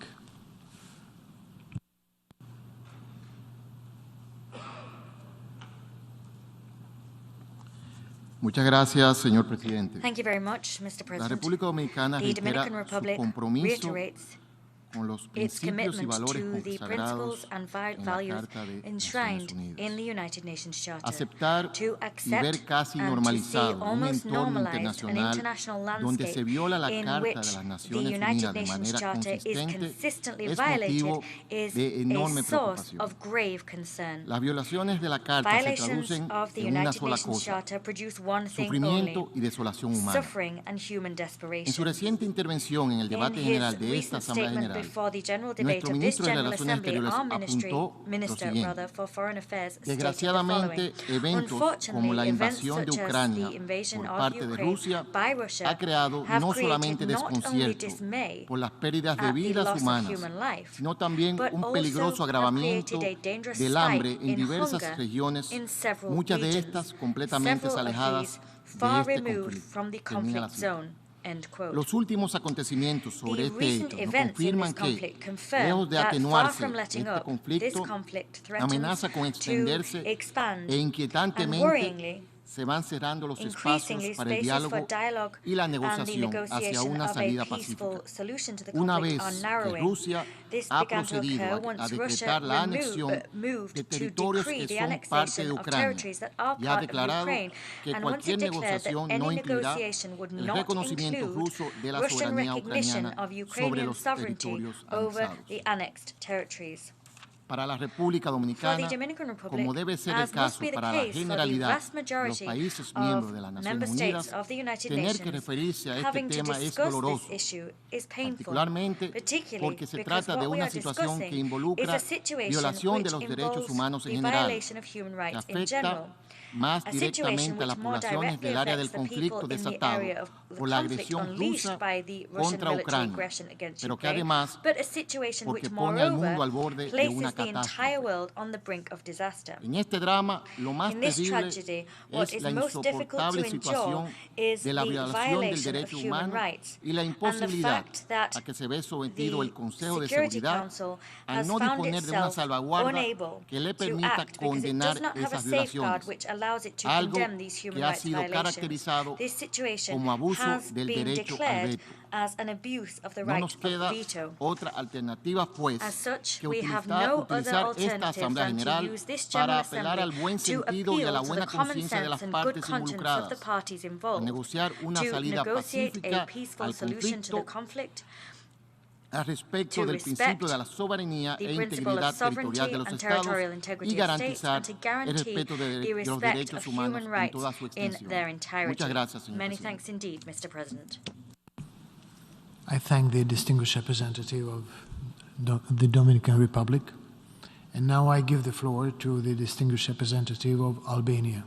U: Muchas gracias, señor presidente.
H: Thank you very much, Mr. President.
U: La República Dominicana
H: The Dominican
U: reitera
H: Republic
U: su compromiso
H: reiterates
U: con los
H: its
U: principios y
H: commitment
U: valores
H: to the principles
U: consagrados
H: and
U: en la
H: values
U: Carta de Naciones
H: enshrined
U: Unidas.
H: in the United Nations Charter.
U: Aceptar
H: To
U: y
H: accept
U: ver casi
H: and to see
U: normalizado un
H: almost
U: entorno
H: normalized an
U: internacional
H: international
U: donde
H: landscape
U: se viola la
H: in
U: Carta
H: which
U: de las
H: the
U: Naciones
H: United
U: Unidas de
H: Nations
U: manera
H: Charter is
U: consistente
H: consistently
U: es
H: violated
U: motivo
H: is
U: de enorme
H: a source
U: preocupación.
H: of grave concern.
U: Las violaciones de la Carta se
H: Violations
U: traducen
H: of the
U: en una
H: United
U: sola
H: Nations
U: cosa:
H: Charter produce one thing
U: sufrimiento
H: only:
U: y desolación humana.
H: suffering and human
U: En su
H: desperation.
U: reciente intervención en el debate
H: In
U: general
H: his
U: de esta
H: recent
U: Asamblea
H: statement
U: General,
H: before the general debate
U: nuestro
H: of this
U: ministro de
H: General
U: Relaciones
H: Assembly,
U: Exteriores
H: our
U: apuntó lo
H: Minister
U: siguiente:
H: for Foreign Affairs stated the
U: desgraciadamente,
H: following.
U: eventos como la invasión de
H: Such as
U: Ucrania
H: the invasion
U: por
H: of
U: parte de
H: Ukraine
U: Rusia
H: by Russia
U: ha creado
H: have
U: no
H: created
U: solamente
H: not only
U: desconcierto
H: dismay
U: por las pérdidas de
H: at the
U: vidas
H: loss of
U: humanas,
H: human life,
U: sino también
H: but
U: un
H: also
U: peligroso
H: have
U: agravamiento
H: created a dangerous
U: del hambre
H: spike
U: en
H: in
U: diversas
H: hunger
U: regiones,
H: in several
U: muchas de
H: regions,
U: estas completamente
H: several of
U: alejadas
H: these far
U: de este
H: removed from the
U: conflicto. Termina la
H: conflict
U: cita.
H: zone. End quote.
U: Los últimos acontecimientos sobre
H: The
U: este
H: recent
U: hecho nos
H: events in
U: confirman
H: this
U: que,
H: conflict confirm
U: lejos de
H: that far
U: atenuarse
H: from letting
U: este
H: up, this
U: conflicto,
H: conflict threatens
U: amenaza con
H: to
U: extenderse
H: expand
U: e
H: and
U: inquietantemente
H: worryingly
U: se van cerrando los
H: increasingly
U: espacios para el
H: spaces for
U: diálogo
H: dialogue
U: y la
H: and the
U: negociación hacia
H: negotiation
U: una
H: of a
U: salida
H: peaceful
U: pacífica.
H: solution to the
U: Una
H: conflict
U: vez
H: are
U: que
H: narrowing.
U: Rusia
H: This
U: ha
H: began to
U: procedido
H: occur
U: a
H: once Russia
U: decretar la anexión
H: moved
U: de
H: to
U: territorios
H: decree
U: que
H: the
U: son parte
H: annexation
U: de
H: of
U: Ucrania
H: territories that are
U: y ha
H: part of
U: declarado
H: Ukraine,
U: que
H: and once it
U: cualquier
H: declared that
U: negociación
H: any
U: no incluirá
H: negotiation would
U: el
H: not
U: reconocimiento
H: include
U: ruso de la
H: Russian
U: soberanía
H: recognition
U: ucraniana
H: of
U: sobre
H: Ukrainian
U: los
H: sovereignty
U: territorios
H: over
U: anexados.
H: the annexed territories.
U: Para la República
H: For the
U: Dominicana,
H: Dominican Republic,
U: como debe ser el
H: as must
U: caso
H: be the
U: para la
H: case for the
U: generalidad
H: vast
U: de los
H: majority
U: países miembros de las
H: of member
U: Naciones
H: states
U: Unidas,
H: of the United
U: tener que
H: Nations,
U: referirse a este
H: having to
U: tema es
H: discuss
U: doloroso,
H: this issue is painful,
U: particularmente
H: particularly
U: porque se
H: because
U: trata de
H: what we
U: una
H: are
U: situación que
H: discussing is
U: involucra
H: a situation
U: violación de
H: which
U: los derechos
H: involves
U: humanos en
H: the
U: general,
H: violation of human
U: que
H: rights in
U: afecta
H: general,
U: más directamente a las poblaciones del área del conflicto desatado por la agresión rusa contra Ucrania, pero que además porque pone al mundo al borde de una catástrofe. En este drama, lo más terrible es la insoportable situación de la violación del derecho humano y la imposibilidad a que se ve sometido el Consejo de Seguridad al no disponer de una salvaguarda que le permita condenar esas violaciones, algo que ha sido caracterizado como abuso del derecho al veto. No nos queda otra alternativa, pues, que utilizar esta Asamblea General para apelar al buen sentido y a la buena conciencia de las partes involucradas, a negociar una salida pacífica al conflicto, al respecto del principio de la soberanía e integridad territorial de los Estados y garantizar el respeto de los derechos humanos en toda su extensión. Muchas gracias, señor presidente.
A: I thank the distinguished representative of the Dominican Republic. And now I give the floor to the distinguished representative of Albania.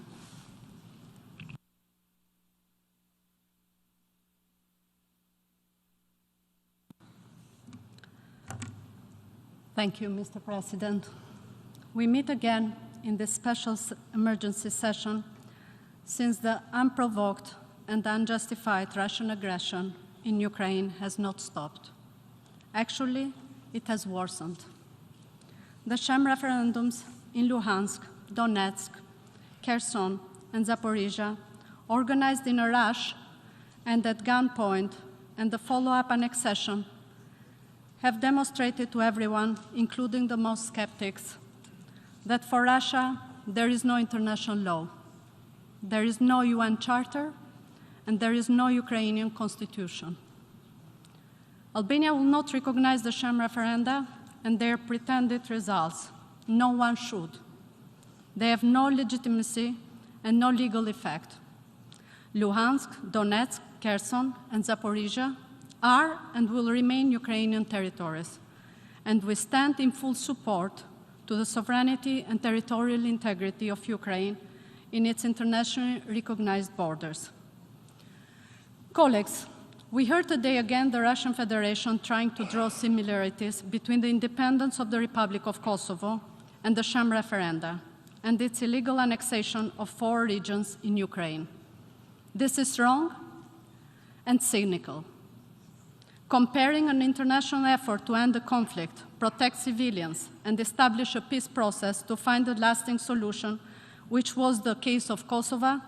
B: Thank you, Mr. President. We meet again in this special emergency session since the unprovoked and unjustified Russian aggression in Ukraine has not stopped. Actually, it has worsened. The sham referendums in Luhansk, Donetsk, Kherson, and Zaporizhia, organized in a rush and at gunpoint, and the follow-up annexation, have demonstrated to everyone, including the most skeptics, that for Russia, there is no international law, there is no UN Charter, and there is no Ukrainian constitution. Albania will not recognize the sham referenda and their pretended results. No one should. They have no legitimacy and no legal effect. Luhansk, Donetsk, Kherson, and Zaporizhia are and will remain Ukrainian territories, and we stand in full support to the sovereignty and territorial integrity of Ukraine in its internationally recognized borders. Colleagues, we heard today again the Russian Federation trying to draw similarities between the independence of the Republic of Kosovo and the sham referenda and its illegal annexation of 4 regions in Ukraine. This is wrong and cynical. Comparing an international effort to end the conflict, protect civilians, and establish a peace process to find a lasting solution, which was the case of Kosovo,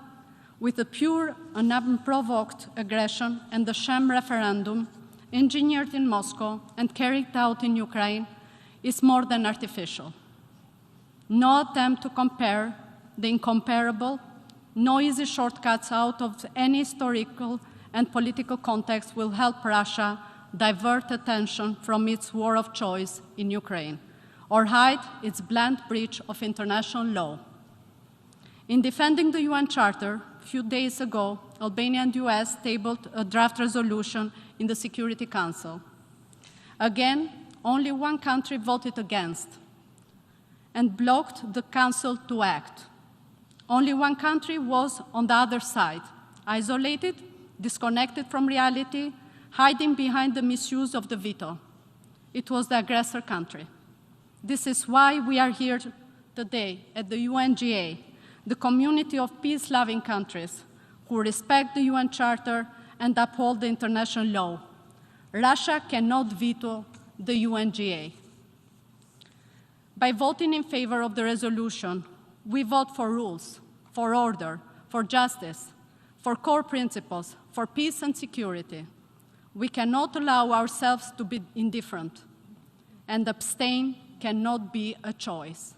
B: with the pure and unprovoked aggression and the sham referendum engineered in Moscow and carried out in Ukraine, is more than artificial. No attempt to compare the incomparable, no easy shortcuts out of any historical and political context will help Russia divert attention from its war of choice in Ukraine or hide its blatant breach of international law. In defending the UN Charter, a few days ago, Albania and the US tabled a draft resolution in the Security Council. Again, only one country voted against and blocked the Council to act. Only one country was on the other side, isolated, disconnected from reality, hiding behind the misuse of the veto. It was the aggressor country. This is why we are here today at the UNGA, the community of peace-loving countries who respect the UN Charter and uphold the international law. Russia cannot veto the UNGA. By voting in favor of the resolution, we vote for rules, for order, for justice, for core principles, for peace and security. We cannot allow ourselves to be indifferent, and abstain cannot be a choice.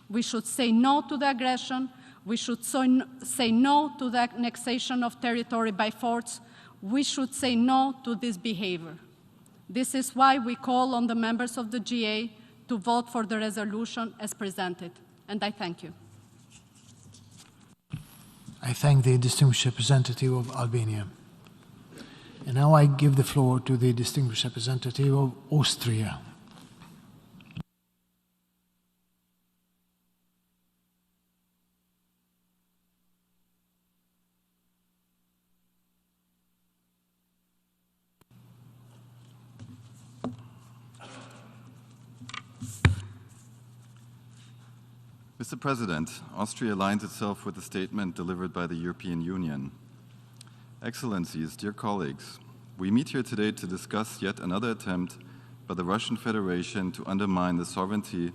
B: We should say no to the aggression. We should say no to the annexation of territory by force. We should say no to this behavior. This is why we call on the members of the GA to vote for the resolution as presented. And I thank you.
A: I thank the distinguished representative of Albania. And now I give the floor to the distinguished representative of Austria.
D: Mr. President, Austria aligns itself with the statement delivered by the European Union. Excellencies, dear colleagues, we meet here today to discuss yet another attempt by the Russian Federation to undermine the sovereignty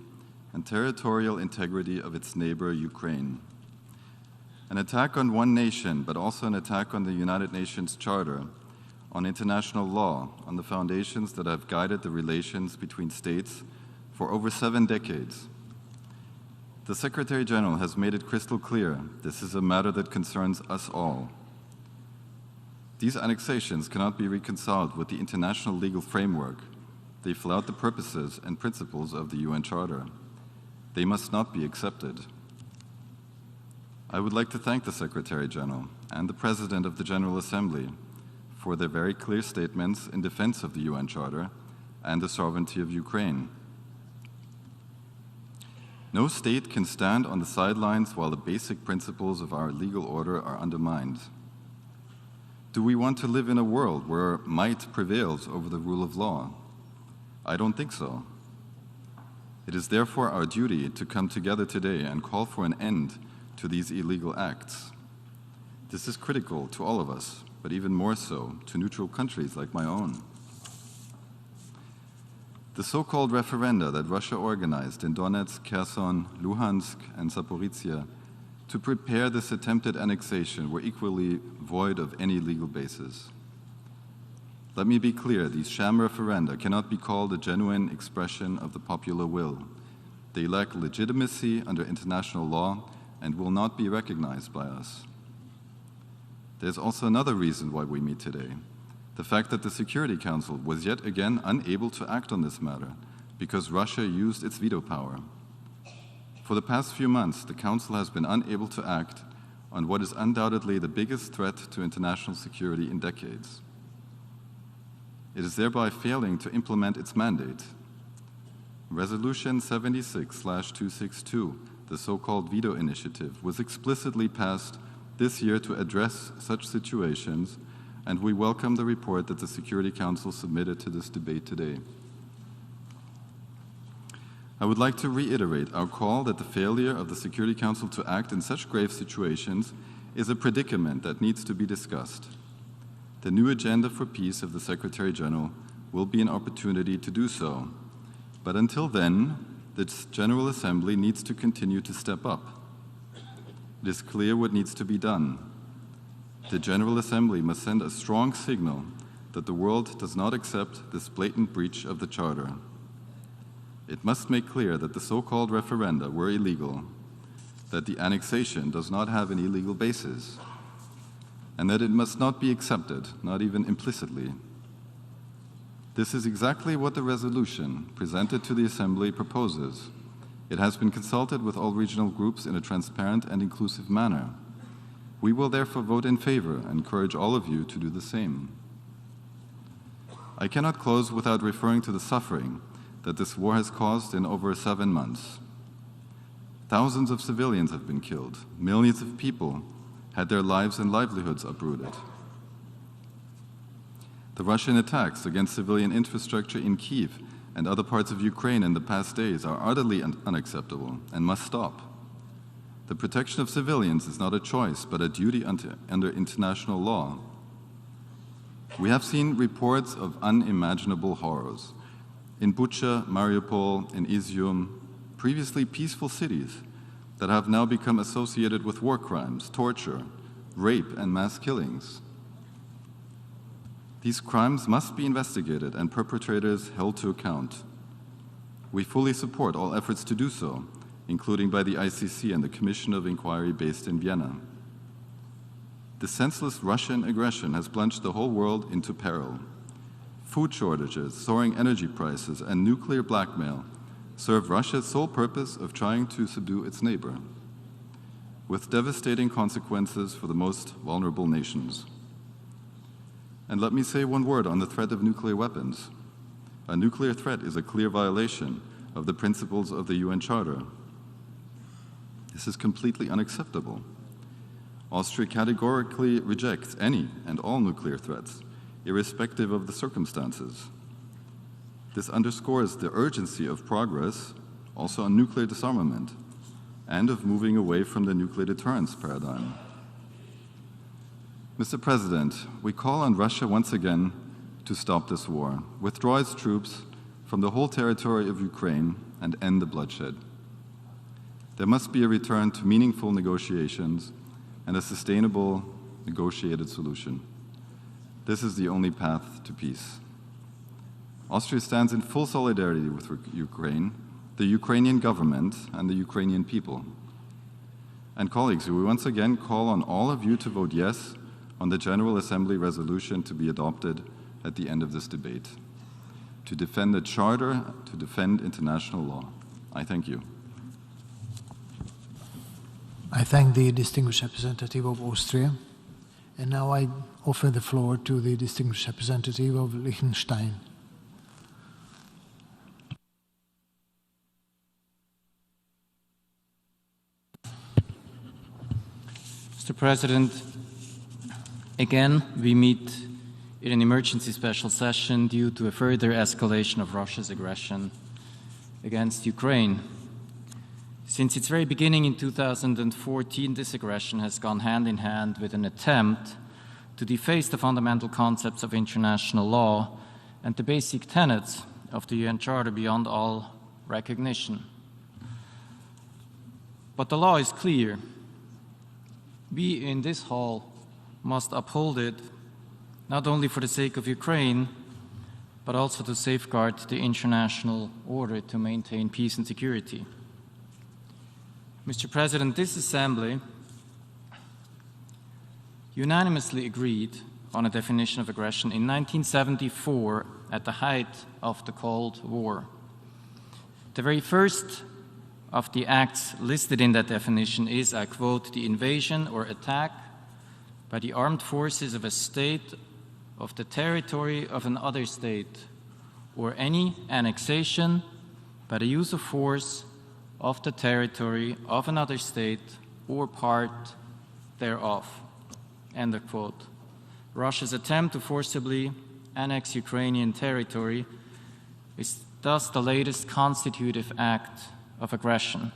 D: and territorial integrity of its neighbor, Ukraine. An attack on one nation, but also an attack on the United Nations Charter, on international law, on the foundations that have guided the relations between states for over 7 decades. The Secretary General has made it crystal clear this is a matter that concerns us all. These annexations cannot be reconciled with the international legal framework. They flout the purposes and principles of the UN Charter. They must not be accepted. I would like to thank the Secretary General and the President of the General Assembly for their very clear statements in defense of the UN Charter and the sovereignty of Ukraine. No state can stand on the sidelines while the basic principles of our legal order are undermined. Do we want to live in a world where might prevails over the rule of law? I don't think so. It is therefore our duty to come together today and call for an end to these illegal acts. This is critical to all of us, but even more so to neutral countries like my own. The so-called referenda that Russia organized in Donetsk, Kherson, Luhansk, and Zaporizhia to prepare this attempted annexation were equally void of any legal basis. Let me be clear, these sham referenda cannot be called a genuine expression of the popular will. They lack legitimacy under international law and will not be recognized by us. There's also another reason why we meet today. The fact that the Security Council was yet again unable to act on this matter because Russia used its veto power. For the past few months, the Council has been unable to act on what is undoubtedly the biggest threat to international security in decades. It is thereby failing to implement its mandate. Resolution 76/262, the so-called veto initiative, was explicitly passed this year to address such situations, and we welcome the report that the Security Council submitted to this debate today. I would like to reiterate our call that the failure of the Security Council to act in such grave situations is a predicament that needs to be discussed. The new agenda for peace of the Secretary General will be an opportunity to do so. But until then, the General Assembly needs to continue to step up. It is clear what needs to be done. The General Assembly must send a strong signal that the world does not accept this blatant breach of the Charter. It must make clear that the so-called referenda were illegal, that the annexation does not have any legal basis, and that it must not be accepted, not even implicitly. This is exactly what the resolution presented to the Assembly proposes. It has been consulted with all regional groups in a transparent and inclusive manner. We will therefore vote in favor and encourage all of you to do the same. I cannot close without referring to the suffering that this war has caused in over 7 months. Thousands of civilians have been killed. Millions of people had their lives and livelihoods uprooted. The Russian attacks against civilian infrastructure in Kiev and other parts of Ukraine in the past days are utterly unacceptable and must stop. The protection of civilians is not a choice, but a duty under international law. We have seen reports of unimaginable horrors. In Bucha, Mariupol, and Izium, previously peaceful cities that have now become associated with war crimes, torture, rape, and mass killings. These crimes must be investigated and perpetrators held to account. We fully support all efforts to do so, including by the ICC and the Commission of Inquiry based in Vienna. The senseless Russian aggression has plunged the whole world into peril. Food shortages, soaring energy prices, and nuclear blackmail serve Russia's sole purpose of trying to subdue its neighbor, with devastating consequences for the most vulnerable nations. And let me say one word on the threat of nuclear weapons. A nuclear threat is a clear violation of the principles of the UN Charter. This is completely unacceptable. Austria categorically rejects any and all nuclear threats, irrespective of the circumstances. This underscores the urgency of progress, also on nuclear disarmament, and of moving away from the nuclear deterrence paradigm. Mr. President, we call on Russia once again to stop this war, withdraw its troops from the whole territory of Ukraine, and end the bloodshed. There must be a return to meaningful negotiations and a sustainable negotiated solution. This is the only path to peace. Austria stands in full solidarity with Ukraine, the Ukrainian government, and the Ukrainian people. And colleagues, we once again call on all of you to vote yes on the General Assembly resolution to be adopted at the end of this debate, to defend the Charter, to defend international law. I thank you.
A: I thank the distinguished representative of Austria, and now I offer the floor to the distinguished representative of Liechtenstein.
E: Mr. President, again, we meet in an emergency special session due to a further escalation of Russia's aggression against Ukraine. Since its very beginning in 2014, this aggression has gone hand in hand with an attempt to deface the fundamental concepts of international law and the basic tenets of the UN Charter beyond all recognition. But the law is clear. We in this hall must uphold it, not only for the sake of Ukraine, but also to safeguard the international order to maintain peace and security. Mr. President, this Assembly unanimously agreed on a definition of aggression in 1974 at the height of the Cold War. The very first of the acts listed in that definition is, I quote, the invasion or attack by the armed forces of a state of the territory of another state, or any annexation by the use of force of the territory of another state or part thereof. End of quote. Russia's attempt to forcibly annex Ukrainian territory is thus the latest constitutive act of aggression,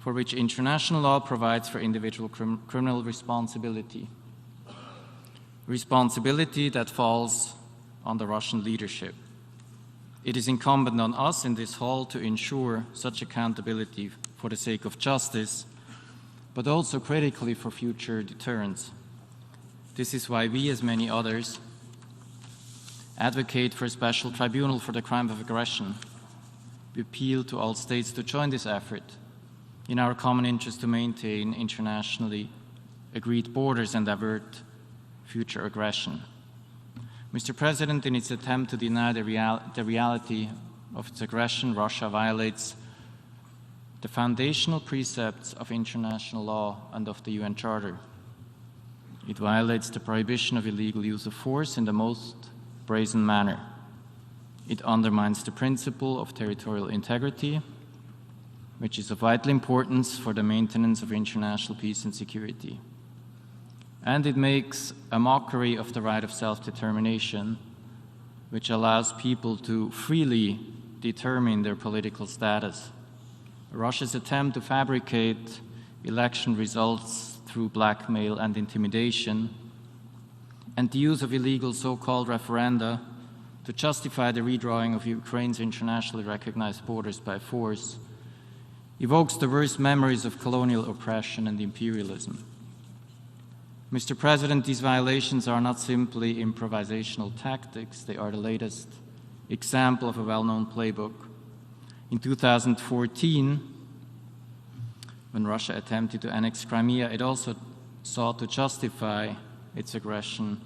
E: for which international law provides for individual criminal responsibility. Responsibility that falls on the Russian leadership. It is incumbent on us in this hall to ensure such accountability for the sake of justice, but also critically for future deterrence. This is why we, as many others, advocate for a special tribunal for the crime of aggression. We appeal to all states to join this effort in our common interest to maintain internationally agreed borders and avert future aggression. Mr. President, in its attempt to deny the reality of its aggression, Russia violates the foundational precepts of international law and of the UN Charter. It violates the prohibition of illegal use of force in the most brazen manner. It undermines the principle of territorial integrity, which is of vital importance for the maintenance of international peace and security. And it makes a mockery of the right of self-determination, which allows people to freely determine their political status. Russia's attempt to fabricate election results through blackmail and intimidation, and the use of illegal so-called referenda to justify the redrawing of Ukraine's internationally recognized borders by force, evokes the worst memories of colonial oppression and imperialism. Mr. President, these violations are not simply improvisational tactics, they are the latest example of a well-known playbook. In 2014, when Russia attempted to annex Crimea, it also sought to justify its aggression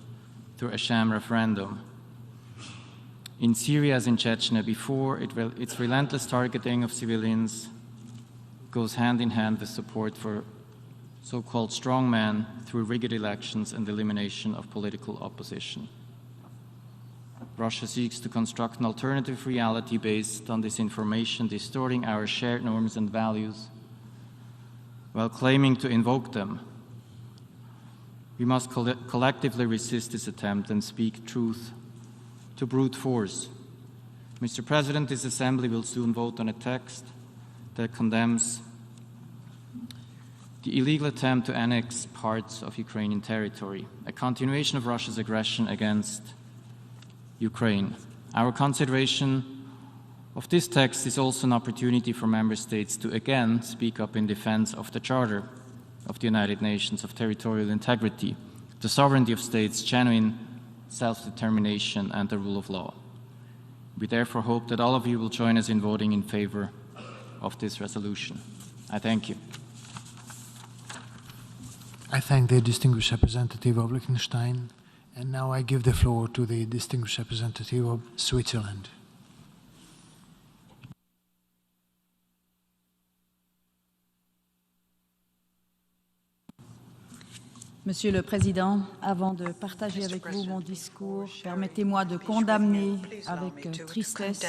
E: through a sham referendum. In Syria, as in Chechnya before, its relentless targeting of civilians goes hand in hand with support for so-called strongmen through rigged elections and elimination of political opposition. Russia seeks to construct an alternative reality based on disinformation, distorting our shared norms and values, while claiming to invoke them. We must collectively resist this attempt and speak truth to brute force. Mr. President, this Assembly will soon vote on a text that condemns the illegal attempt to annex parts of Ukrainian territory, a continuation of Russia's aggression against Ukraine. Our consideration of this text is also an opportunity for member states to again speak up in defense of the Charter of the United Nations of territorial integrity, the sovereignty of states, genuine self-determination, and the rule of law. We therefore hope that all of you will join us in voting in favor of this resolution. I thank you.
A: I thank the distinguished representative of Liechtenstein, and now I give the floor to the distinguished representative of Switzerland.
F: Monsieur le Président, avant de partager avec vous mon discours, permettez-moi de condamner avec tristesse,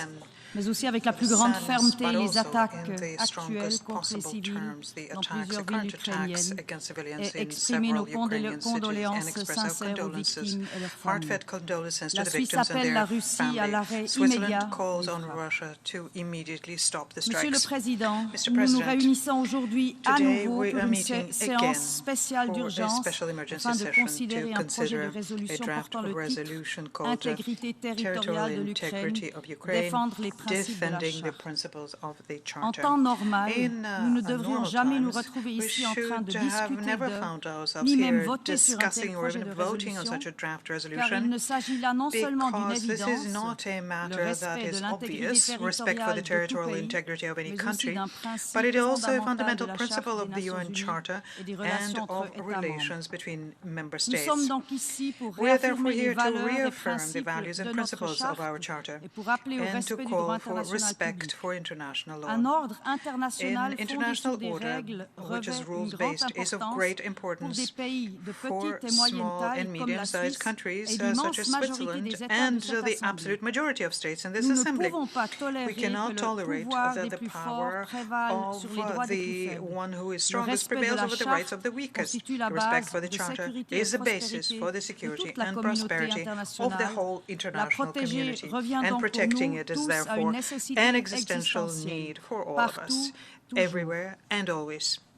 F: mais aussi avec la plus grande fermeté les attaques actuelles contre les civils dans plusieurs villes ukrainiennes et exprimer nos condoléances sincères aux victimes et leurs familles. La Suisse appelle la Russie à l'arrêt immédiat des frappes. Monsieur le Président, nous nous réunissons aujourd'hui à nouveau pour une séance spéciale d'urgence afin de considérer un projet de résolution portant le titre « Intégrité territoriale de l'Ukraine, défendre les principes de la Charte ». En temps normal, nous ne devrions jamais nous retrouver ici en train de discuter de, ni même voter sur un tel projet de résolution, car il ne s'agit là non seulement d'une évidence, le respect de l'intégrité territoriale de tout pays, mais aussi d'un principe fondamental de la Charte des Nations Unies et des relations entre États membres. Nous sommes donc ici pour réaffirmer les valeurs et principes de notre Charte et pour appeler au respect du droit international public. Un ordre international fondé sur des règles revêt une grande importance pour des pays de petite et moyenne taille comme la Suisse et l'immense majorité des États de cette Assemblée. Nous ne pouvons pas tolérer que le pouvoir des plus forts prévale sur les droits des plus faibles. Le respect de la Charte constitue la base de sécurité et de prospérité de toute la communauté internationale. La protéger revient donc pour nous tous à une nécessité existentielle, partout, toujours.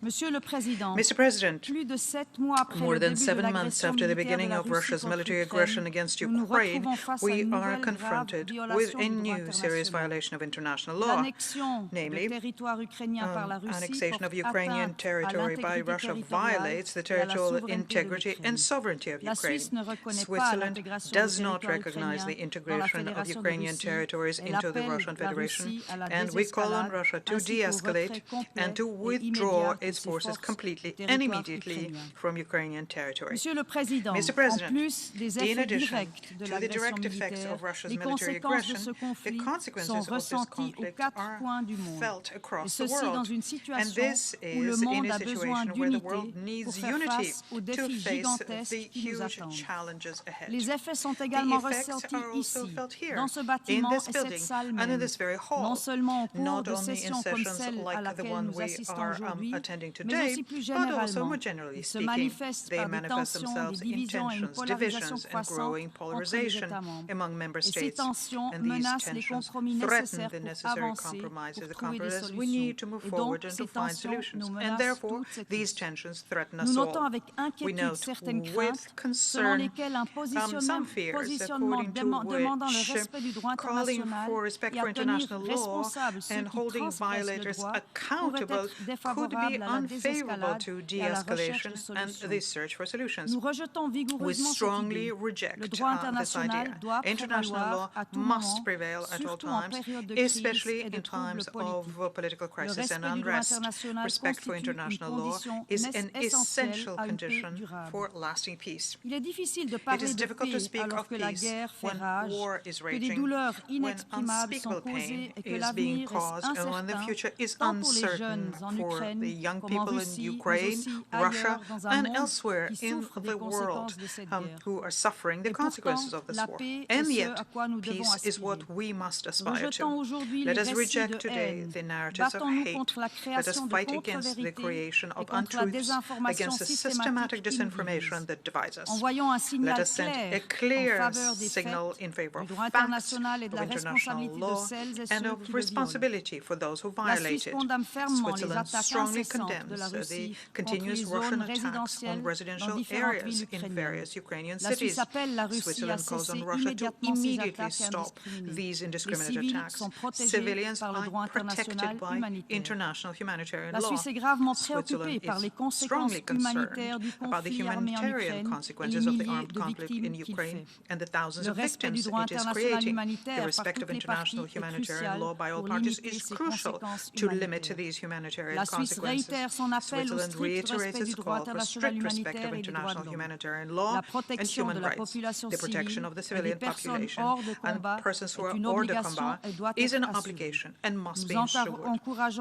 F: Monsieur le Président,
G: Mr. President,
F: plus de 7 mois après
G: more
F: le
G: than
F: début
G: 7
F: de
G: months
F: l'agression
G: after the
F: militaire de
G: beginning
F: la
G: of
F: Russie
G: Russia's
F: contre
G: military aggression
F: l'Ukraine,
G: against
F: nous nous
G: Ukraine,
F: retrouvons face à
G: we
F: une
G: are
F: nouvelle grave
G: confronted with
F: violation
G: a
F: du droit
G: new serious
F: international.
G: violation of international law,
F: L'annexion
G: namely,
F: de territoire ukrainien par la Russie
G: annexation
F: porte
G: of Ukrainian
F: atteinte à
G: territory by
F: l'intégrité
G: Russia
F: territoriale
G: violates the
F: et à la
G: territorial
F: souveraineté de
G: integrity and
F: l'Ukraine.
G: sovereignty of
F: La
G: Ukraine.
F: Suisse ne reconnaît pas
G: Switzerland
F: l'intégration
G: does
F: du
G: not
F: territoire
G: recognize the
F: ukrainien dans la
G: integration of
F: Fédération de
G: Ukrainian
F: Russie
G: territories
F: et
G: into the
F: l'appelle
G: Russian
F: la
G: Federation,
F: Russie à la
G: and we call on
F: désescalade
G: Russia to
F: ainsi qu'au
G: de-escalate
F: retrait complet
G: and to
F: et
G: withdraw
F: immédiat de
G: its
F: ses
G: forces
F: forces
G: completely
F: du
G: and
F: territoire
G: immediately
F: ukrainien.
G: from Ukrainian territory.
F: Monsieur le Président,
G: Mr.
F: en
G: President,
F: plus des
G: in
F: effets
G: addition
F: directs de
G: to the
F: l'agression
G: direct effects
F: militaire,
G: of Russia's
F: les
G: military
F: conséquences de
G: aggression,
F: ce
G: the
F: conflit
G: consequences
F: sont
G: of this
F: ressenties aux
G: conflict
F: 4
G: are
F: coins du monde.
G: felt
F: Et
G: across the
F: ceci dans
G: world.
F: une
G: And
F: situation
G: this
F: où le
G: is in
F: monde
G: a
F: a besoin
G: situation where the
F: d'unité
G: world
F: pour
G: needs
F: faire
G: unity
F: face aux
G: to
F: défis
G: face the
F: gigantesques qui nous
G: huge
F: attendent.
G: challenges ahead.
F: Les effets sont également
G: The effects
F: ressentis
G: are also
F: ici,
G: felt here,
F: dans ce
G: in
F: bâtiment
G: this
F: et cette
G: building
F: salle
G: and in
F: même,
G: this very hall,
F: non seulement au cours
G: not
F: de
G: only in
F: sessions comme
G: sessions
F: celle à
G: like the
F: laquelle
G: one
F: nous
G: we
F: assistons
G: are
F: aujourd'hui,
G: attending
F: mais
G: today,
F: aussi plus
G: but also
F: généralement.
G: more generally
F: Ils se
G: speaking,
F: manifestent
G: they
F: par des
G: manifest
F: tensions, des
G: themselves in
F: divisions et une
G: tensions,
F: polarisation
G: divisions, and
F: croissante
G: growing
F: entre les
G: polarization
F: États membres.
G: among member
F: Et ces
G: states.
F: tensions
G: And these
F: menacent les
G: tensions
F: compromis
G: threaten
F: nécessaires
G: the
F: pour
G: necessary
F: avancer,
G: compromises,
F: pour
G: the
F: trouver des
G: compromises we
F: solutions.
G: need to move
F: Et
G: forward
F: donc,
G: and
F: ces
G: to find
F: tensions
G: solutions.
F: nous
G: And
F: menacent
G: therefore,
F: toutes et
G: these
F: tous.
G: tensions threaten
F: Nous
G: us
F: notons
G: all.
F: avec
G: We
F: inquiétude
G: note
F: certaines
G: with
F: craintes selon
G: concern
F: lesquelles un
G: some fears,
F: positionnement
G: according to
F: demandant le
G: which
F: respect du droit
G: calling
F: international
G: for respect
F: et
G: for
F: à tenir
G: international law
F: responsables ceux
G: and
F: qui
G: holding
F: transgressent le
G: violators
F: droit pourrait
G: accountable
F: être
G: could be
F: défavorable à la
G: unfavorable
F: désescalade
G: to
F: et à la recherche
G: de-escalation
F: de
G: and
F: solutions.
G: the search for solutions.
F: Nous rejetons
G: We
F: vigoureusement cette
G: strongly
F: idée.
G: reject
F: Le droit
G: this
F: international
G: idea.
F: doit
G: International law
F: prévaloir à tout
G: must
F: moment,
G: prevail at all
F: surtout en
G: times,
F: période de crise
G: especially
F: et de
G: in
F: troubles
G: times
F: politiques.
G: of political
F: Le
G: crisis
F: respect
G: and
F: du droit
G: unrest.
F: international
G: Respect for
F: constitue une
G: international law
F: condition
G: is an
F: essentielle
G: essential
F: à une paix
G: condition
F: durable.
G: for lasting peace.
F: Il est difficile de
G: It
F: parler
G: is
F: de
G: difficult to
F: paix
G: speak
F: alors
G: of
F: que la
G: peace
F: guerre fait
G: when
F: rage,
G: war is
F: que des
G: raging,
F: douleurs
G: when
F: inexprimables sont
G: unspeakable
F: causées
G: pain
F: et que
G: is being
F: l'avenir
G: caused,
F: est
G: and when the
F: incertain,
G: future is
F: tant pour les
G: uncertain
F: jeunes en
G: for the
F: Ukraine
G: young
F: comme en
G: people in
F: Russie, mais
G: Ukraine,
F: aussi
G: Russia,
F: ailleurs dans un
G: and
F: monde
G: elsewhere
F: qui
G: in
F: souffre des
G: the world
F: conséquences de cette guerre.
G: who are suffering the
F: Et pourtant,
G: consequences of this
F: la
G: war.
F: paix est
G: And
F: ce
G: yet,
F: à quoi nous devons
G: peace is what
F: aspirer.
G: we must aspire
F: Rejetons
G: to.
F: aujourd'hui
G: Let
F: les
G: us
F: récits
G: reject
F: de
G: today
F: haine.
G: the narratives of
F: Battons-nous
G: hate.
F: contre la
G: Let us
F: création de
G: fight against the
F: contre-vérités
G: creation
F: et
G: of
F: contre la
G: untruths,
F: désinformation
G: against the systematic
F: systématique qui nous
G: disinformation
F: divise.
G: that divides us.
F: Envoyons un
G: Let
F: signal
G: us send a
F: clair en
G: clear
F: faveur des
G: signal
F: faits,
G: in favor
F: du
G: of
F: droit
G: facts,
F: international et de
G: of
F: la
G: international
F: responsabilité de
G: law,
F: celles et
G: and
F: ceux
G: of
F: qui le violent.
G: responsibility for those who
F: La
G: violate
F: Suisse
G: it.
F: condamne fermement les
G: Switzerland
F: attaques
G: strongly
F: incessantes
G: condemns the continuous Russian attacks on residential areas in various Ukrainian cities. Switzerland calls on Russia to immediately stop these indiscriminate attacks. Civilians are protected by international humanitarian law. Switzerland is strongly concerned about the humanitarian consequences of the armed conflict in Ukraine and the thousands of victims it is creating. The respect of international humanitarian law by all parties is crucial to limit these humanitarian consequences. Switzerland reiterates its call for strict respect of international humanitarian law and human rights. The protection of the civilian population and persons who are hors de combat is an obligation and must be ensured.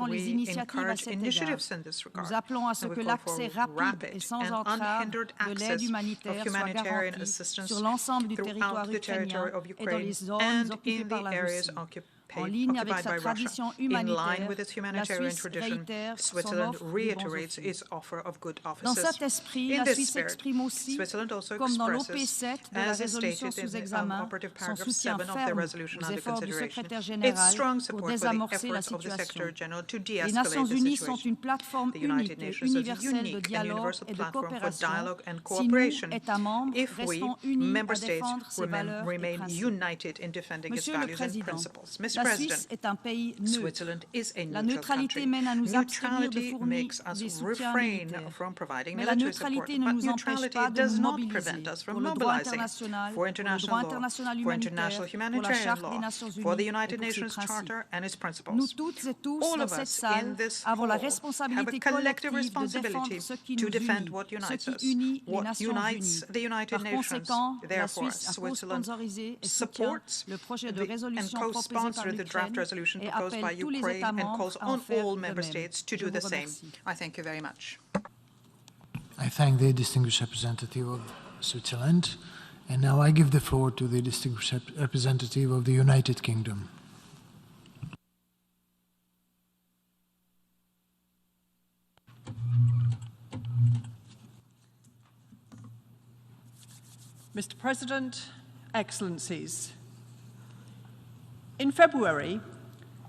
G: We encourage initiatives in this regard, and we call for rapid and unhindered access of humanitarian assistance throughout the territory of Ukraine and in the areas occupied by Russia. In line with its humanitarian tradition, Switzerland reiterates its offer of good offices. In this spirit, Switzerland also expresses, as is stated in operative paragraph 7 of the resolution under consideration, its strong support for the efforts of the Secretary General to de-escalate the situation. The United Nations is a unique and universal platform for dialogue and cooperation if we, member states, remain united in defending its values and principles. Mr. President, Switzerland is a neutral country. Neutrality makes us refrain from providing military support, but neutrality does not prevent us from mobilizing for international law, for international humanitarian law, for the United Nations Charter and its principles. All of us in this hall have a collective responsibility to defend what unites us, what unites the United Nations. Therefore, Switzerland supports and co-sponsors the draft resolution proposed by Ukraine and calls on all member states to do the same. I thank you very much.
A: I thank the distinguished representative of Switzerland, and now I give the floor to the distinguished representative of the United Kingdom.
I: Mr. President, Excellencies, in February,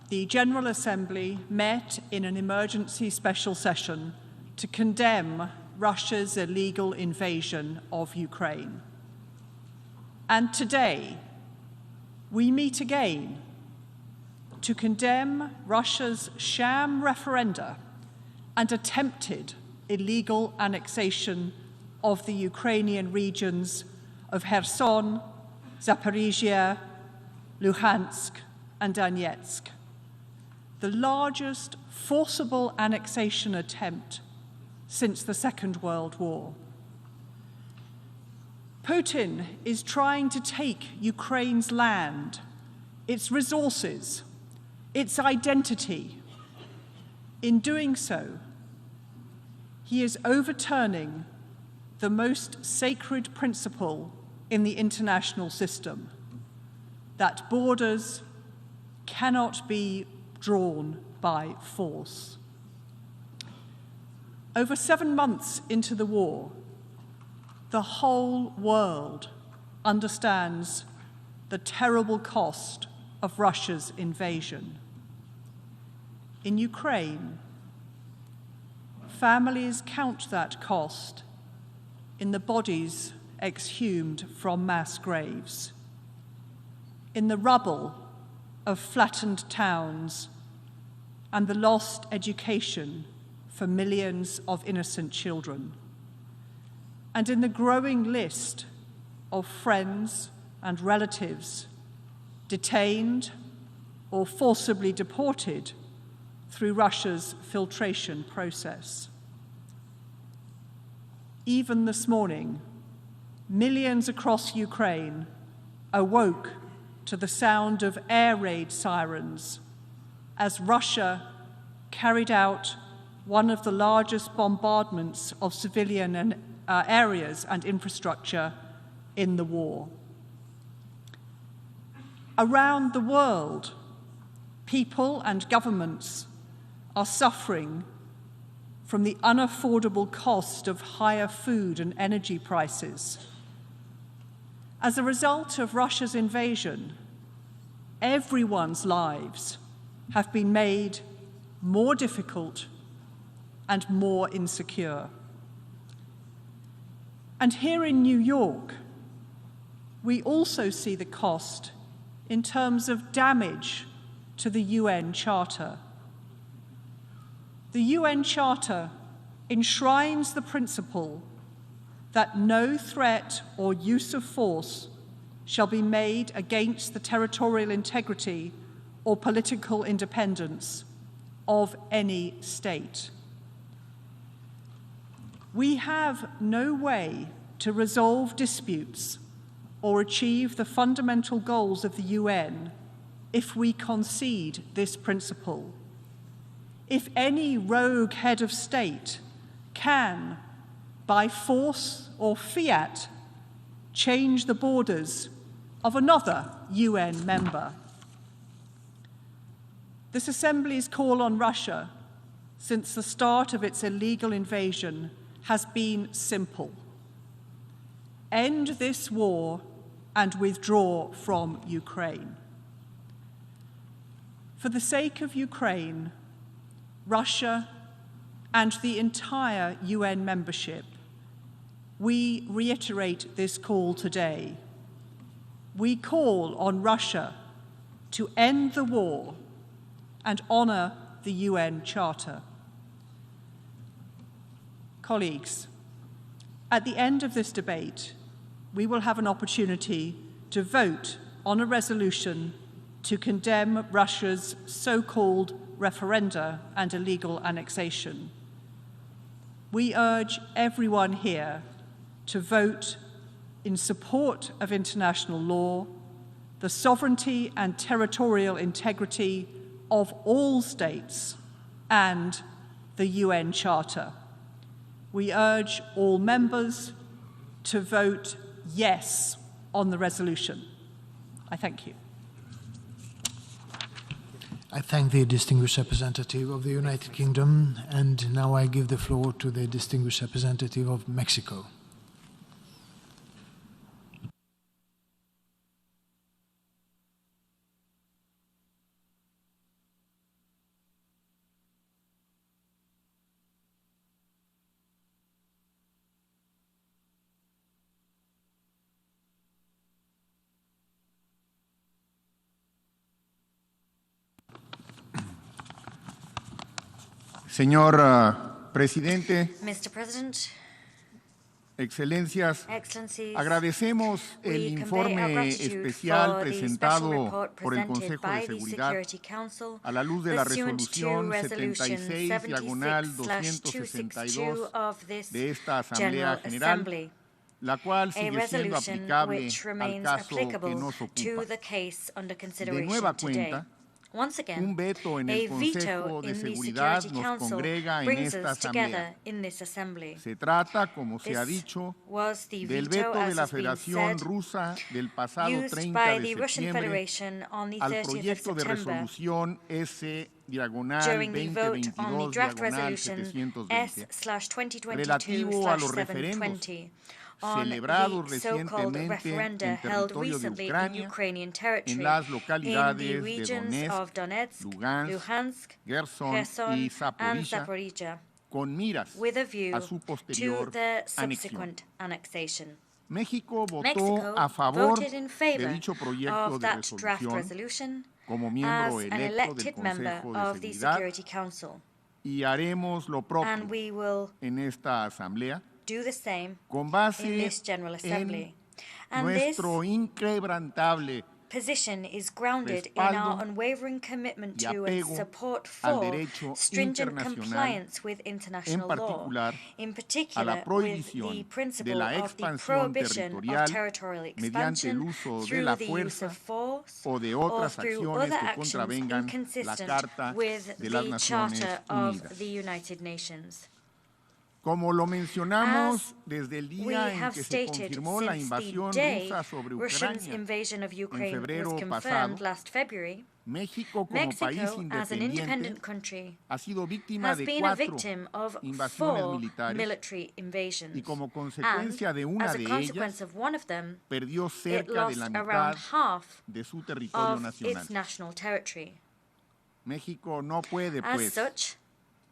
I: the General Assembly met in an emergency special session to condemn Russia's illegal invasion of Ukraine. And today, we meet again to condemn Russia's sham referenda and attempted illegal annexation of the Ukrainian regions of Kherson, Zaporizhia, Luhansk, and Donetsk, the largest forcible annexation attempt since the Second World War. Putin is trying to take Ukraine's land, its resources, its identity. In doing so, he is overturning the most sacred principle in the international system, that borders cannot be drawn by force. Over 7 months into the war, the whole world understands the terrible cost of Russia's invasion. In Ukraine, families count that cost in the bodies exhumed from mass graves, in the rubble of flattened towns, and the lost education for millions of innocent children, and in the growing list of friends and relatives detained or forcibly deported through Russia's filtration process. Even this morning, millions across Ukraine awoke to the sound of air raid sirens as Russia carried out one of the largest bombardments of civilian areas and infrastructure in the war. Around the world, people and governments are suffering from the unaffordable cost of higher food and energy prices. As a result of Russia's invasion, everyone's lives have been made more difficult, and more insecure. And here in New York, we also see the cost in terms of damage to the UN Charter. The UN Charter enshrines the principle that no threat or use of force shall be made against the territorial integrity or political independence of any state. We have no way to resolve disputes or achieve the fundamental goals of the UN if we concede this principle. If any rogue head of state can, by force or fiat, change the borders of another UN member. This Assembly's call on Russia since the start of its illegal invasion has been simple. End this war and withdraw from Ukraine. For the sake of Ukraine, Russia, and the entire UN membership, we reiterate this call today. We call on Russia to end the war and honor the UN Charter. Colleagues, at the end of this debate, we will have an opportunity to vote on a resolution to condemn Russia's so-called referenda and illegal annexation. We urge everyone here to vote in support of international law, the sovereignty and territorial integrity of all states, and the UN Charter. We urge all members to vote yes on the resolution. I thank you.
A: I thank the distinguished representative of the United Kingdom, and now I give the floor to the distinguished representative of Mexico.
J: Señor Presidente,
H: Mr. President,
J: Excelencias,
H: Excellencies,
J: agradecemos el informe especial presentado por el Consejo de Seguridad a la luz de la resolución 76/262 de esta Asamblea General, la cual sigue siendo aplicable al caso que nos ocupa. De nueva cuenta, un veto en el Consejo de Seguridad nos congrega en esta Asamblea. Se trata, como se ha dicho, del veto de la Federación Rusa del pasado 30 de septiembre al proyecto de resolución S/2022/720 relativo a los referendos celebrados recientemente en territorio de Ucrania, en las localidades de Donetsk, Lugansk, Gerson y Zaporizhia, con miras a su posterior anexión. México votó a favor de dicho proyecto de resolución como miembro electo del Consejo de Seguridad y haremos lo propio en esta Asamblea con base en nuestro inquebrantable
H: position is grounded in our unwavering commitment to and support for stringent compliance with international law, in particular with the principle of the prohibition of territorial expansion through the use of force or through other actions inconsistent with the Charter of the United Nations.
J: Como lo mencionamos desde el día en que se confirmó la invasión rusa sobre Ucrania en febrero pasado, México como país independiente ha sido víctima de 4 invasiones militares y como consecuencia de una de ellas perdió cerca de la mitad de su territorio nacional. México no puede, pues,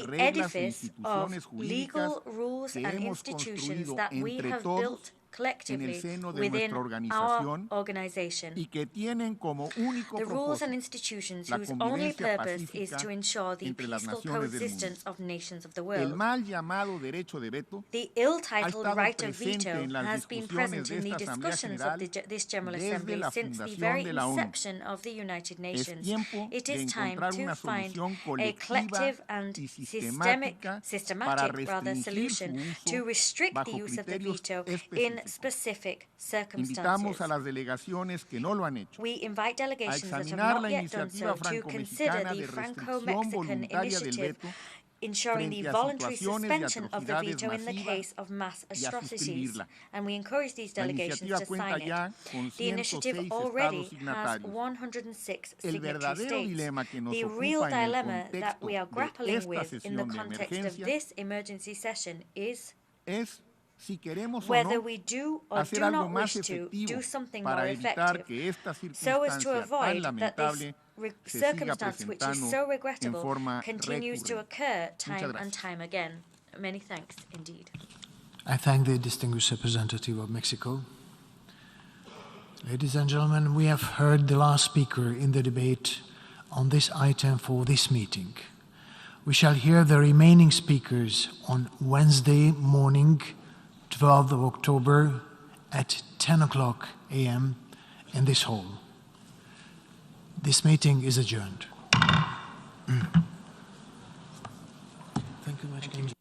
U: de
J: the
U: reglas e
J: edifice of
U: instituciones
J: legal
U: jurídicas
J: rules
U: que
J: and
U: hemos
J: institutions
U: construido
J: that we
U: entre
J: have
U: todos
J: built
U: en el
J: collectively
U: seno de
J: within
U: nuestra
J: our
U: organización
J: organization.
U: y que tienen como único
J: The rules and
U: propósito
J: institutions
U: la
J: whose only
U: convivencia
J: purpose is
U: pacífica
J: to ensure the
U: entre las
J: peaceful
U: naciones del mundo.
J: coexistence of nations of the
U: El
J: world.
U: mal llamado derecho de veto
J: The
U: ha
J: ill-titled
U: estado
J: right of
U: presente
J: veto
U: en las
J: has been
U: discusiones
J: present
U: de
J: in the
U: esta Asamblea
J: discussions of
U: General
J: this General
U: desde
J: Assembly
U: la
J: since the
U: fundación
J: very
U: de la ONU.
J: inception of the United
U: Es
J: Nations.
U: tiempo
J: It
U: de
J: is time
U: encontrar
J: to
U: una
J: find
U: solución
J: a
U: colectiva
J: collective and
U: y
J: systematic
U: para
J: solution
U: restringir su
J: to
U: uso
J: restrict
U: bajo
J: the use of the
U: criterios
J: veto in
H: in specific
U: Invitamos a
H: circumstances.
U: las delegaciones que no lo han hecho
H: We invite
U: a
H: delegations that have
U: examinar
H: not
U: la
H: yet done so
U: iniciativa
H: to consider
U: franco-mexicana
H: the
U: de restricción
H: Franco-Mexican
U: voluntaria del
H: initiative
U: veto
H: ensuring the
U: frente a
H: voluntary
U: situaciones de
H: suspension of the
U: atrocidades
H: veto in the
U: masivas
H: case of mass
U: y a
H: atrocities.
U: suscribirla.
H: And we encourage these
U: La
H: delegations
U: iniciativa
H: to
U: cuenta
H: sign
U: ya
H: it.
U: con
H: The initiative
U: 106
H: already
U: estados
H: has
U: signatarios.
H: 106
U: El
H: signatory
U: verdadero
H: states.
U: dilema que nos
H: The real
U: ocupa en el
H: dilemma that
U: contexto
H: we are
U: de
H: grappling
U: esta
H: with in the
U: sesión de
H: context of
U: emergencia
H: this emergency session is
U: es si queremos o
H: whether
U: no
H: we do or
U: hacer
H: do
U: algo
H: not
U: más
H: wish to
U: efectivo
H: do something
U: para
H: more
U: evitar
H: effective,
U: que esta
H: so as to
U: circunstancia tan
H: avoid that this
U: lamentable se siga
H: circumstance, which is
U: presentando
H: so
U: en
H: regrettable,
U: forma
H: continues to
U: recurrente.
H: occur
U: Muchas
H: time and
U: gracias.
H: time again. Many thanks indeed.
A: I thank the distinguished representative of Mexico. Ladies and gentlemen, we have heard the last speaker in the debate on this item for this meeting. We shall hear the remaining speakers on Wednesday morning, 12th of October at 10 o'clock a.m. in this hall. This meeting is adjourned. Thank you very much.